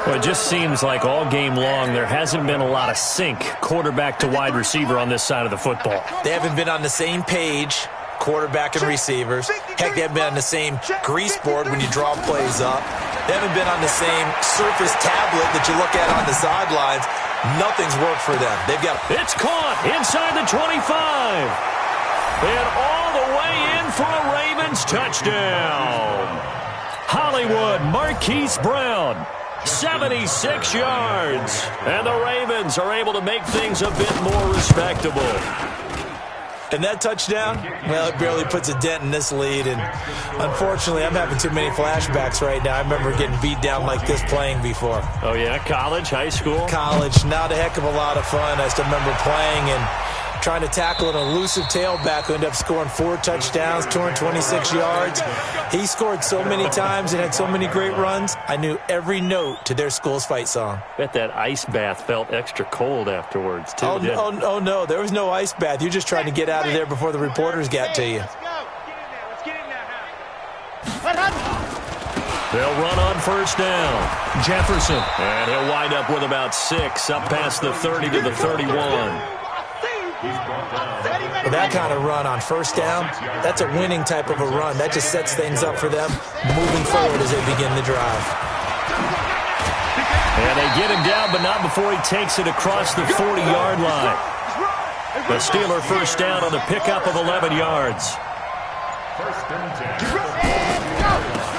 Well, it just seems like all game long there hasn't been a lot of sync quarterback to wide receiver on this side of the football. They haven't been on the same page, quarterback and receivers. Heck, they haven't been on the same grease board when you draw plays up. They haven't been on the same Surface tablet that you look at on the sidelines. Nothing's worked for them. They've got... It's caught inside the 25. And all the way in for a Ravens touchdown. Hollywood Marquise Brown. 76 yards. And the Ravens are able to make things a bit more respectable. And that touchdown, well, it barely puts a dent in this lead. And unfortunately, I'm having too many flashbacks right now. I remember getting beat down like this playing before. Oh, yeah? College, high school? College. Not a heck of a lot of fun. I still remember playing and trying to tackle an elusive tailback who ended up scoring 4 touchdowns, 226 yards. He scored so many times and had so many great runs, I knew every note to their school's fight song. Bet that ice bath felt extra cold afterwards, too. Oh, no, there was no ice bath. You're just trying to get out of there before the reporters got to you. They'll run on first down. Jefferson. And he'll wind up with about 6, up past the 30 to the 31. With that kind of run on first down, that's a winning type of a run. That just sets things up for them moving forward as they begin the drive. And they get him down, but not before he takes it across the 40-yard line. The Steeler first down on the pickup of 11 yards.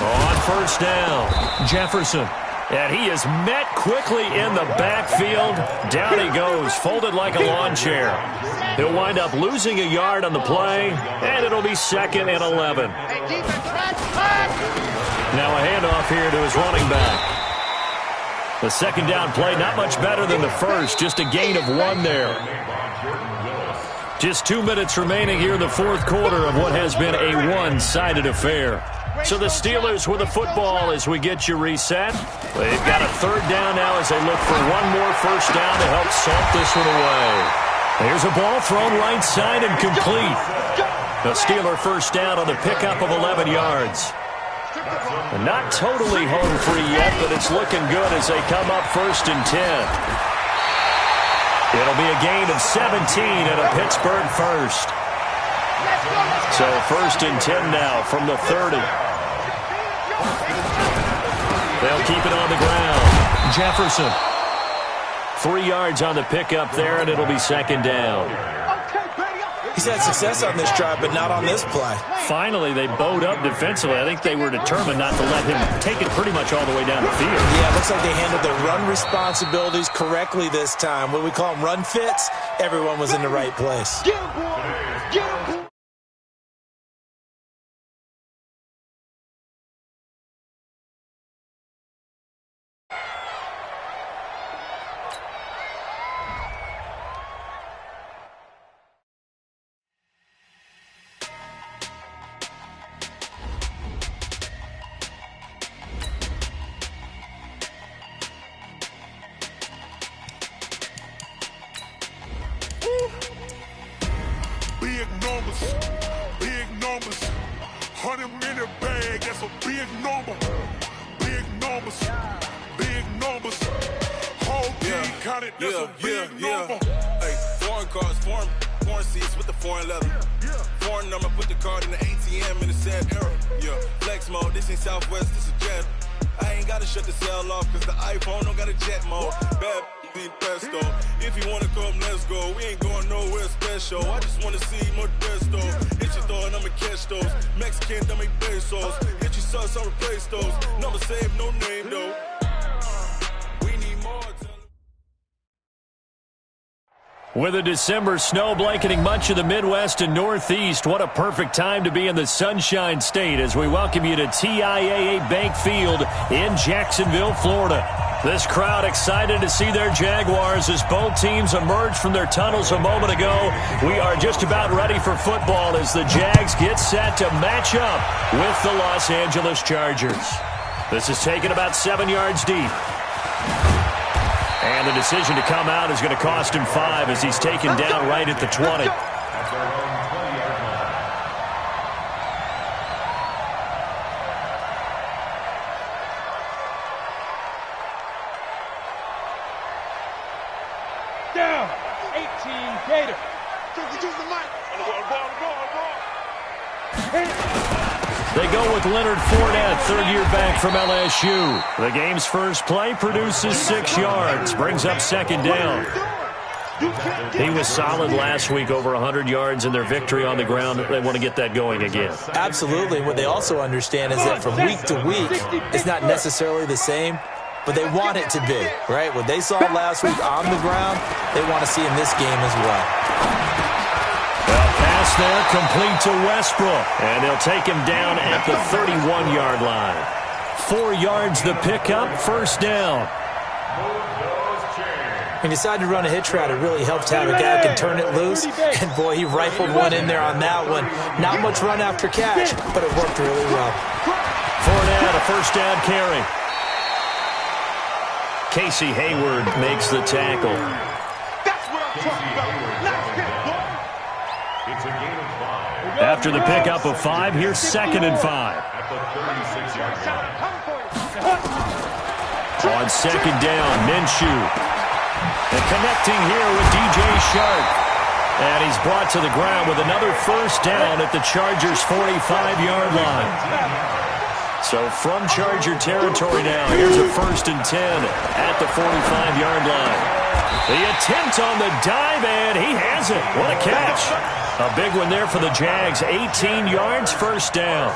On first down, Jefferson. And he is met quickly in the backfield. Down he goes, folded like a lawn chair. He'll wind up losing a yard on the play, and it'll be second and 11. Now a handoff here to his running back. The second down play, not much better than the first, just a gain of 1 there. Just 2 minutes remaining here in the fourth quarter of what has been a one-sided affair. So the Steelers with the football as we get you reset. They've got a third down now as they look for one more first down to help salt this one away. Here's a ball thrown right side and complete. The Steeler first down on the pickup of 11 yards. And not totally home free yet, but it's looking good as they come up first and 10. It'll be a gain of 17 and a Pittsburgh first. So first and 10 now from the 30. They'll keep it on the ground. Jefferson. 3 yards on the pickup there, and it'll be second down. He's had success on this drive, but not on this play. Finally, they bowed up defensively. I think they were determined not to let him take it pretty much all the way down the field. Yeah, it looks like they handled their run responsibilities correctly this time. When we call them run fits, everyone was in the right place. Big numbers, 100-minute bag, that's a big number. Big numbers, whole team counted, that's a big number. Hey, foreign cars, foreign seats with the foreign leather. Foreign number, put the card in the ATM in the sad era. Yeah, flex mode, this ain't Southwest, this is Jet. I ain't gotta shut the cell off, cause the iPhone don't got a jet mode. Bad be pesto. If you wanna come, let's go. We ain't going nowhere special. I just wanna see more desto. Hit your door and I'ma catch those. Mexican, dummy pesos. Hit your sauce, I'll replace those. Number save, no name though. We need more. With a December snow blanketing much of the Midwest and Northeast, what a perfect time to be in the Sunshine State as we welcome you to TIAA Bank Field in Jacksonville, Florida. This crowd excited to see their Jaguars as both teams emerge from their tunnels a moment ago. We are just about ready for football as the Jags get set to match up with the Los Angeles Chargers. This is taken about 7 yards deep. And the decision to come out is going to cost him 5 as he's taken down right at the 20. Down, 18 Gator. They go with Leonard Fournette, third-year back from LSU. The game's first play produces 6 yards, brings up second down. He was solid last week, over 100 yards in their victory on the ground. They want to get that going again. Absolutely. What they also understand is that from week to week, it's not necessarily the same, but they want it to be, right? What they saw last week on the ground, they want to see in this game as well. Well, pass there, complete to Westbrook, and they'll take him down at the 31-yard line. 4 yards the pickup, first down. He decided to run a hitch route. It really helped to have a guy who can turn it loose. And, boy, he rifled one in there on that one. Not much run after catch, but it worked really well. Fournette, a first down carry. Casey Hayward makes the tackle. After the pickup of 5, here's 2nd and 5. On second down, Minshew. And connecting here with DJ Shark. And he's brought to the ground with another first down at the Chargers' 45-yard line. So from Charger territory now, here's a 1st and 10 at the 45-yard line. The attempt on the dive, and he has it. What a catch. A big one there for the Jags. 18 yards, first down.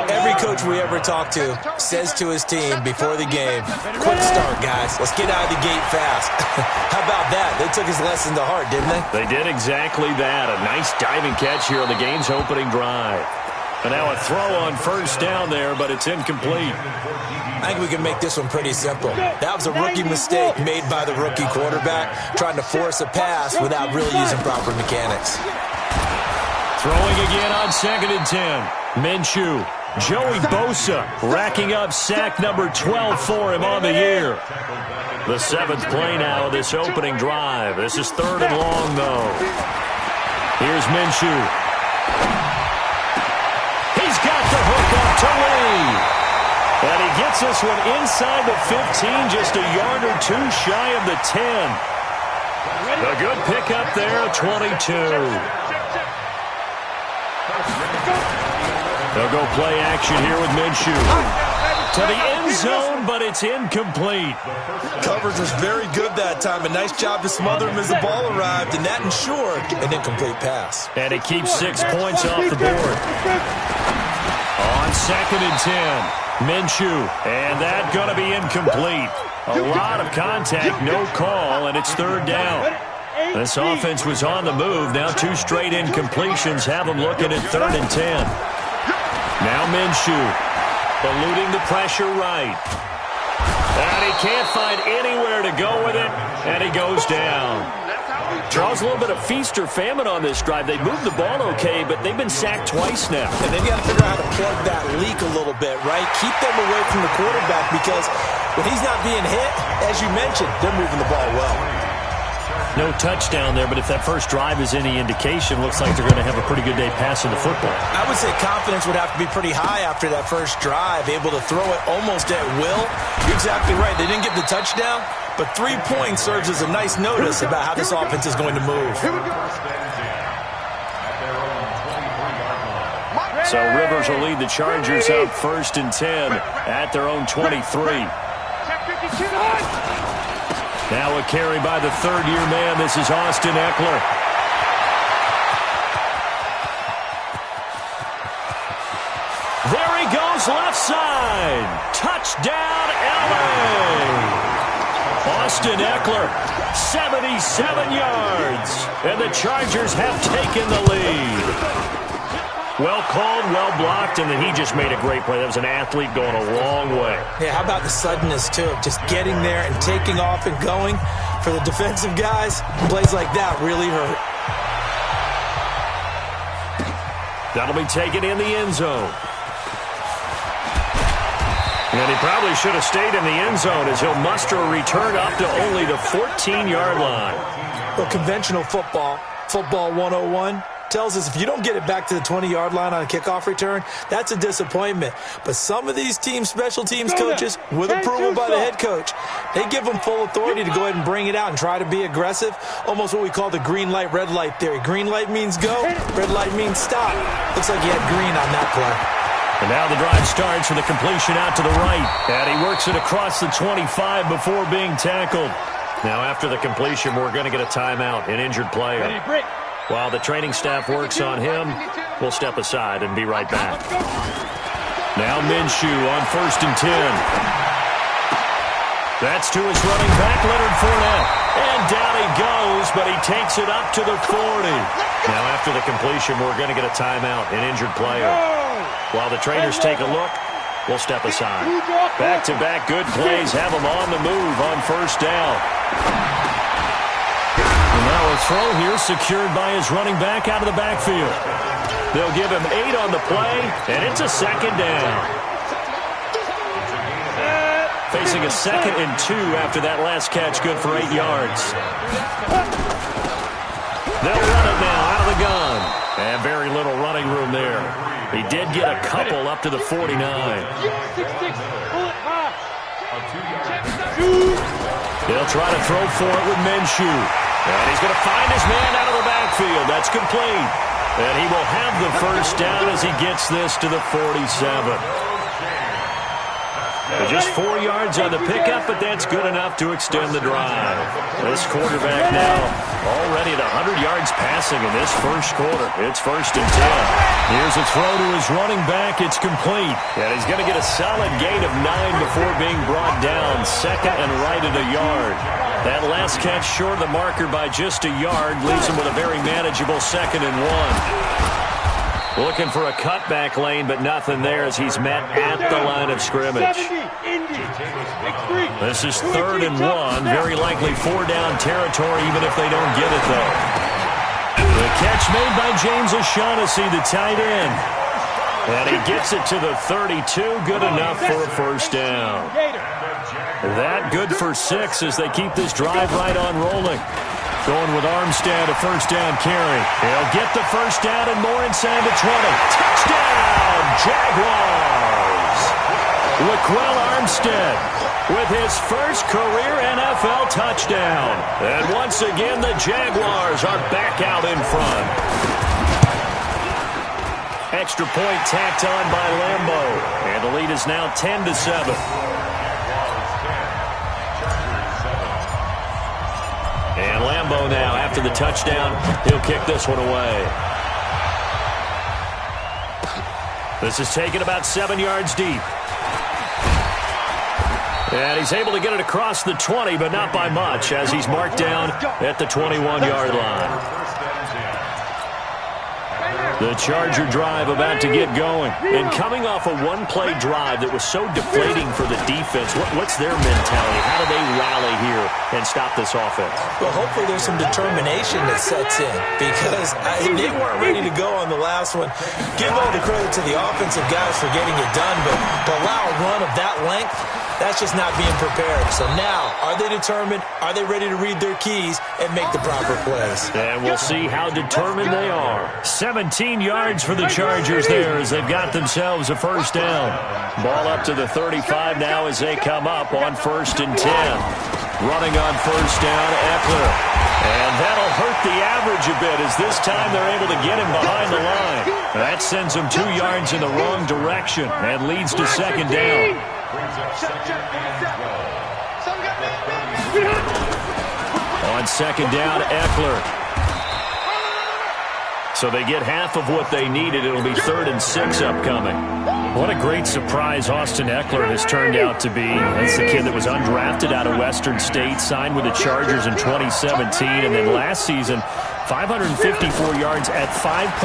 Every coach we ever talk to says to his team before the game, quick start, guys. Let's get out of the gate fast. How about that? They took his lesson to heart, didn't they? They did exactly that. A nice diving catch here on the game's opening drive. And now a throw on first down there, but it's incomplete. I think we can make this one pretty simple. That was a rookie mistake made by the rookie quarterback, trying to force a pass without really using proper mechanics. Throwing again on 2nd and 10. Minshew. Joey Bosa racking up sack number 12 for him on the year. The 7th play now of this opening drive. This is 3rd and long, though. Here's Minshew. He's got the hook up to Lee. And he gets this one inside the 15, just a yard or 2 shy of the 10. A good pickup there, 22. They'll go play action here with Minshew. To the end zone, but it's incomplete. Coverage was very good that time. A nice job to smother him as the ball arrived, and that ensured an incomplete pass. And it keeps 6 points off the board. On 2nd and 10, Minshew. And that going to be incomplete. A lot of contact, no call, and it's 3rd down. This offense was on the move. Now 2 straight incompletions have them looking at 3rd and 10. Now Minshew, eluding the pressure right. And he can't find anywhere to go with it, and he goes down. Charles, a little bit of feast or famine on this drive. They moved the ball okay, but they've been sacked twice now. And they've got to figure out how to plug that leak a little bit, right? Keep them away from the quarterback because when he's not being hit, as you mentioned, they're moving the ball well. No touchdown there, but if that first drive is any indication, looks like they're going to have a pretty good day passing the football. I would say confidence would have to be pretty high after that first drive, able to throw it almost at will. You're exactly right. They didn't get the touchdown, but 3 points serves as a nice notice about how this offense is going to move. So Rivers will lead the Chargers out 1st and 10 at their own 23. Now a carry by the 3rd-year man. This is Austin Eckler. There he goes, left side. Touchdown, LA. Austin Eckler, 77 yards. And the Chargers have taken the lead. Well called, well blocked, and then he just made a great play. That was an athlete going a long way. Yeah, how about the suddenness, too? Just getting there and taking off and going. For the defensive guys, plays like that really hurt. That'll be taken in the end zone. And he probably should have stayed in the end zone as he'll muster a return up to only the 14-yard line. Well, conventional football 101, tells us if you don't get it back to the 20-yard line on a kickoff return, that's a disappointment. But some of these special teams coaches, with approval by the head coach, they give them full authority to go ahead and bring it out and try to be aggressive, almost what we call the green light, red light theory. Green light means go, red light means stop. Looks like he had green on that play. And now the drive starts with a completion out to the right. And he works it across the 25 before being tackled. Now after the completion, we're going to get a timeout, an injured player. While the training staff works on him, we'll step aside and be right back. Now Minshew on 1st and 10. That's to his running back, Leonard Fournette. And down he goes, but he takes it up to the 40. Now after the completion, we're going to get a timeout, an injured player. While the trainers take a look, we'll step aside. Back-to-back good plays have him on the move on 1st down. And now a throw here secured by his running back out of the backfield. They'll give him 8 on the play, and it's a 2nd down. Facing a 2nd and 2 after that last catch, good for 8 yards. They'll run it now out of the gun. And very little running room there. He did get a couple up to the 49. They'll try to throw for it with Minshew. And he's going to find his man out of the backfield. That's complete. And he will have the 1st down as he gets this to the 47. Just 4 yards on the pickup, but that's good enough to extend the drive. This quarterback now already at 100 yards passing in this 1st quarter. It's 1st and 10. Here's a throw to his running back. It's complete. And he's going to get a solid gain of 9 before being brought down. 2nd and right at a yard. That last catch short of the marker by just a yard leaves him with a very manageable 2nd and 1. Looking for a cutback lane, but nothing there as he's met at the line of scrimmage. This is 3rd and 1. Very likely 4-down territory, even if they don't get it, though. The catch made by James O'Shaughnessy, the tight end. And he gets it to the 32. Good enough for a 1st down. That good for 6 as they keep this drive right on rolling. Going with Armstead, a 1st down carry. He'll get the 1st down and more inside the 20. Touchdown, Jaguars! Laquell Armstead with his 1st career NFL touchdown. And once again, the Jaguars are back out in front. Extra point tacked on by Lambo. And the lead is now 10-7. And Lambo now, after the touchdown, he'll kick this one away. This is taken about 7 yards deep. And he's able to get it across the 20, but not by much, as he's marked down at the 21-yard line. The Charger drive about to get going. And coming off a one-play drive that was so deflating for the defense, what's their mentality? How do they rally here and stop this offense? Well, hopefully there's some determination that sets in because they weren't ready to go on the last one. Give all the credit to the offensive guys for getting it done, but to allow a run of that length, that's just not being prepared. So now, are they determined? Are they ready to read their keys and make the proper plays? And we'll see how determined they are. 17 yards for the Chargers there as they've got themselves a 1st down. Ball up to the 35 now as they come up on 1st and 10. Running on 1st down, Eckler. And that'll hurt the average a bit as this time they're able to get him behind the line. That sends him 2 yards in the wrong direction and leads to 2nd down. On 2nd down, Eckler. So they get half of what they needed. It'll be 3rd and 6 upcoming. What a great surprise Austin Eckler has turned out to be. That's the kid that was undrafted out of Western State, signed with the Chargers in 2017, and then last season, 554 yards at 5.2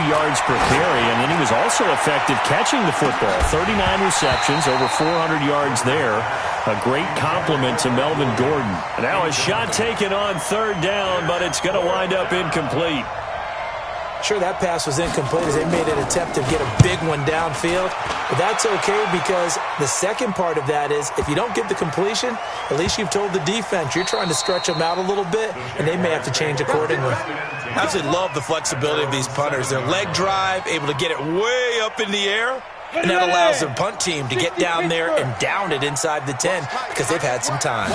yards per carry, and then he was also effective catching the football. 39 receptions, over 400 yards there. A great compliment to Melvin Gordon. Now a shot taken on third down, but it's going to wind up incomplete. Sure, that pass was incomplete as they made an attempt to get a big one downfield. But that's okay because the second part of that is if you don't get the completion, at least you've told the defense you're trying to stretch them out a little bit, and they may have to change accordingly. I absolutely love the flexibility of these punters. Their leg drive, able to get it way up in the air, and that allows their punt team to get down there and down it inside the 10 because they've had some time.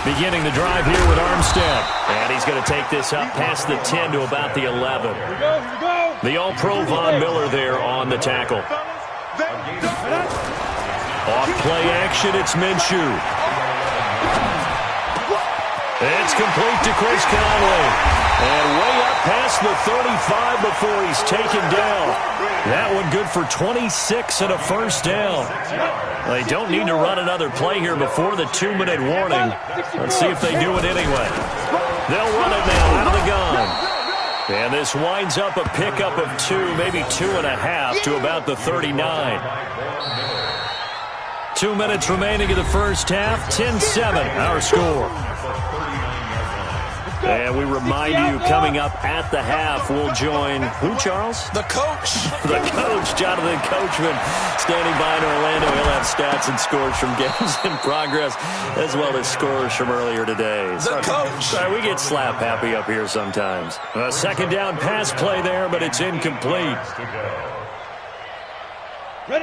Beginning the drive here with Armstead. And he's going to take this up past the 10 to about the 11. The All-Pro Von Miller there on the tackle. Off play action, it's Minshew. It's complete to Chris Conley. And way up past the 35 before he's taken down. That one good for 26 and a first down. They don't need to run another play here before the 2-minute warning. Let's see if they do it anyway. They'll run it now out of the gun. And this winds up a pickup of 2, maybe 2.5 to about the 39. 2 minutes remaining in the first half. 10-7, our score. And we remind you, coming up at the half, we'll join who, Charles? The coach. The coach, Jonathan Coachman, standing by in Orlando. He'll have stats and scores from games in progress, as well as scores from earlier today. The coach. Sorry, we get slap happy up here sometimes. A second down pass play there, but it's incomplete.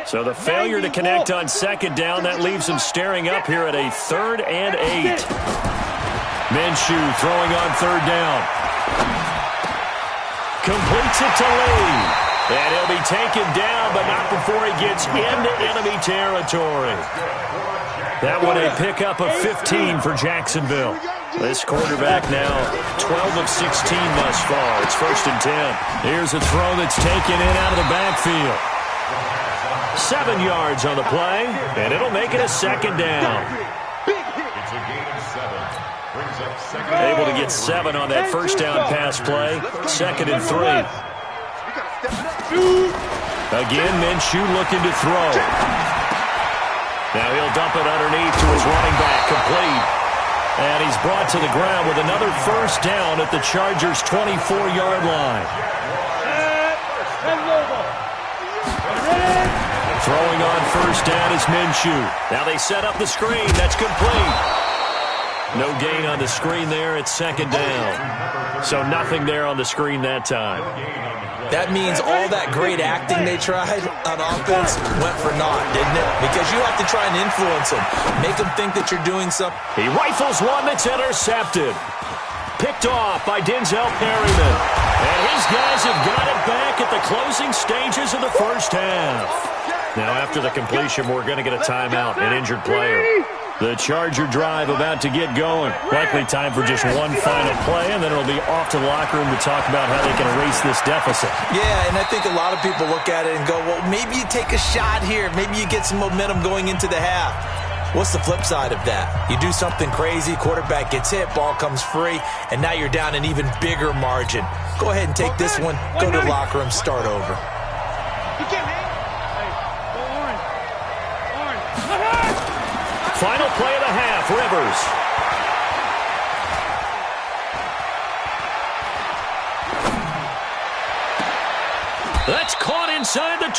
So the failure to connect on second down, that leaves them staring up here at a 3rd and 8. Minshew throwing on third down. Completes it to Lee. And he'll be taken down, but not before he gets into enemy territory. That one a pickup of 15 for Jacksonville. This quarterback now 12 of 16 thus far. It's 1st and 10. Here's a throw that's taken in out of the backfield. 7 yards on the play, and it'll make it a second down. Able to get 7 on that first down pass play. 2nd and 3. Again, Minshew looking to throw. Now he'll dump it underneath to his running back, complete. And he's brought to the ground with another first down at the Chargers' 24-yard line. Throwing on first down is Minshew. Now they set up the screen. That's complete. No gain on the screen there. It's 2nd down. So nothing there on the screen that time. That means all that great acting they tried on offense went for naught, didn't it? Because you have to try and influence them. Make them think that you're doing something. He rifles one that's intercepted. Picked off by Denzel Perryman. And his guys have got it back at the closing stages of the first half. Now after the completion, we're going to get a timeout, an injured player. The Charger drive about to get going. Likely time for just one final play, and then it'll be off to the locker room to talk about how they can erase this deficit. Yeah, and I think a lot of people look at it and go, well, maybe you take a shot here. Maybe you get some momentum going into the half. What's the flip side of that? You do something crazy, quarterback gets hit, ball comes free, and now you're down an even bigger margin. Go ahead and take this one, go to the locker room, start over. Final play of the half, Rivers. That's caught inside the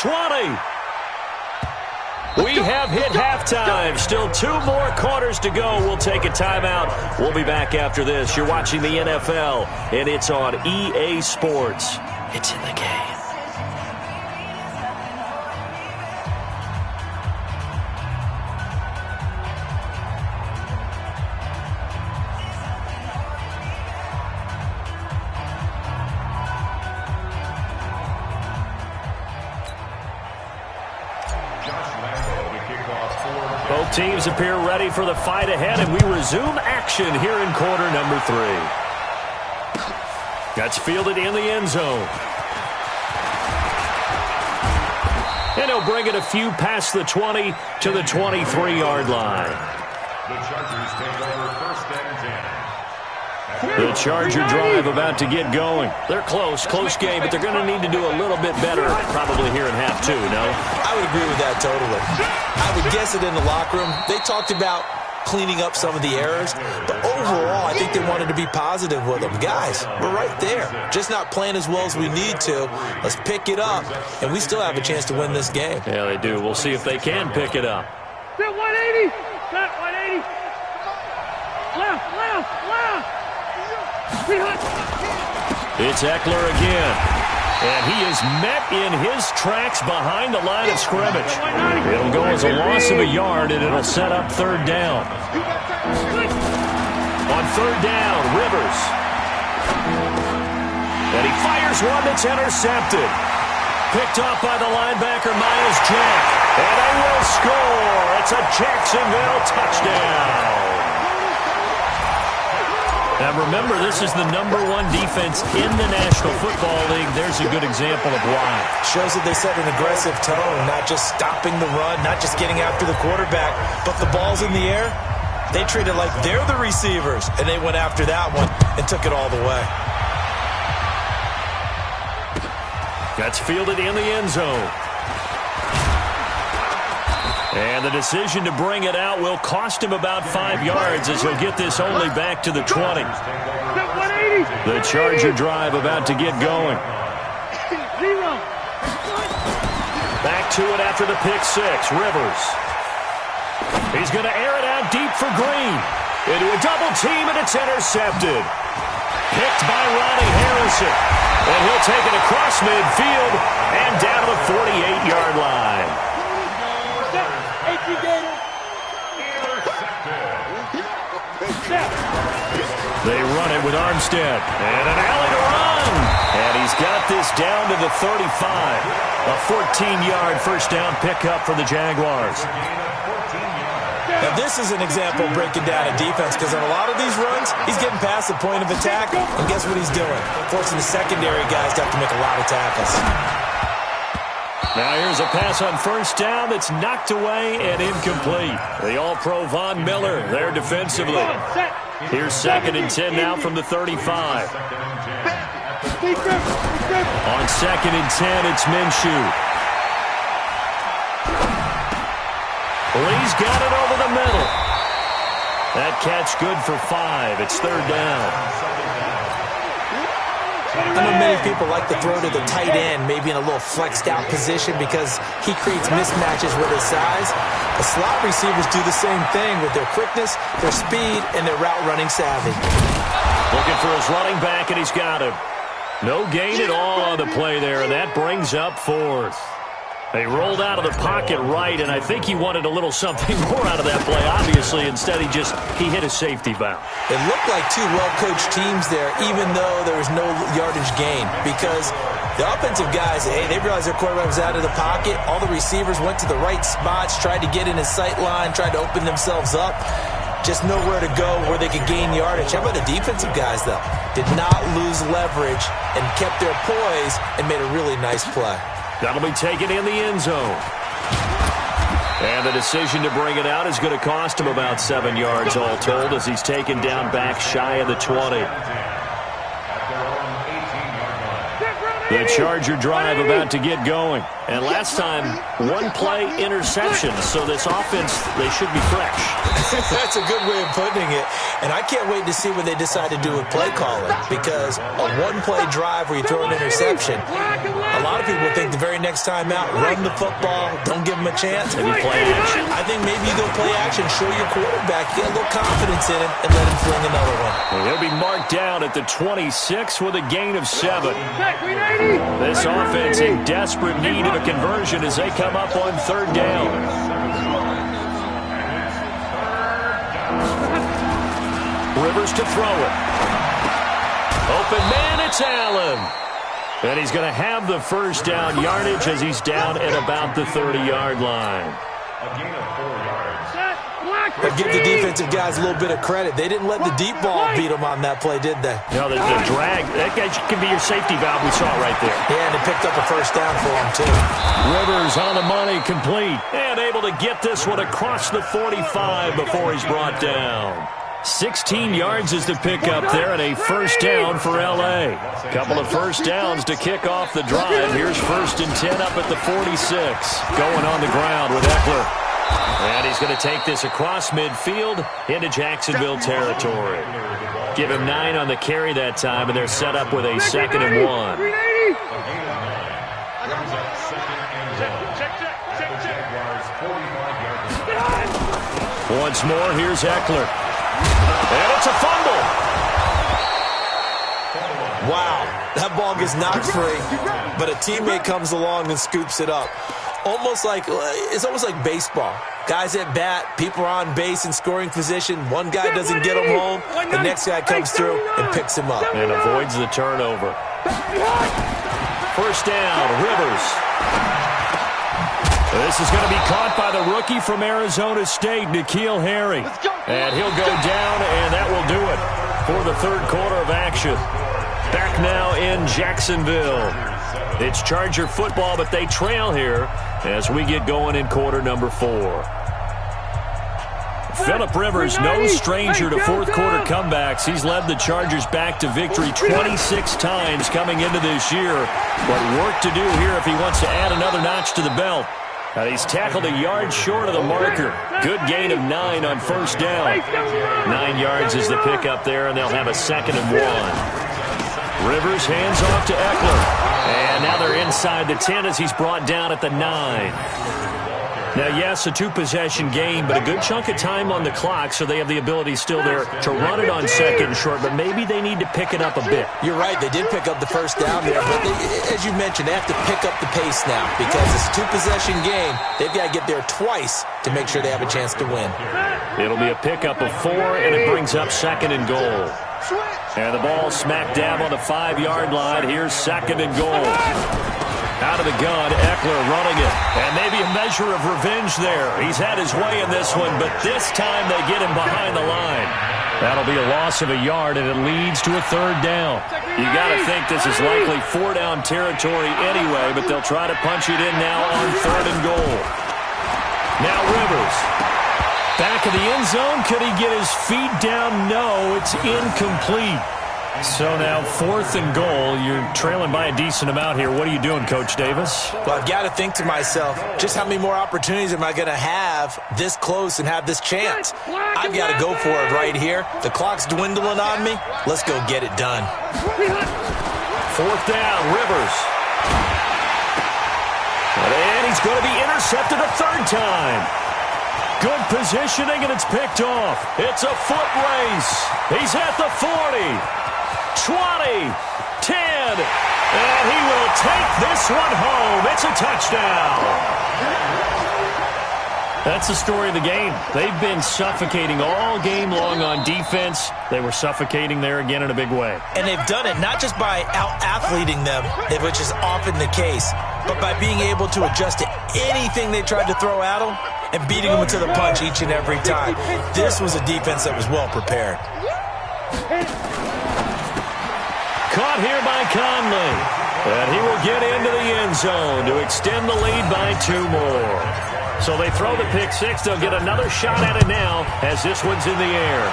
20. We have hit halftime. Still 2 more quarters to go. We'll take a timeout. We'll be back after this. You're watching the NFL, and it's on EA Sports. It's in the game. Both teams appear ready for the fight ahead, and we resume action here in quarter number 3. That's fielded in the end zone. And he'll bring it a few past the 20 to the 23-yard line. The Chargers take over 1st and 10. The Charger drive about to get going. They're close game, but they're going to need to do a little bit better probably here in half 2, no? I would agree with that totally. I would guess it in the locker room. They talked about cleaning up some of the errors, but overall, I think they wanted to be positive with them. Guys, we're right there. Just not playing as well as we need to. Let's pick it up, and we still have a chance to win this game. Yeah, they do. We'll see if they can pick it up. Set 180. Set 180. Left. It's Eckler again. And he is met in his tracks behind the line of scrimmage. It'll go as a loss of a yard, and it'll set up 3rd down. On 3rd down, Rivers. And he fires one that's intercepted. Picked off by the linebacker, Miles Jack. And they will score. It's a Jacksonville touchdown. Now, remember, this is the #1 defense in the National Football League. There's a good example of why. Shows that they set an aggressive tone, not just stopping the run, not just getting after the quarterback, but the ball's in the air. They treat it like they're the receivers, and they went after that one and took it all the way. That's fielded in the end zone. And the decision to bring it out will cost him about 5 yards as he'll get this only back to the 20. The Charger drive about to get going. Back to it after the pick 6. Rivers. He's going to air it out deep for Green. Into a double team, and it's intercepted. Picked by Ronnie Harrison. And he'll take it across midfield and down to the 48-yard line. They run it with Armstead. And an alley to run. And he's got this down to the 35. A 14-yard first down pickup for the Jaguars. Now, this is an example of breaking down a defense, because on a lot of these runs, he's getting past the point of attack, and guess what he's doing? Forcing the secondary guys to have to make a lot of tackles. Now here's a pass on first down that's knocked away and incomplete. The All-Pro Von Miller there defensively. Here's 2nd and 10 now from the 35. On 2nd and 10, it's Minshew. Lee's got it over the middle. That catch good for 5. It's 3rd down. I know many people like to throw to the tight end, maybe in a little flexed out position because he creates mismatches with his size. The slot receivers do the same thing with their quickness, their speed, and their route running savvy. Looking for his running back, and he's got him. No gain at all on the play there, and that brings up 4th. They rolled out of the pocket right, and I think he wanted a little something more out of that play, obviously. Instead, he hit a safety valve. It looked like two well-coached teams there, even though there was no yardage gain, because the offensive guys, hey, they realized their quarterback was out of the pocket. All the receivers went to the right spots, tried to get in his sight line, tried to open themselves up. Just nowhere to go where they could gain yardage. How about the defensive guys, though? Did not lose leverage and kept their poise and made a really nice play. That'll be taken in the end zone. And the decision to bring it out is going to cost him about 7 yards all told as he's taken down back shy of the 20. The Charger drive about to get going. And last time, 1-play interception. So this offense, they should be fresh. That's a good way of putting it. And I can't wait to see what they decide to do with play calling. Because a 1-play drive where you throw an interception, a lot of people think the very next time out, run the football, don't give them a chance. Maybe play action. I think maybe you go play action, show your quarterback, get a little confidence in him, and let him fling another one. Well, he'll be marked down at the 26 with a gain of 7. This offense in desperate need of a conversion as they come up on 3rd down. Rivers to throw it. Open man, it's Allen. And he's going to have the first down yardage as he's down at about the 30-yard line. A gain of 4 yards. Set, block. But give the defensive guys a little bit of credit. They didn't let the deep ball beat them on that play, did they? No, the drag, that guy can be your safety valve. We saw it right there. Yeah, and they picked up a first down for him, too. Rivers on the money, complete. And able to get this one across the 45 before he's brought down. 16 yards is the pickup there, and a first down for L.A. Couple of first downs to kick off the drive. Here's 1st and 10 up at the 46. Going on the ground with Eckler. And he's going to take this across midfield into Jacksonville territory. Give him 9 on the carry that time, and they're set up with a 2nd and 1. Once more, here's Eckler. And it's a fumble. Wow, that ball gets knocked free, but a teammate comes along and scoops it up. It's almost like baseball. Guys at bat, people are on base in scoring position. One guy doesn't get him home. The next guy comes through and picks him up. And avoids the turnover. First down, Rivers. This is going to be caught by the rookie from Arizona State, N'Keal Harry. And he'll go down, and that will do it for the third quarter of action. Back now in Jacksonville. It's Charger football, but they trail here as we get going in quarter number 4. Phillip Rivers, no stranger to fourth quarter comebacks. He's led the Chargers back to victory 26 times coming into this year. But work to do here if he wants to add another notch to the belt. He's tackled a yard short of the marker. Good gain of 9 on first down. 9 yards is the pickup there, and they'll have a 2nd and 1. Rivers hands off to Eckler. And now they're inside the 10 as he's brought down at the 9. Now, yes, a 2-possession game, but a good chunk of time on the clock, so they have the ability still there to run it on 2nd and short, but maybe they need to pick it up a bit. You're right. They did pick up the first down there, but as you mentioned, they have to pick up the pace now because it's a 2-possession game. They've got to get there twice to make sure they have a chance to win. It'll be a pickup of 4, and it brings up 2nd and goal. And the ball smack dab on the 5-yard line. Here's 2nd and goal. Out of the gun, Eckler running it. And maybe a measure of revenge there. He's had his way in this one, but this time they get him behind the line. That'll be a loss of a yard, and it leads to a 3rd down. You got to think this is likely 4-down territory anyway, but they'll try to punch it in now on 3rd and goal. Now Rivers. Back of the end zone. Could he get his feet down? No, it's incomplete. So now 4th and goal. You're trailing by a decent amount here. What are you doing, Coach Davis? Well, I've got to think to myself, just how many more opportunities am I going to have this close and have this chance? I've got to go for it right here. The clock's dwindling on me. Let's go get it done. 4th down, Rivers. And he's going to be intercepted a 3rd time. Good positioning, and it's picked off. It's a foot race. He's at the 40. 20, 10, and he will take this one home. It's a touchdown. That's the story of the game. They've been suffocating all game long on defense. They were suffocating there again in a big way. And they've done it not just by out-athleting them, which is often the case, but by being able to adjust to anything they tried to throw at them and beating them to the punch each and every time. This was a defense that was well prepared. Caught here by Conley. And he will get into the end zone to extend the lead by 2 more. So they throw the pick 6. They'll get another shot at it now as this one's in the air.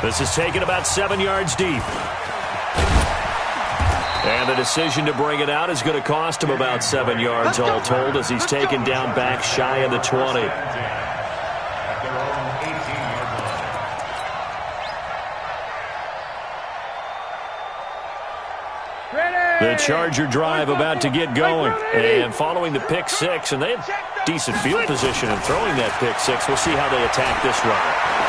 This is taken about 7 yards deep. And the decision to bring it out is going to cost him about 7 yards all told as he's taken down back shy of the 20. The Charger drive about to get going. And following the pick 6, and they have decent field position in throwing that pick 6. We'll see how they attack this run.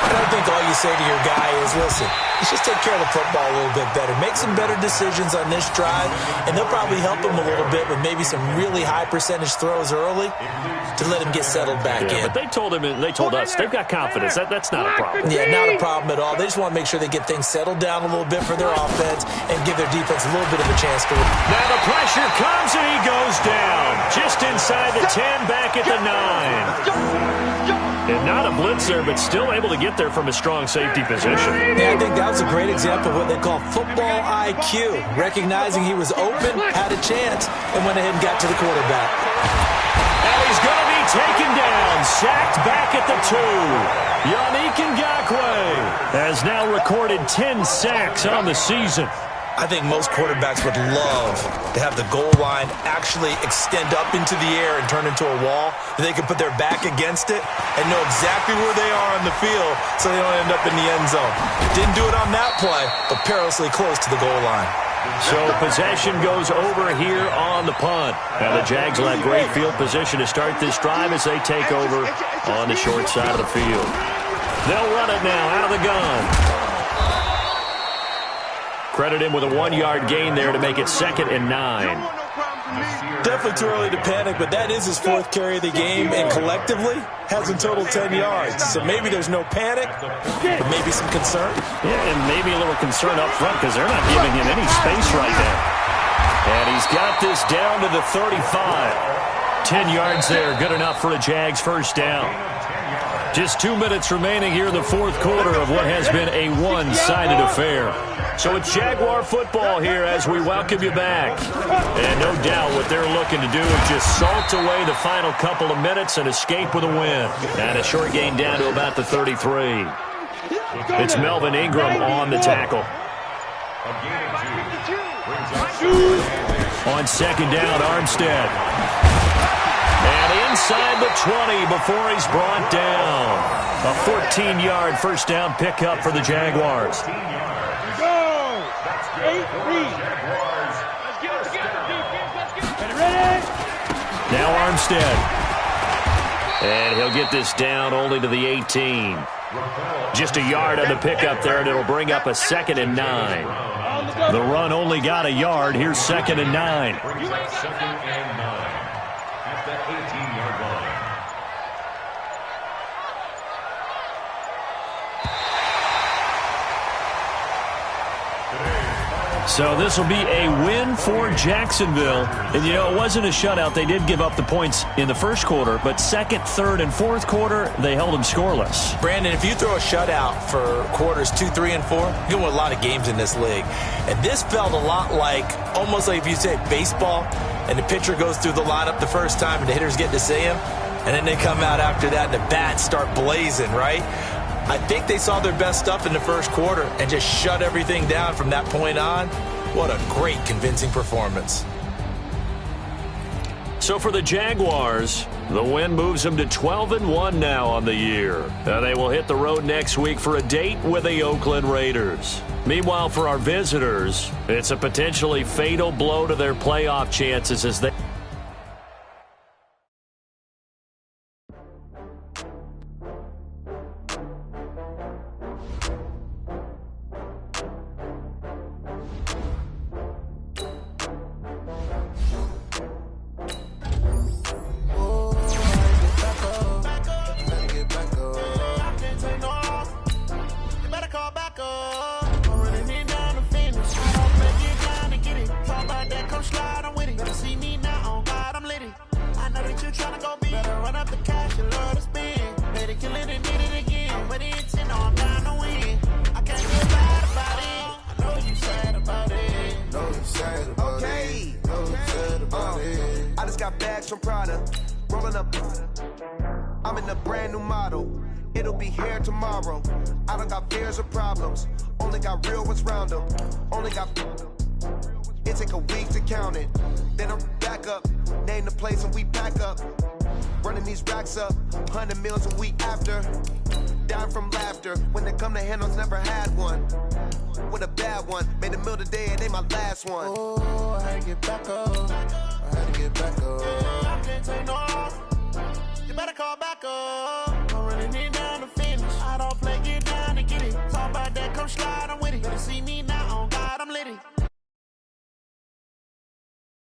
I don't think all you say to your guy is, listen, let's just take care of the football a little bit better. Make some better decisions on this drive, and they'll probably help him a little bit with maybe some really high percentage throws early to let him get settled back in. But they told him, and they told us, they've got confidence. That's not a problem. Yeah, not a problem at all. They just want to make sure they get things settled down a little bit for their offense and give their defense a little bit of a chance to win. Now the pressure comes and he goes down. Just inside the 10, back at the 9. And not a blitzer, but still able to get there from a strong safety position. Yeah, I think that was a great example of what they call football IQ. Recognizing he was open, had a chance, and went ahead and got to the quarterback. And he's going to be taken down, sacked back at the 2. Yannick Ngakoue has now recorded 10 sacks on the season. I think most quarterbacks would love to have the goal line actually extend up into the air and turn into a wall. They can put their back against it and know exactly where they are on the field so they don't end up in the end zone. Didn't do it on that play, but perilously close to the goal line. So possession goes over here on the punt. Now the Jags will have great field position to start this drive as they take over on the short side of the field. They'll run it now out of the gun. Credit him with a 1-yard gain there to make it 2nd and 9. Definitely too early to panic, but that is his 4th carry of the game, and collectively has in total 10 yards. So maybe there's no panic, but maybe some concern. Yeah, and maybe a little concern up front because they're not giving him any space right now. And he's got this down to the 35. 10 yards there, good enough for a Jags first down. Just 2 minutes remaining here in the 4th quarter of what has been a one-sided affair. So it's Jaguar football here as we welcome you back. And no doubt what they're looking to do is just salt away the final couple of minutes and escape with a win. And a short gain down to about the 33. It's Melvin Ingram on the tackle. On 2nd down, Armstead. And inside the 20 before he's brought down. A 14-yard first down pickup for the Jaguars. Now Armstead. And he'll get this down only to the 18. Just a yard on the pickup there, and it'll bring up a 2nd and 9. The run only got a yard. Here's 2nd and 9. 2nd and 9 at the 18-yard line. So this will be a win for Jacksonville. And, you know, it wasn't a shutout. They did give up the points in the first quarter, but 2nd, 3rd, and 4th quarter, they held them scoreless. Brandon, if you throw a shutout for quarters 2, 3, and 4, you win a lot of games in this league. And this felt a lot like, almost like if you say baseball, and the pitcher goes through the lineup the first time and the hitters get to see him, and then they come out after that and the bats start blazing, right? I think they saw their best stuff in the first quarter and just shut everything down from that point on. What a great, convincing performance. So for the Jaguars, the win moves them to 12-1 now on the year. They will hit the road next week for a date with the Oakland Raiders. Meanwhile, for our visitors, it's a potentially fatal blow to their playoff chances as they... I'm in a brand new model. It'll be here tomorrow. I don't got fears or problems. Only got real ones round them. Only got... It take a week to count it. Then I'm back up. Name the place and we pack up. Running these racks up. 100 meals a week after. Dying from laughter. When they come to handles, never had one. With a bad one. Made a meal today, it ain't my last one. Oh, I had to get back up. I had to get back up. I can't take no off. You better call back up. I'm running it down to finish. I don't play, get down to get it. Talk about that, come slide, I'm with it. Better see me now, on God, I'm litty.